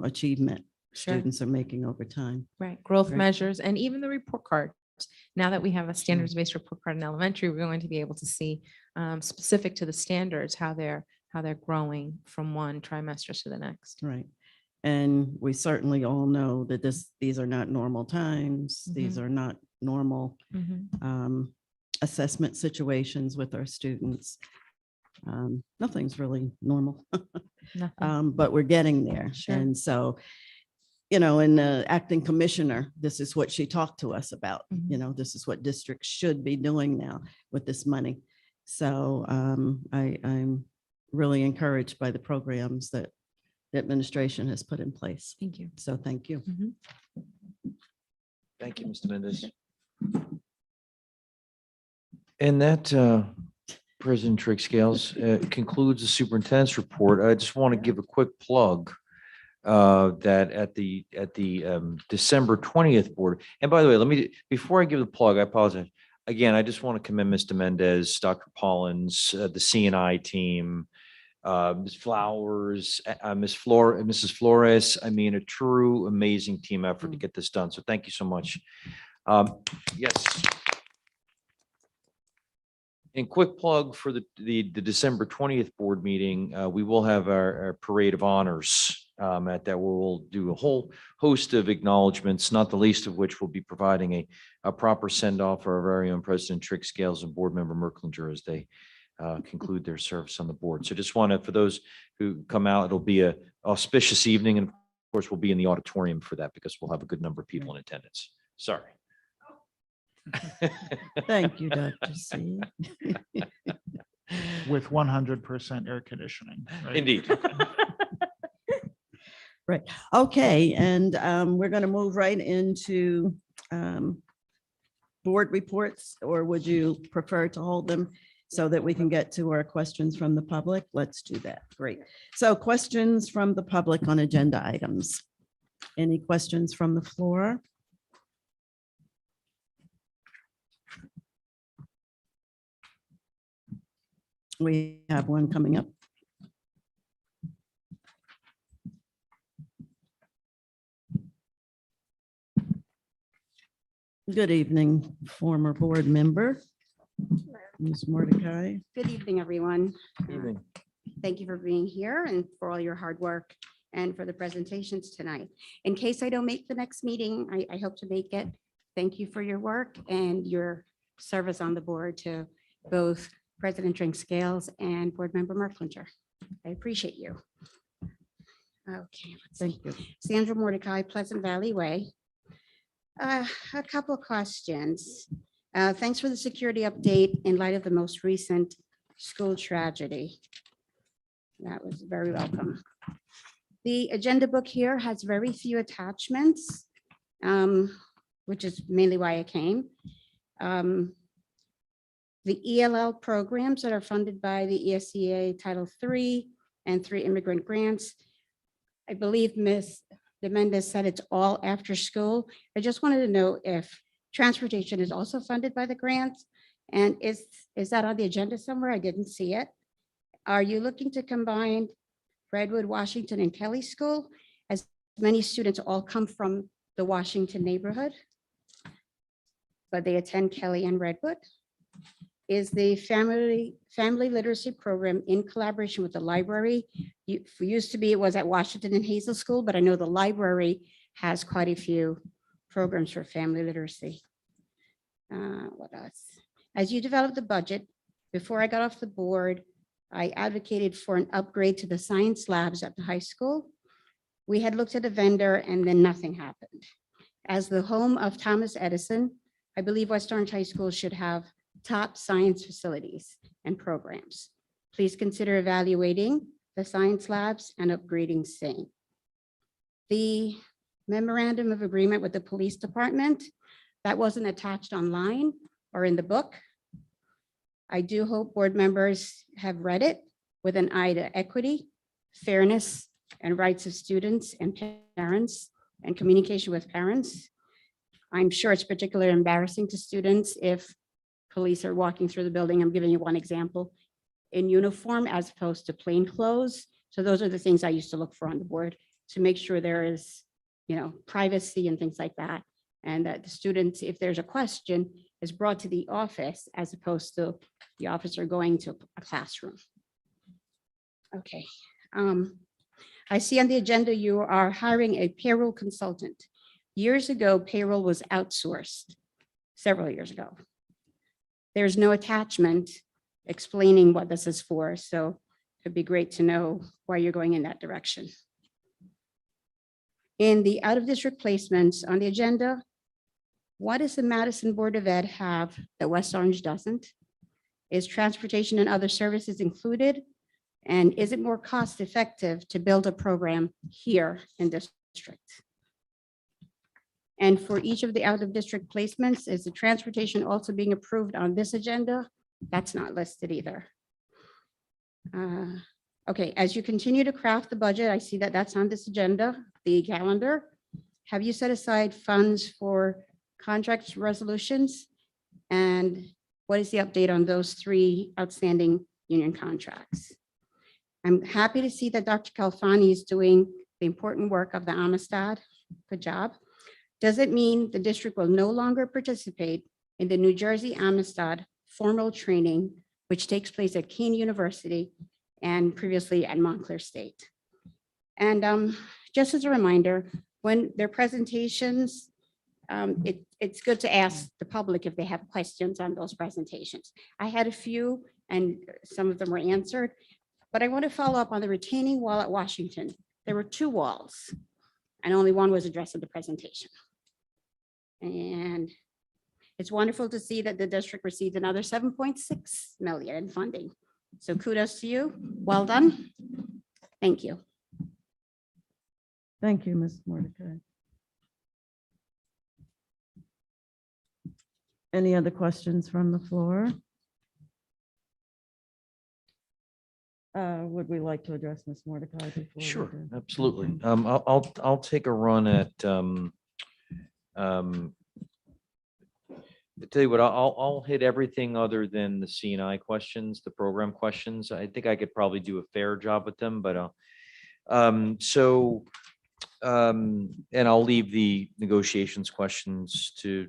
achievement Sure. students are making over time. Right, growth Right. measures and even the report cards. Now that we have a standards-based report card in elementary, we're going to be able to see specific to the standards, how they're growing from one trimester to the next. Right. And we certainly all know that these are not normal times. These are not normal assessment situations with our students. Nothing's really normal, Nothing. but we're getting there. Sure. And so, and the acting commissioner, this is what she talked to us about. This is what districts should be doing now with this money. So I'm really encouraged by the programs that the administration has put in place. Thank you. So thank you. Thank you, Mr. Mendez. And that, President Trigg-Scales, concludes the superintendent's report. I just want to give a quick plug that at the December 20th board. And by the way, before I give the plug, I apologize. Again, I just want to commend Mr. Mendez, Dr. Pollins, the CNI team, Ms. Flowers, Mrs. Flores. I mean, a true amazing team effort to get this done. So thank you so much. Yes. And quick plug for the December 20th board meeting. We will have our parade of honors at that. We'll do a whole host of acknowledgements, not the least of which will be providing a proper send off for our very own President Trigg-Scales and board member Merklinger as they conclude their service on the board. So just want to, for those who come out, it'll be a auspicious evening. And of course, we'll be in the auditorium for that because we'll have a good number of people in attendance. Sorry. Thank you, Dr. C. With 100% air conditioning. right? Indeed. Okay, and we're going to move right into board reports, or would you prefer to hold them so that we can get to our questions from the public? Let's do that. Great. So questions from the public on agenda items. Any questions from the floor? We have one coming up. Good evening, former board member, Ms. Mordecai. Good evening, everyone. Evening. Thank you for being here and for all your hard work and for the presentations tonight. In case I don't make the next meeting, I hope to make it. Thank you for your work and your service on the board to both President Drink Scales and Board Member Merklinger. I appreciate you. Okay, let's see. Thank you. Sandra Mordecai, Pleasant Valley Way. A couple of questions. Thanks for the security update in light of the most recent school tragedy. That was very welcome. The agenda book here has very few attachments, which is mainly why I came. The ELL programs that are funded by the ESCA Title III and 3 immigrant grants. I believe Ms. De Mendez said it's all after school. I just wanted to know if transportation is also funded by the grants. And is that on the agenda somewhere? I didn't see it. Are you looking to combine Redwood, Washington, and Kelly School, as many students all come from the Washington neighborhood, but they attend Kelly and Redwood? Is the family literacy program in collaboration with the library? Used to be, it was at Washington and Hazel School, but I know the library has quite a few programs for family literacy. What else? As you develop the budget, before I got off the board, I advocated for an upgrade to the science labs at the high school. We had looked at a vendor and then nothing happened. As the home of Thomas Edison, I believe West Orange High School should have top science facilities and programs. Please consider evaluating the science labs and upgrading same. The memorandum of agreement with the police department, that wasn't attached online or in the book. I do hope board members have read it with an eye to equity, fairness, and rights of students and parents and communication with parents. I'm sure it's particularly embarrassing to students if police are walking through the building. I'm giving you one example, in uniform as opposed to plain clothes. So those are the things I used to look for on the board to make sure there is, privacy and things like that. And that the students, if there's a question, is brought to the office as opposed to the officer going to a classroom. Okay. I see on the agenda you are hiring a payroll consultant. Years ago, payroll was outsourced, several years ago. There's no attachment explaining what this is for, so it'd be great to know why you're going in that direction. In the out-of-district placements on the agenda, what does the Madison Board of Ed have that West Orange doesn't? Is transportation and other services included? And is it more cost-effective to build a program here in this district? And for each of the out-of-district placements, is the transportation also being approved on this agenda? That's not listed either. Okay, as you continue to craft the budget, I see that that's on this agenda, the calendar. Have you set aside funds for contracts resolutions? And what is the update on those 3 outstanding union contracts? I'm happy to see that Dr. Kalfani is doing the important work of the Amistad. Good job. Does it mean the district will no longer participate in the New Jersey Amistad formal training, which takes place at Keene University and previously at Montclair State? And just as a reminder, when their presentations, it's good to ask the public if they have questions on those presentations. I had a few and some of them were answered, but I want to follow up on the retaining wall at Washington. There were 2 walls and only one was addressed in the presentation. And it's wonderful to see that the district received another $7.6 million in funding So kudos to you. Well done. Thank you. Thank you, Ms. Mordecai. Any other questions from the floor? Would we like to address Ms. Mordecai before? we Sure, do? absolutely. I'll take a run at, I tell you what, I'll hit everything other than the C&I questions, the program questions. I think I could probably do a fair job with them, but and I'll leave the negotiations questions to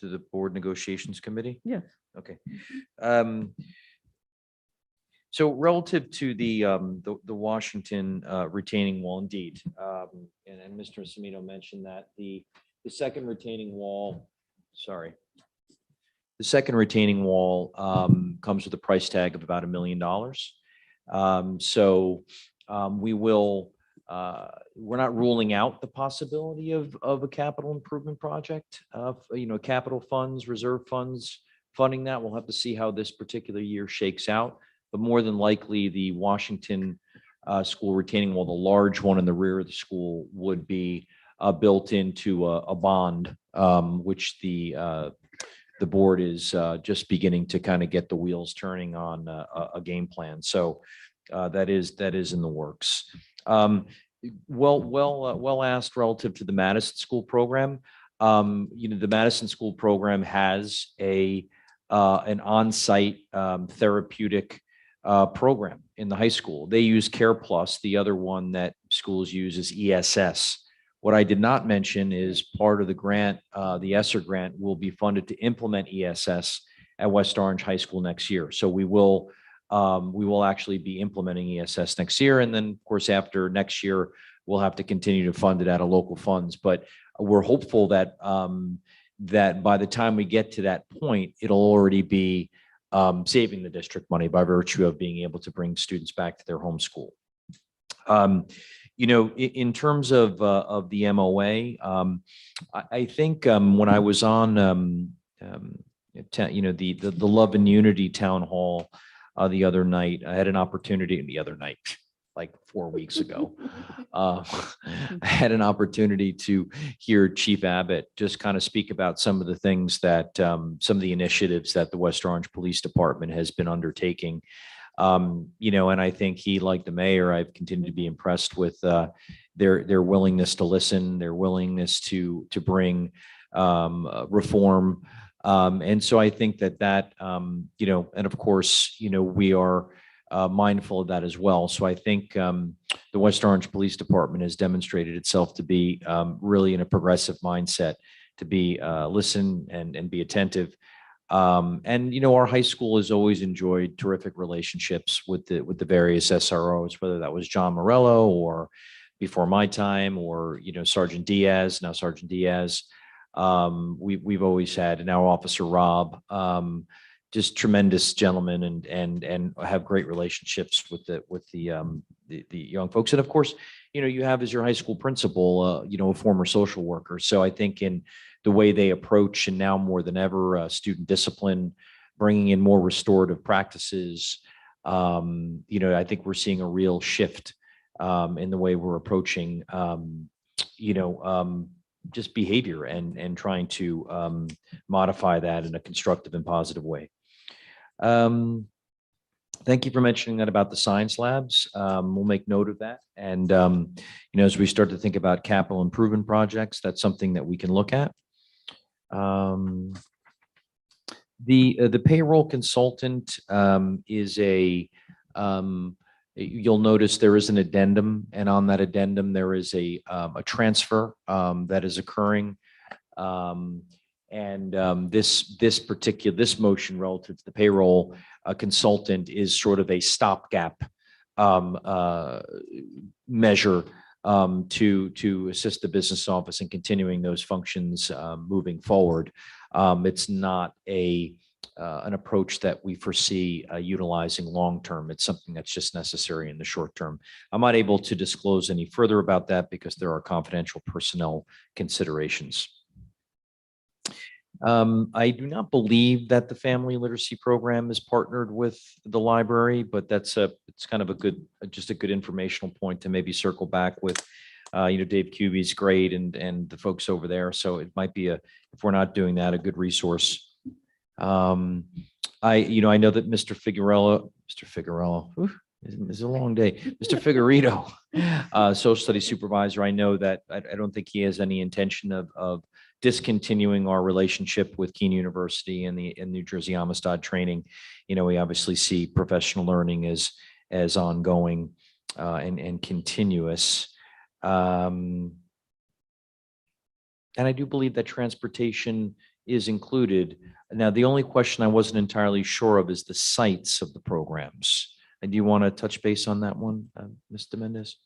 the board negotiations committee. Yes. Okay. So relative to the Washington retaining wall, indeed, and Mr. Semino mentioned that the second retaining wall, sorry. The second retaining wall comes with a price tag of about $1 million. We will, we're not ruling out the possibility of a capital improvement project, capital funds, reserve funds, funding that. We'll have to see how this particular year shakes out. But more than likely, the Washington school retaining wall, the large one in the rear of the school, would be built into a bond, which the board is just beginning to kind of get the wheels turning on a game plan. So that is in the works. Well asked relative to the Madison School program. The Madison School program has an on-site therapeutic program in the high school. They use Care Plus. The other one that schools use is ESS. What I did not mention is part of the grant, the ESSER grant, will be funded to implement ESS at West Orange High School next year. So we will actually be implementing ESS next year. And then, of course, after next year, we'll have to continue to fund it out of local funds. But we're hopeful that that by the time we get to that point, it'll already be saving the district money by virtue of being able to bring students back to their home school. In terms of the MOA, I think when I was on, the Love and Unity Town Hall the other night, I had an opportunity like 4 weeks ago. I had an opportunity to hear Chief Abbott just kind of speak about some of the things that, some of the initiatives that the West Orange Police Department has been undertaking. And I think he, like the mayor, I've continued to be impressed with their willingness to listen, their willingness to bring reform. And so I think that, and of course, we are mindful of that as well. So I think the West Orange Police Department has demonstrated itself to be really in a progressive mindset, to be listen and be attentive. Our high school has always enjoyed terrific relationships with the various SROs, whether that was John Morello or before my time, or Sergeant Diaz, now Sergeant Diaz. We've always had, and now Officer Rob, just tremendous gentlemen and have great relationships with the young folks. And of course, you have as your high school principal, a former social worker. So I think in the way they approach, and now more than ever, student discipline, bringing in more restorative practices, I think we're seeing a real shift in the way we're approaching, just behavior and trying to modify that in a constructive and positive way. Thank you for mentioning that about the science labs. We'll make note of that. And, as we start to think about capital improvement projects, that's something that we can look at. The payroll consultant is you'll notice there is an addendum, and on that addendum, there is a transfer that is occurring. This motion relative to the payroll consultant is sort of a stopgap measure to assist the business office in continuing those functions moving forward. It's not an approach that we foresee utilizing long-term. It's something that's just necessary in the short term. I'm not able to disclose any further about that because there are confidential personnel considerations. I do not believe that the family literacy program is partnered with the library, but it's kind of just a good informational point to maybe circle back with. Dave Cuby's great and the folks over there. So it might be if we're not doing that, a good resource. I know that Mr. Figueroa, it's a long day. Mr. Figueredo, social studies supervisor. I know that I don't think he has any intention of discontinuing our relationship with Keene University and the New Jersey Amistad training. We obviously see professional learning as ongoing and continuous. And I do believe that transportation is included. Now, the only question I wasn't entirely sure of is the sites of the programs. And do you want to touch base on that one, Ms. Mendez?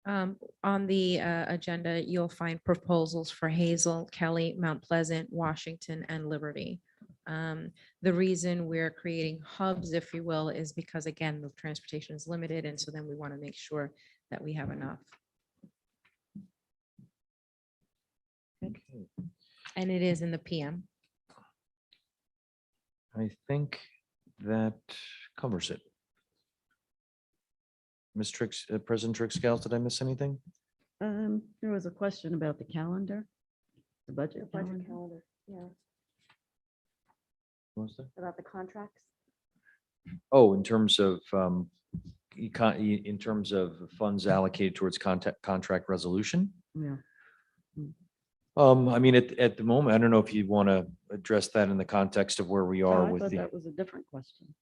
On the agenda, you'll find proposals for Hazel, Kelly, Mount Pleasant, Washington, and Liberty. The reason we're creating hubs, if you will, is because, again, the transportation is limited. And so then we want to make sure that we have enough. Okay. And it is in the PM. I think that covers it. Ms. Trix, President Trix-Gals, did I miss anything? There was a question about the calendar, the budget calendar. calendar, yeah, What was that? about the contracts. Oh, in terms of funds allocated towards contract resolution. Yeah. I mean, at the moment, I don't know if you want to address that in the context of where we Oh, are I with thought the. that was a different question.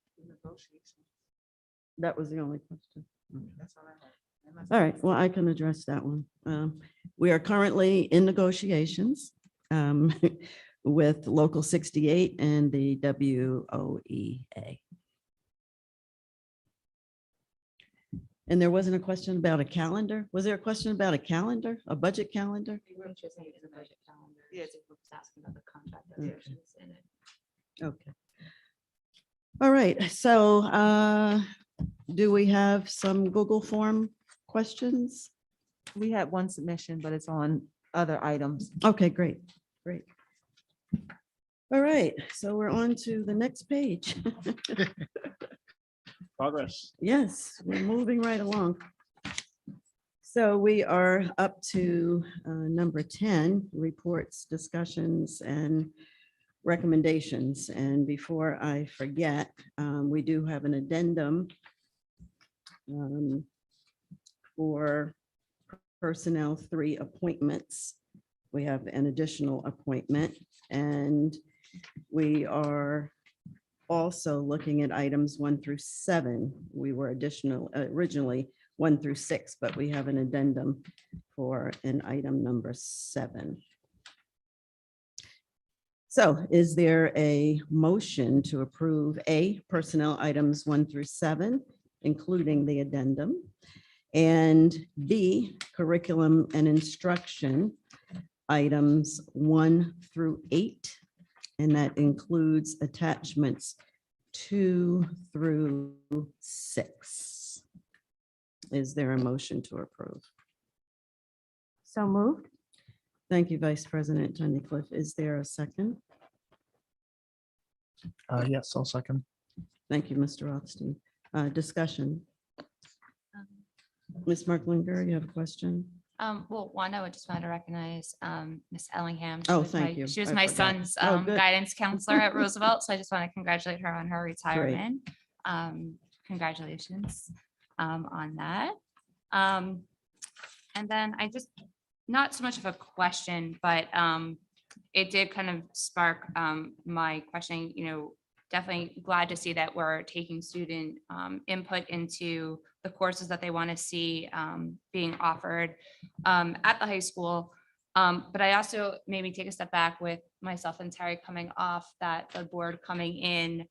That was the only question. All right, well, I can address that one. We are currently in negotiations with Local 68 and the WOEA. And there wasn't a question about a calendar? Was there a question about a calendar, a budget calendar? Okay. All right, so do we have some Google form questions? We had one submission, but it's on other items. Okay, great, great. All right, so we're on to the next page. Progress. Yes, we're moving right along. So we are up to number 10, reports, discussions, and recommendations. And before I forget, we do have an addendum for Personnel 3 appointments. We have an additional appointment, and we are also looking at items 1 through 7. We were originally 1 through 6, but we have an addendum for an item number 7. So is there a motion to approve personnel items 1 through 7, including the addendum, and B, curriculum and instruction items 1 through 8, and that includes attachments 2 through 6. Is there a motion to approve? So moved. Thank you, Vice President Tunnicliffe. Is there a second? Yes, I'll second. Thank you, Mr. Rothstein. Discussion. Ms. Marklinger, you have a question? Well, one, I would just want to recognize Miss Ellingham. Oh, thank you. She was I my forgot. son's Oh, good. guidance counselor at Roosevelt, so I just want to congratulate her on her retirement. Congratulations on that. And then I just, not so much of a question, but it did kind of spark my questioning, definitely glad to see that we're taking student input into the courses that they want to see being offered at the high school. But I also maybe take a step back with myself and Terry coming off that the board coming in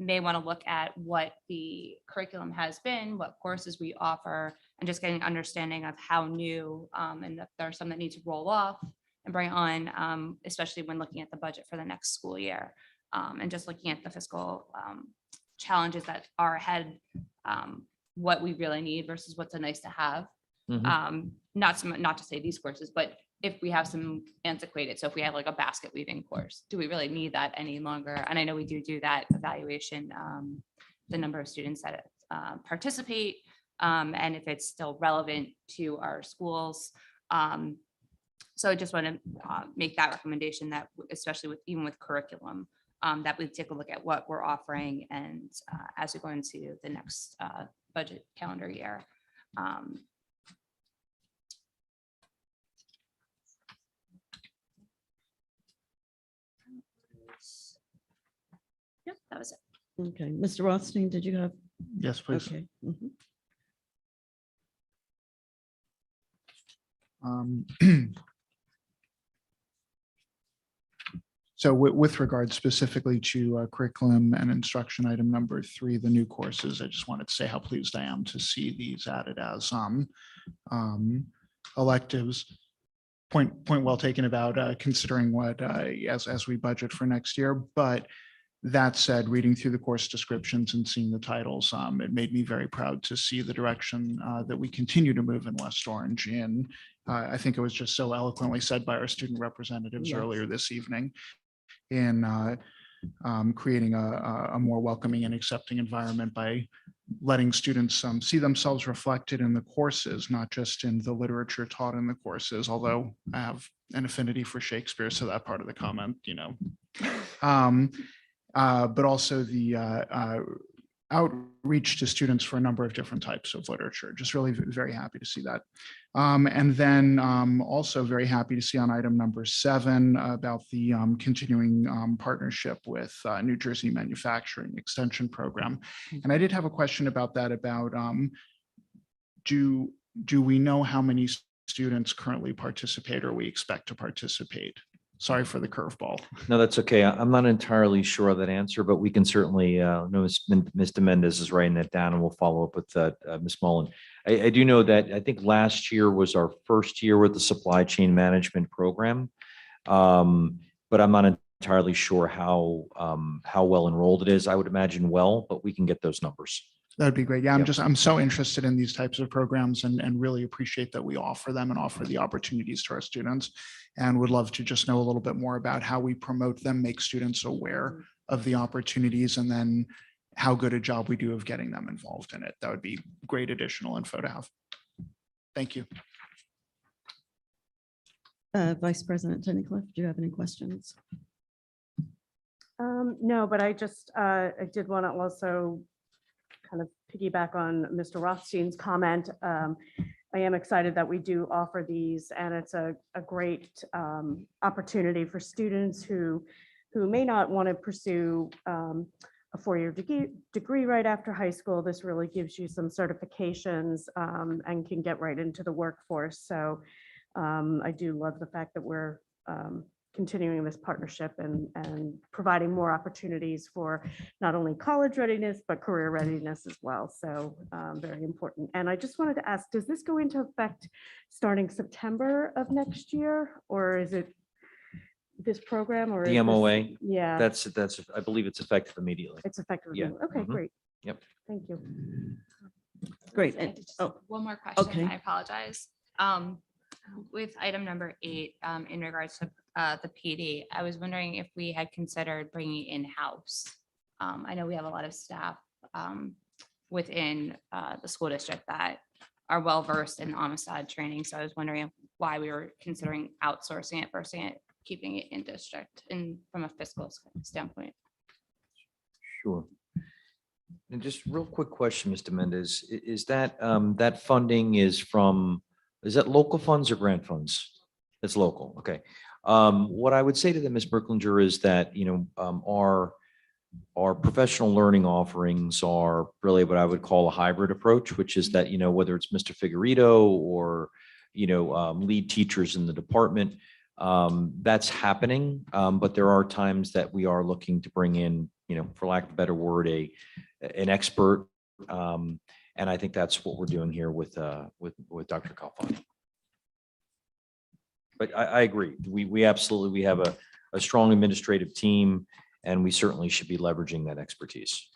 may want to look at what the curriculum has been, what courses we offer, and just getting an understanding of how new and if there are some that need to roll off and bring on, especially when looking at the budget for the next school year. And just looking at the fiscal challenges that are ahead, what we really need versus what's a nice to have. Not to say these courses, but if we have some antiquated, so if we have like a basket weaving course, do we really need that any longer? And I know we do that evaluation, the number of students that participate, and if it's still relevant to our schools. So I just want to make that recommendation that, especially with, even with curriculum, that we take a look at what we're offering, and as we go into the next budget calendar year. Yep, that was it. Okay, Mr. Rothstein, did you have? Yes, please. Okay. Mhm. So with regard specifically to curriculum and instruction item number 3, the new courses, I just wanted to say how pleased I am to see these added as electives. Point well taken about considering what as we budget for next year. But that said, reading through the course descriptions and seeing the titles, it made me very proud to see the direction that we continue to move in West Orange in. I think it was just so eloquently said by our student representatives Yes. earlier this evening in creating a more welcoming and accepting environment by letting students see themselves reflected in the courses, not just in the literature taught in the courses, although I have an affinity for Shakespeare, so that part of the comment, but also the outreach to students for a number of different types of literature. Just really very happy to see that. And then also very happy to see on item number 7 about the continuing partnership with New Jersey Manufacturing Extension Program. And I did have a question about that, about do we know how many students currently participate or we expect to participate? Sorry for the curveball. No, that's okay. I'm not entirely sure of that answer, but we can certainly, Mr. Mendez is writing that down, and we'll follow up with Ms. Mullen. I do know that I think last year was our first year with the supply chain management program. But I'm not entirely sure how well enrolled it is. I would imagine well, but we can get those numbers. That'd be great. Yeah, Yep. I'm so interested in these types of programs and really appreciate that we offer them and offer the opportunities to our students, and would love to just know a little bit more about how we promote them, make students aware of the opportunities, and then how good a job we do of getting them involved in it. That would be great additional info to have. Thank you. Vice President Tunnicliffe, do you have any questions? No, but I did want to also kind of piggyback on Mr. Rothstein's comment. I am excited that we do offer these, and it's a great opportunity for students who may not want to pursue a 4-year degree right after high school. This really gives you some certifications and can get right into the workforce. So I do love the fact that we're continuing this partnership and providing more opportunities for not only college readiness, but career readiness as well. So very important. And I just wanted to ask, does this go into effect starting September of next year, or is it this program or? The is this- MOA, Yeah. that's, I believe it's effective immediately. It's effective. Yeah. Okay, Mhm. great. Yep. Thank you. Great. I And- just- oh, One more question. okay. I apologize. With item number 8, in regards to the PD, I was wondering if we had considered bringing in-house. I know we have a lot of staff within the school district that are well-versed in Amistad training. So I was wondering why we were considering outsourcing it versus keeping it in district and from a fiscal standpoint. Sure. And just real quick question, Mr. Mendez, is that that funding is that local funds or grant funds? It's local, okay. What I would say to them, Ms. Berklinger, is that, our professional learning offerings are really what I would call a hybrid approach, which is that, whether it's Mr. Figueredo or, lead teachers in the department, that's happening. But there are times that we are looking to bring in, for lack of a better word, an expert. And I think that's what we're doing here with Dr. Kalfani. But I agree. We absolutely have a strong administrative team, and we certainly should be leveraging that expertise.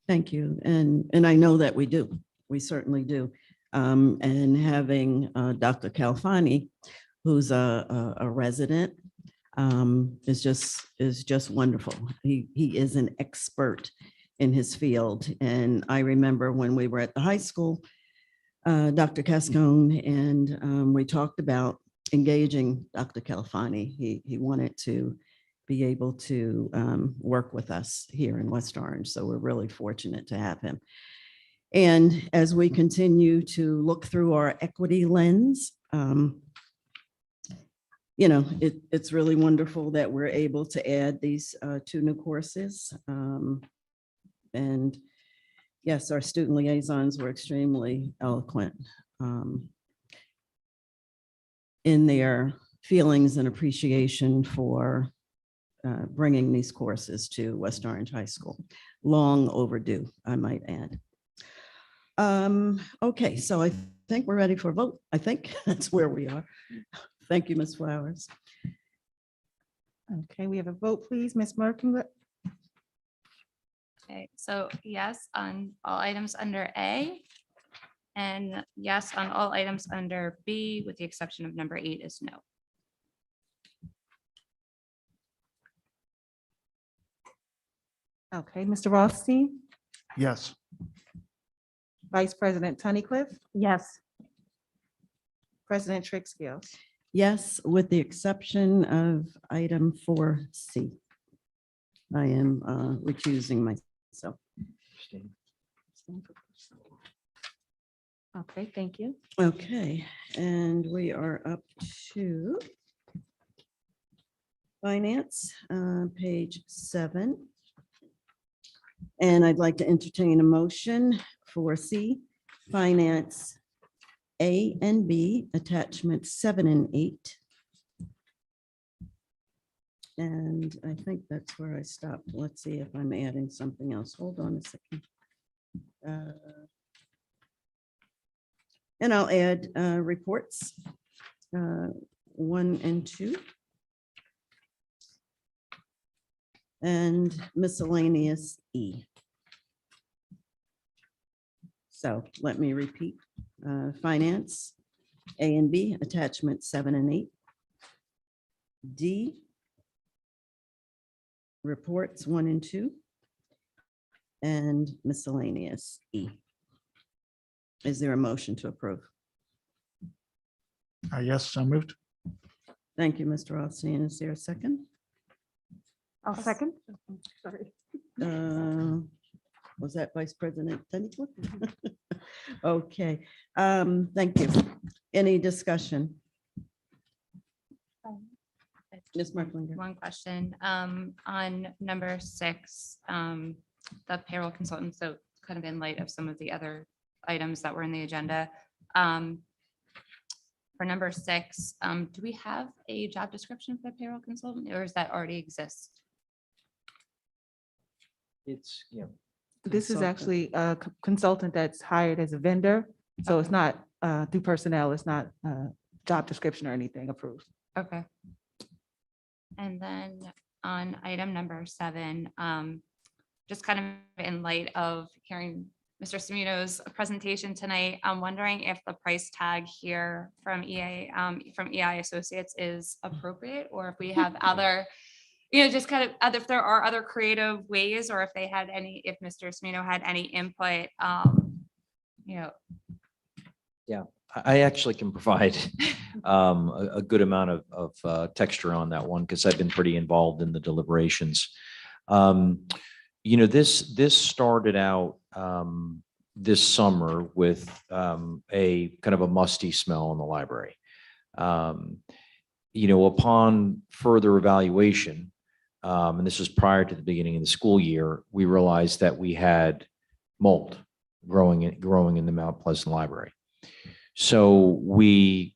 Thank you. And I know that we do. We certainly do. And having Dr. Calfani, who's a resident, is just wonderful. He is an expert in his field. And I remember when we were at the high school, Dr. Cascone, and we talked about engaging Dr. Calfani. He wanted to be able to work with us here in West Orange. So we're really fortunate to have him. And as we continue to look through our equity lens, you know, it's really wonderful that we're able to add these 2 new courses. And yes, our student liaisons were extremely eloquent in their feelings and appreciation for bringing these courses to West Orange High School. Long overdue, I might add. Okay, so I think we're ready for a vote. I think that's where we are. Thank you, Ms. Flowers. Okay, we have a vote, please. Ms. Merkin. Okay, so yes on all items under A, and yes on all items under B, with the exception of number 8 is no. Okay, Mr. Rothstein, Yes. Vice President Tunnicliff, Yes. President Trixfield. Yes, with the exception of item 4C. I am recusing myself. Okay, thank you. Okay, and we are up to finance, page 7. And I'd like to entertain a motion for C, finance A and B, attachments 7 and 8. And I think that's where I stopped. Let's see if I'm adding something else. Hold on a second. And I'll add reports 1 and 2. And miscellaneous E. So let me repeat. Finance, A and B, attachments 7 and 8. D, reports 1 and 2. And miscellaneous E. Is there a motion to approve? Yes, so moved. Thank you, Mr. Rothstein. Is there a second? I'll second. Sorry. Was that Vice President Tunnicliff? Okay, thank you. Any discussion? Ms. Marklinger. One question on number 6, the payroll consultant. So kind of in light of some of the other items that were in the agenda. For number 6, do we have a job description for the payroll consultant, or does that already exist? It's, you know, This is Consultant. actually a consultant that's hired as a vendor. So it's not through personnel. It's not a job description or anything approved. Okay. And then on item number 7, just kind of in light of hearing Mr. Munoz presentation tonight, I'm wondering if the price tag here from EI Associates is appropriate, or if we have other, just kind of other, if there are other creative ways, or if they had any, if Mr. Munoz had any input, yeah, I actually can provide a good amount of texture on that one, because I've been pretty involved in the deliberations. This started out this summer with a kind of a musty smell in the library. Upon further evaluation, and this was prior to the beginning of the school year, we realized that we had mold growing in the Mount Pleasant Library. So we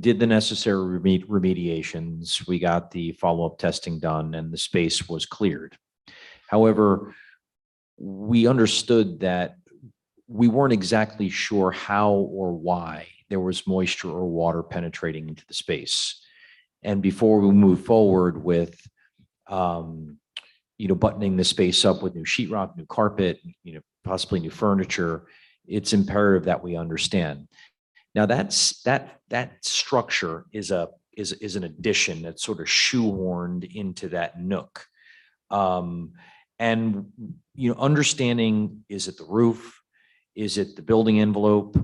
did the necessary remediations. We got the follow-up testing done, and the space was cleared. However, we understood that we weren't exactly sure how or why there was moisture or water penetrating into the space. And before we moved forward with, buttoning the space up with new sheetrock, new carpet, possibly new furniture, it's imperative that we understand. Now that structure is an addition that's sort of shoehorned into that nook. And, understanding, is it the roof? Is it the building envelope?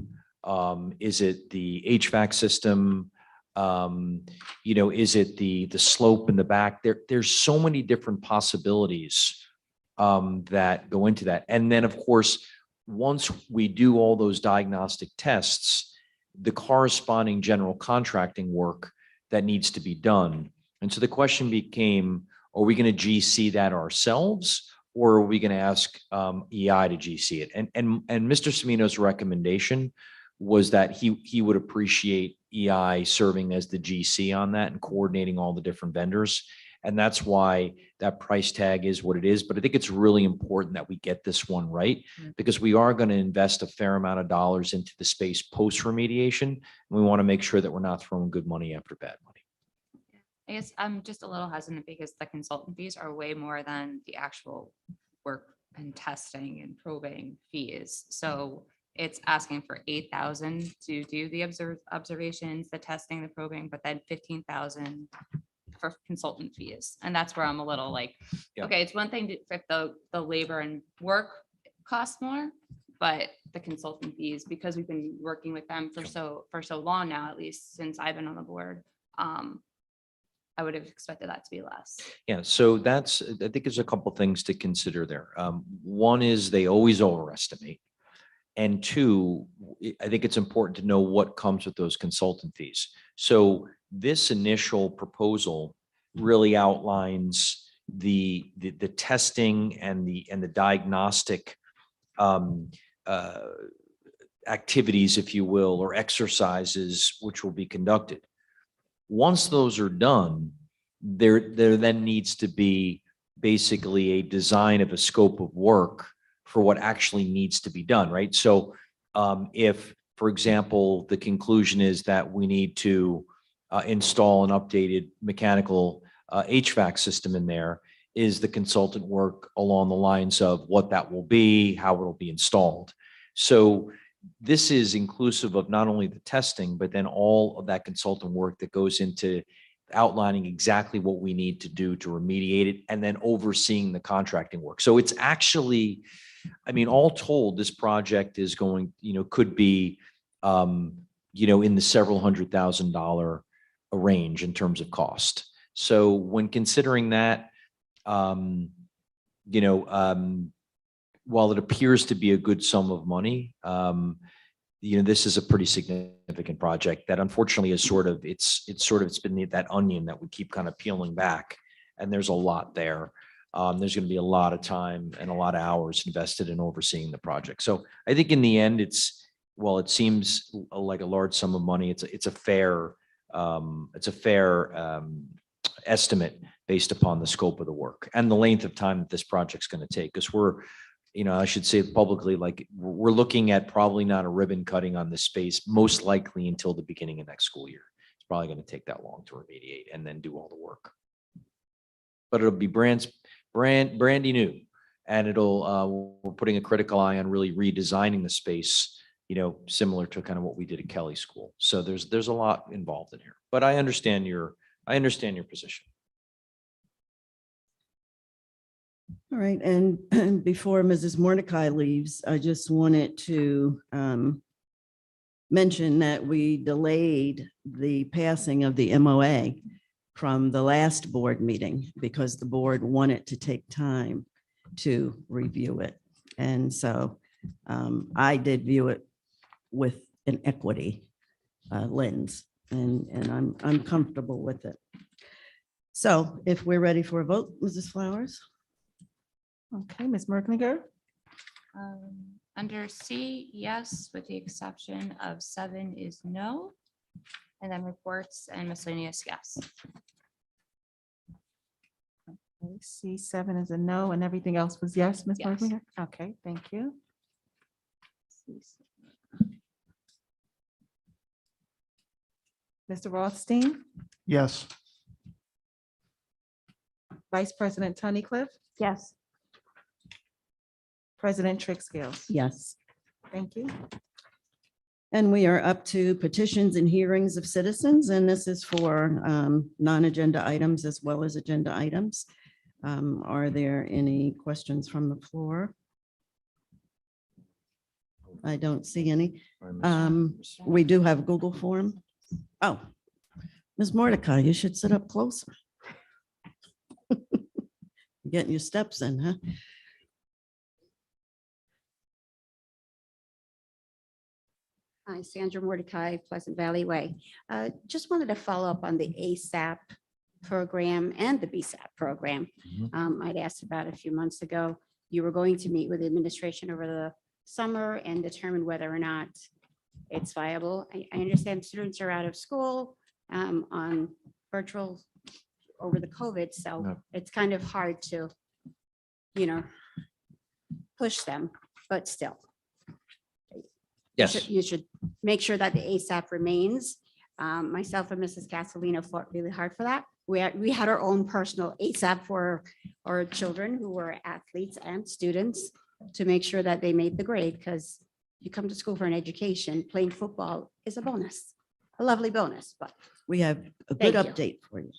Is it the HVAC system? Is it the slope in the back? There's so many different possibilities that go into that. And then, of course, once we do all those diagnostic tests, the corresponding general contracting work that needs to be done. And so the question became, are we going to GC that ourselves, or are we going to ask EI to GC it? And Mr. Semino's recommendation was that he would appreciate EI serving as the GC on that and coordinating all the different vendors. And that's why that price tag is what it is. But I think it's really important that we get this one right, because we are going to invest a fair amount of dollars into the space post remediation. And we want to make sure that we're not throwing good money after bad money. I guess I'm just a little hesitant because the consultant fees are way more than the actual work and testing and probing fees. So it's asking for 8,000 to do the observations, the testing, the probing, but then 15,000 for consultant fees. And that's where I'm a little like, Yeah. okay, it's one thing to, if the labor and work costs more, but the consultant fees, because we've been working with them for so long now, at least since I've been on the board, I would have expected that to be less. Yeah, so I think there's a couple things to consider there. One is they always overestimate. And two, I think it's important to know what comes with those consultant fees. So this initial proposal really outlines the testing and the diagnostic activities, if you will, or exercises which will be conducted. Once those are done, there then needs to be basically a design of a scope of work for what actually needs to be done, right? So if, for example, the conclusion is that we need to install an updated mechanical HVAC system in there, is the consultant work along the lines of what that will be, how it'll be installed. So this is inclusive of not only the testing, but then all of that consultant work that goes into outlining exactly what we need to do to remediate it, and then overseeing the contracting work. So it's actually, I mean, all told, this project is going, could be, in the several $100,000 range in terms of cost. So when considering that, while it appears to be a good sum of money, this is a pretty significant project that unfortunately is it's been that onion that we keep kind of peeling back, and there's a lot there. There's going to be a lot of time and a lot of hours invested in overseeing the project. So I think in the end, while it seems like a large sum of money, it's a fair estimate based upon the scope of the work and the length of time that this project's going to take. Because I should say publicly, like we're looking at probably not a ribbon cutting on this space, most likely until the beginning of next school year. It's probably going to take that long to remediate and then do all the work. But it'll be brandy new, and we're putting a critical eye on really redesigning the space, similar to kind of what we did at Kelly School. So there's a lot involved in here, but I understand your position. All right, and before Mrs. Mordecai leaves, I just wanted to mention that we delayed the passing of the MOA from the last board meeting because the board wanted to take time to review it. And so I did view it with an equity lens, and I'm comfortable with it. So if we're ready for a vote, Mrs. Flowers? Okay, Ms. Merklinger, Under C, yes, with the exception of 7 is no. And then reports and miscellaneous, yes. C7 is a no, and everything else was yes, Ms. Yes. Merklinger? Okay, thank you. Mr. Rothstein, Yes. Vice President Tunnicliff, Yes. President Trick Scales. Yes. Thank you. And we are up to petitions and hearings of citizens, and this is for non-agenda items as well as agenda items. Are there any questions from the floor? I don't see any. We do have Google form. Oh, Ms. Mordecai, you should sit up closer. Getting your steps in, huh? Hi, Sandra Mordecai, Pleasant Valley Way. Just wanted to follow up on the ASAP program and the BSAP program. I'd asked about a few months ago. You were going to meet with the administration over the summer and determine whether or not it's viable. I understand students are out of school on virtual over the COVID, so it's kind of hard to, push them, but still. Yes. You should make sure that the ASAP remains. Myself and Mrs. Castellino fought really hard for that. We had our own personal ASAP for our children who were athletes and students to make sure that they made the grade, because you come to school for an education, playing football is a bonus, a lovely bonus, but. We have a good Thank you. update for you.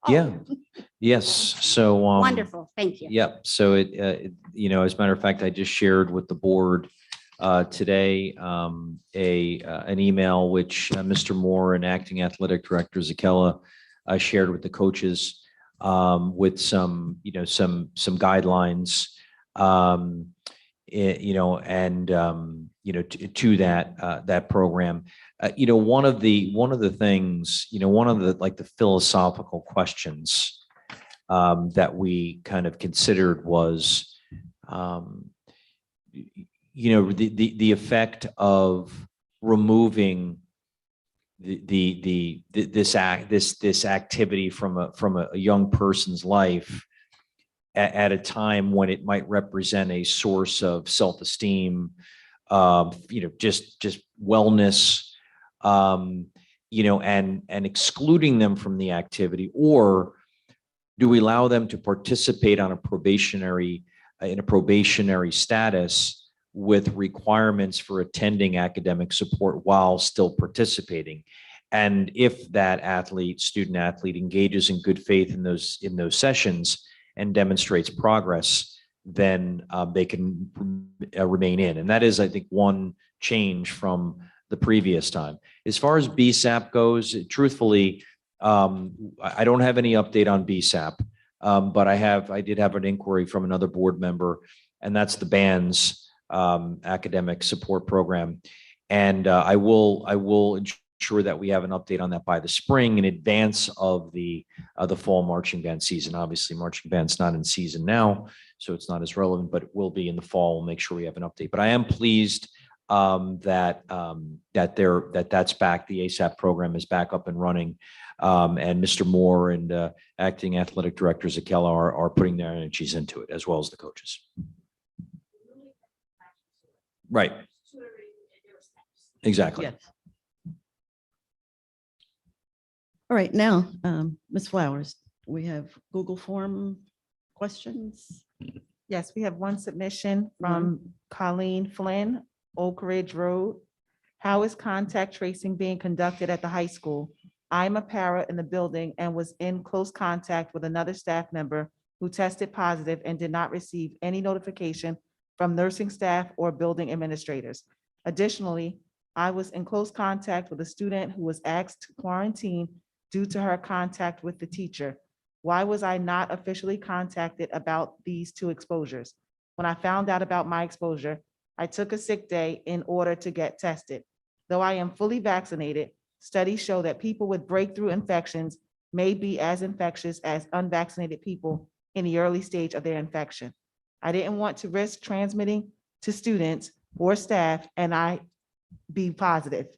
Yeah. Oh, Yes. So. wonderful, thank you. Yep. So as a matter of fact, I just shared with the board today an email which Mr. Moore and Acting Athletic Director Zakella shared with the coaches with some guidelines, to that program. One of the things, one of the philosophical questions that we kind of considered was, the effect of removing this activity from a young person's life at a time when it might represent a source of self-esteem, just wellness, and excluding them from the activity, or do we allow them to participate on in a probationary status with requirements for attending academic support while still participating? And if that student athlete engages in good faith in those sessions and demonstrates progress, then they can remain in. And that is, I think, one change from the previous time. As far as BSAP goes, truthfully, I don't have any update on BSAP, but I did have an inquiry from another board member, and that's the band's academic support program. And I will ensure that we have an update on that by the spring in advance of the fall marching band season. Obviously, marching band's not in season now, so it's not as relevant, but it will be in the fall. We'll make sure we have an update. But I am pleased that that's back. The ASAP program is back up and running. And Mr. Moore and Acting Athletic Director Zakella are putting their energies into it, as well as the coaches. Right. Exactly. Yes. All right, now, Ms. Flowers, we have Google form questions. Yes, we have one submission from Colleen Flynn, Oak Ridge Road. How is contact tracing being conducted at the high school? I'm a para in the building and was in close contact with another staff member who tested positive and did not receive any notification from nursing staff or building administrators. Additionally, I was in close contact with a student who was asked to quarantine due to her contact with the teacher. Why was I not officially contacted about these two exposures? When I found out about my exposure, I took a sick day in order to get tested. Though I am fully vaccinated, studies show that people with breakthrough infections may be as infectious as unvaccinated people in the early stage of their infection. I didn't want to risk transmitting to students or staff and I be positive,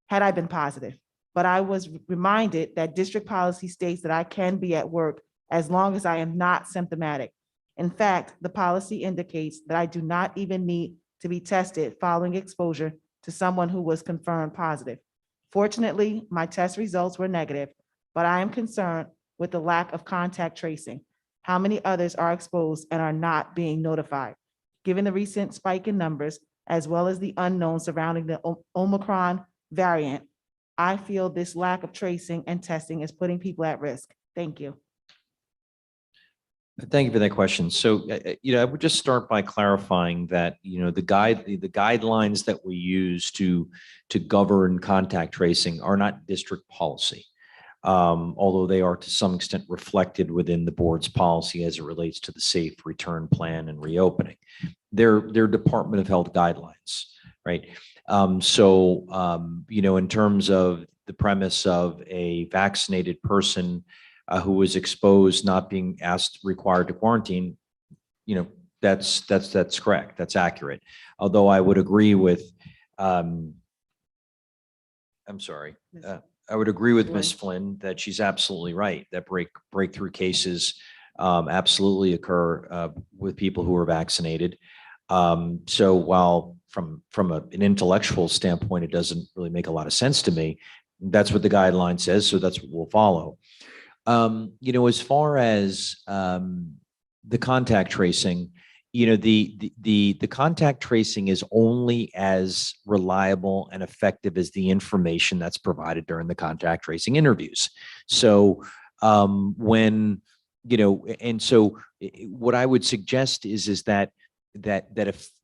had I been positive. But I was reminded that district policy states that I can be at work as long as I am not symptomatic. In fact, the policy indicates that I do not even need to be tested following exposure to someone who was confirmed positive. Fortunately, my test results were negative, but I am concerned with the lack of contact tracing. How many others are exposed and are not being notified? Given the recent spike in numbers, as well as the unknown surrounding the Omicron variant. I feel this lack of tracing and testing is putting people at risk. Thank you. Thank you for that question. So, I would just start by clarifying that, the guidelines that we use to govern contact tracing are not district policy. Although they are to some extent reflected within the board's policy as it relates to the safe return plan and reopening. They're Department of Health guidelines, right? In terms of the premise of a vaccinated person who was exposed, not being required to quarantine, that's correct. That's accurate. Although I would agree with, I'm sorry. I would agree with Ms. Flynn that she's absolutely right, that breakthrough cases absolutely occur with people who are vaccinated. So while from an intellectual standpoint, it doesn't really make a lot of sense to me, that's what the guideline says, so that's what we'll follow. As far as the contact tracing, the contact tracing is only as reliable and effective as the information that's provided during the contact tracing interviews. So what I would suggest is that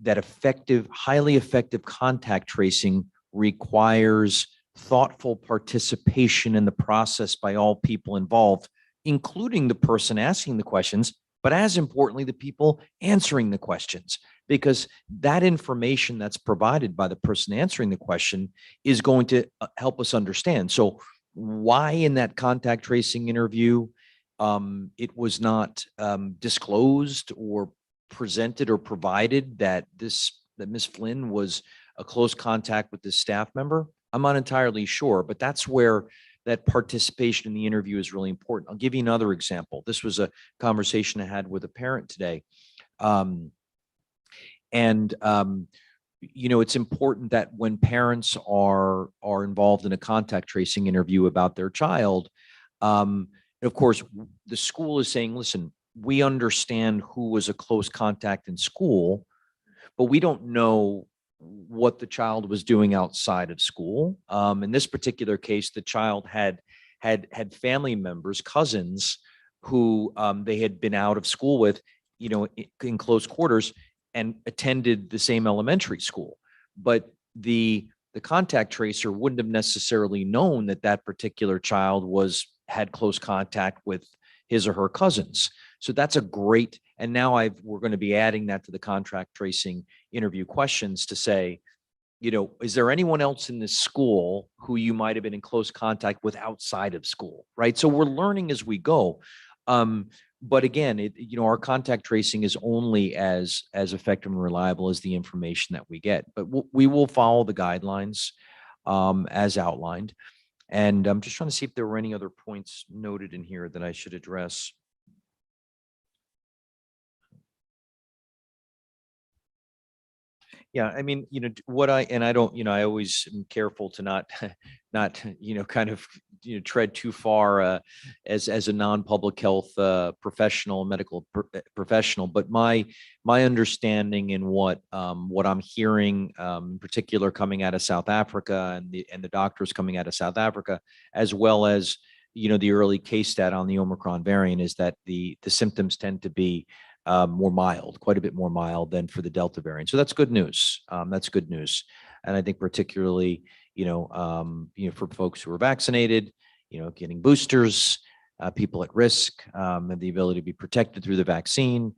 effective, highly effective contact tracing requires thoughtful participation in the process by all people involved, including the person asking the questions, but as importantly, the people answering the questions, because that information that's provided by the person answering the question is going to help us understand. So why in that contact tracing interview, it was not disclosed or presented or provided that Ms. Flynn was a close contact with this staff member? I'm not entirely sure, but that's where that participation in the interview is really important. I'll give you another example. This was a conversation I had with a parent today. It's important that when parents are involved in a contact tracing interview about their child, of course, the school is saying, listen, we understand who was a close contact in school, but we don't know what the child was doing outside of school. In this particular case, the child had family members, cousins, who they had been out of school with, in close quarters, and attended the same elementary school. But the contact tracer wouldn't have necessarily known that that particular child had close contact with his or her cousins. So that's a great, and now we're going to be adding that to the contact tracing interview questions to say, is there anyone else in this school who you might have been in close contact with outside of school, right? So we're learning as we go. But again, our contact tracing is only as effective and reliable as the information that we get. But we will follow the guidelines as outlined. And I'm just trying to see if there were any other points noted in here that I should address. Yeah, I mean, I always am careful to not, tread too far as a non-public health professional, medical professional. But my understanding and what I'm hearing, in particular coming out of South Africa and the doctors coming out of South Africa, as well as the early case stat on the Omicron variant, is that the symptoms tend to be more mild, quite a bit more mild than for the Delta variant. So that's good news. That's good news. And I think particularly, for folks who are vaccinated, getting boosters, people at risk, and the ability to be protected through the vaccine.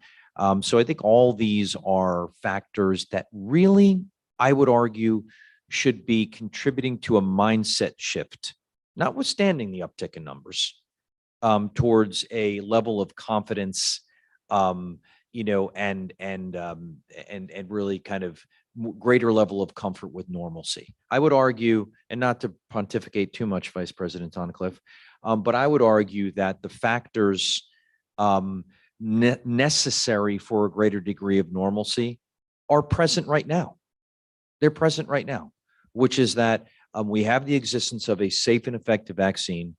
So I think all these are factors that really, I would argue, should be contributing to a mindset shift, notwithstanding the uptick in numbers, towards a level of confidence, and really kind of greater level of comfort with normalcy. I would argue, and not to pontificate too much, Vice President Toncliffe, but I would argue that the factors necessary for a greater degree of normalcy are present right now. They're present right now, which is that we have the existence of a safe and effective vaccine.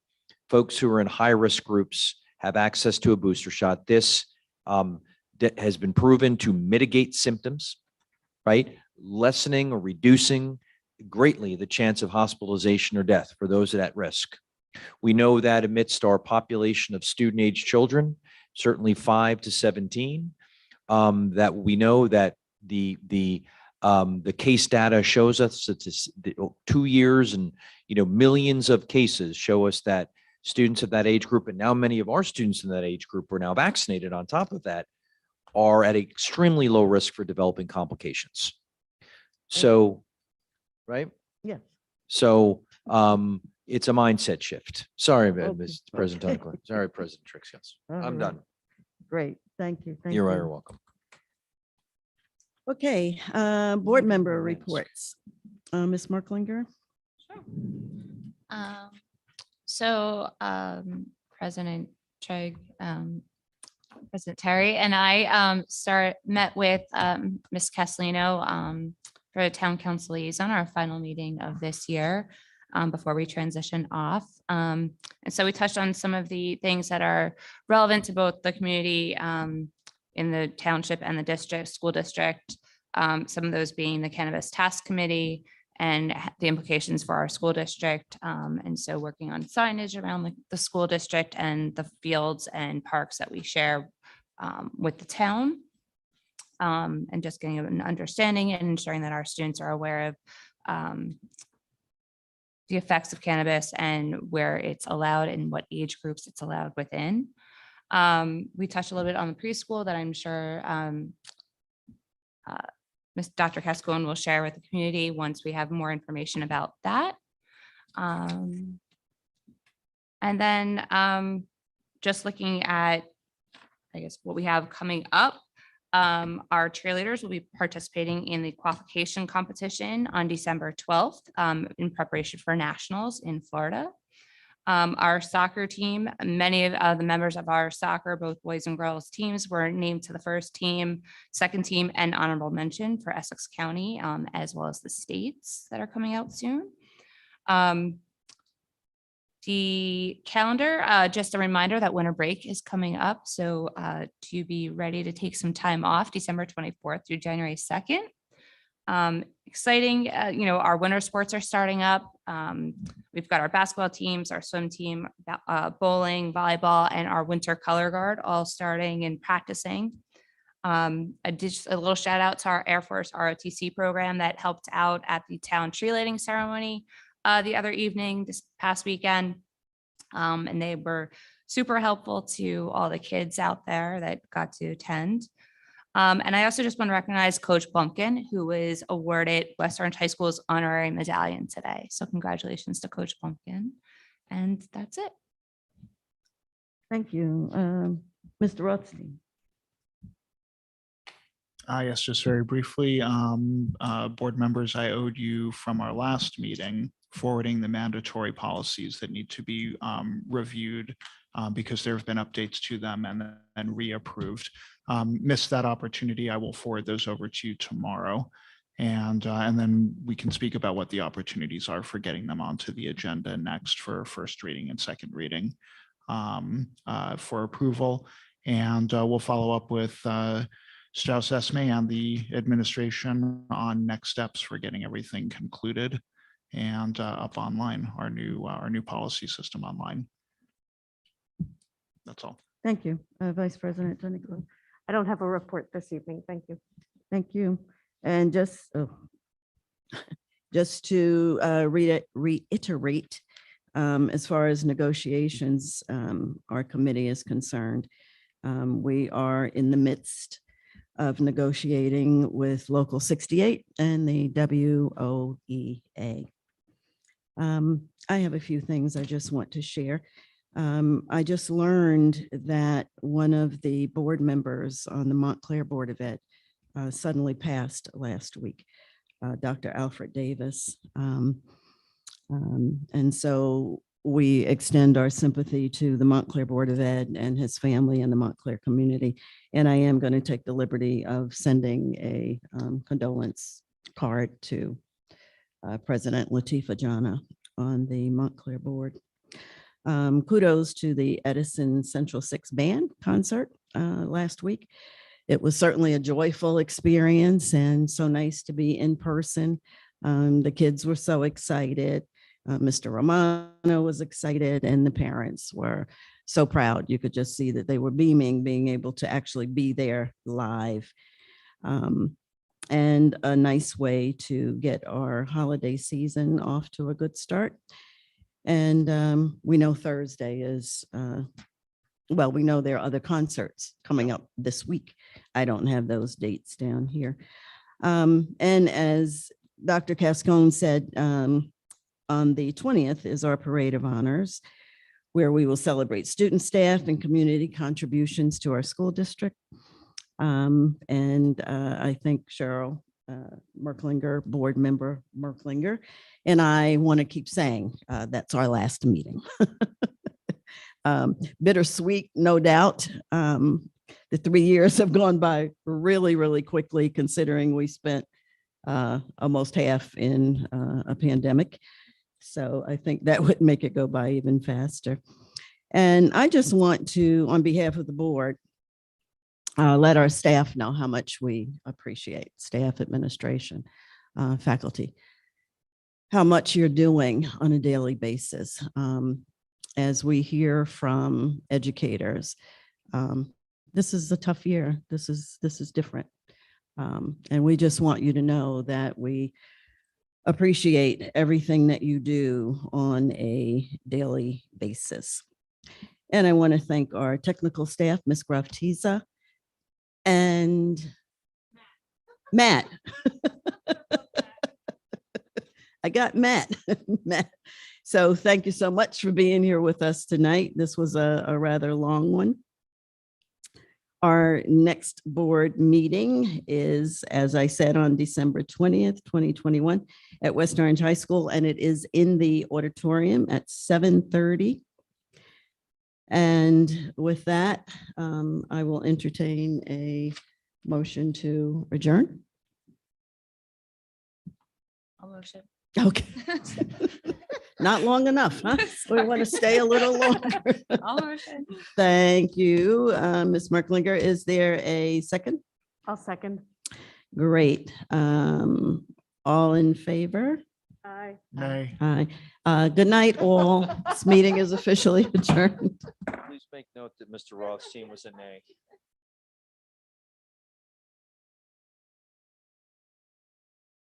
Folks who are in high-risk groups have access to a booster shot. This has been proven to mitigate symptoms, right? Lessening or reducing greatly the chance of hospitalization or death for those at risk. We know that amidst our population of student-age children, certainly 5 to 17, that we know that the case data shows us that 2 years and millions of cases show us that students of that age group, and now many of our students in that age group are now vaccinated on top of that, are at extremely low risk for developing complications. So, right? Yes. So it's a mindset shift. Sorry, Okay, Mr. President okay. Tony. Sorry, President Trixie. All I'm right. done. Great, thank you. Thank You're you. very welcome. Okay, board member reports. Ms. Merklinger? President Trigg, President Terry and I met with Ms. Castellino for the Town Council Liaison, our final meeting of this year before we transition off. And so we touched on some of the things that are relevant to both the community in the township and the district, school district, some of those being the Cannabis Task Committee and the implications for our school district. And so working on signage around the school district and the fields and parks that we share with the town. And just getting an understanding and ensuring that our students are aware of the effects of cannabis and where it's allowed and what age groups it's allowed within. We touched a little bit on the preschool that I'm sure Dr. Cascone will share with the community once we have more information about that. And then just looking at, I guess, what we have coming up, our cheerleaders will be participating in the qualification competition on December 12th in preparation for nationals in Florida. Our soccer team, many of the members of our soccer, both boys and girls teams, were named to the first team, second team, and honorable mention for Essex County, as well as the states that are coming out soon. The calendar, just a reminder that winter break is coming up. So to be ready to take some time off December 24th through January 2nd. Exciting, our winter sports are starting up. We've got our basketball teams, our swim team, bowling, volleyball, and our winter color guard all starting and practicing. A little shout out to our Air Force ROTC program that helped out at the town tree lighting ceremony the other evening this past weekend. And they were super helpful to all the kids out there that got to attend. And I also just want to recognize Coach Plumpkin, who was awarded West Orange High School's honorary medallion today. So congratulations to Coach Plumpkin. And that's it. Thank you. Mr. Rothstein. Yes, just very briefly, board members, I owed you from our last meeting forwarding the mandatory policies that need to be reviewed because there have been updates to them and reapproved. Missed that opportunity. I will forward those over to you tomorrow. And then we can speak about what the opportunities are for getting them onto the agenda next for first reading and second reading for approval. And we'll follow up with Strauss Esme and the administration on next steps for getting everything concluded and up online, our new policy system online. That's all. Thank you, Vice President Dunnicliff. I don't have a report this evening. Thank you. Thank you. And just to reiterate, as far as negotiations, our committee is concerned, we are in the midst of negotiating with Local 68 and the WOEA. I have a few things I just want to share. I just learned that one of the board members on the Montclair Board of Ed suddenly passed last week, Dr. Alfred Davis. And so we extend our sympathy to the Montclair Board of Ed and his family and the Montclair community. And I am going to take the liberty of sending a condolence card to President Latifah Jana on the Montclair board. Kudos to the Edison Central 6 Band concert last week. It was certainly a joyful experience and so nice to be in person. The kids were so excited. Mr. Romano was excited and the parents were so proud. You could just see that they were beaming, being able to actually be there live. And a nice way to get our holiday season off to a good start. And we know Thursday is, well, we know there are other concerts coming up this week. I don't have those dates down here. And as Dr. Cascone said, on the 20th is our Parade of Honors, where we will celebrate student, staff, and community contributions to our school district. I think Cheryl Merklinger, board member Merklinger, and I want to keep saying that's our last meeting. Bittersweet, no doubt. The 3 years have gone by really, really quickly, considering we spent almost half in a pandemic. So I think that would make it go by even faster. And I just want to, on behalf of the board, let our staff know how much we appreciate, staff, administration, faculty, how much you're doing on a daily basis. As we hear from educators, this is a tough year. This is different. And we just want you to know that we appreciate everything that you do on a daily basis. And I want to thank our technical staff, Ms. Graftiza and Matt. I got Matt. Matt. So thank you so much for being here with us tonight. This was a rather long one. Our next board meeting is, as I said, on December 20th, 2021 at West Orange High School, and it is in the auditorium at 7:30. And with that, I will entertain a motion to adjourn. I'll motion. Okay. Not long enough, huh? We want to stay a little longer. I'll motion. Thank you, Ms. Merklinger. Is there a second? I'll second. Great. All in favor? Aye. Nay. Aye. Good night, all. This meeting is officially adjourned. Please make note that Mr. Rothstein was a nay.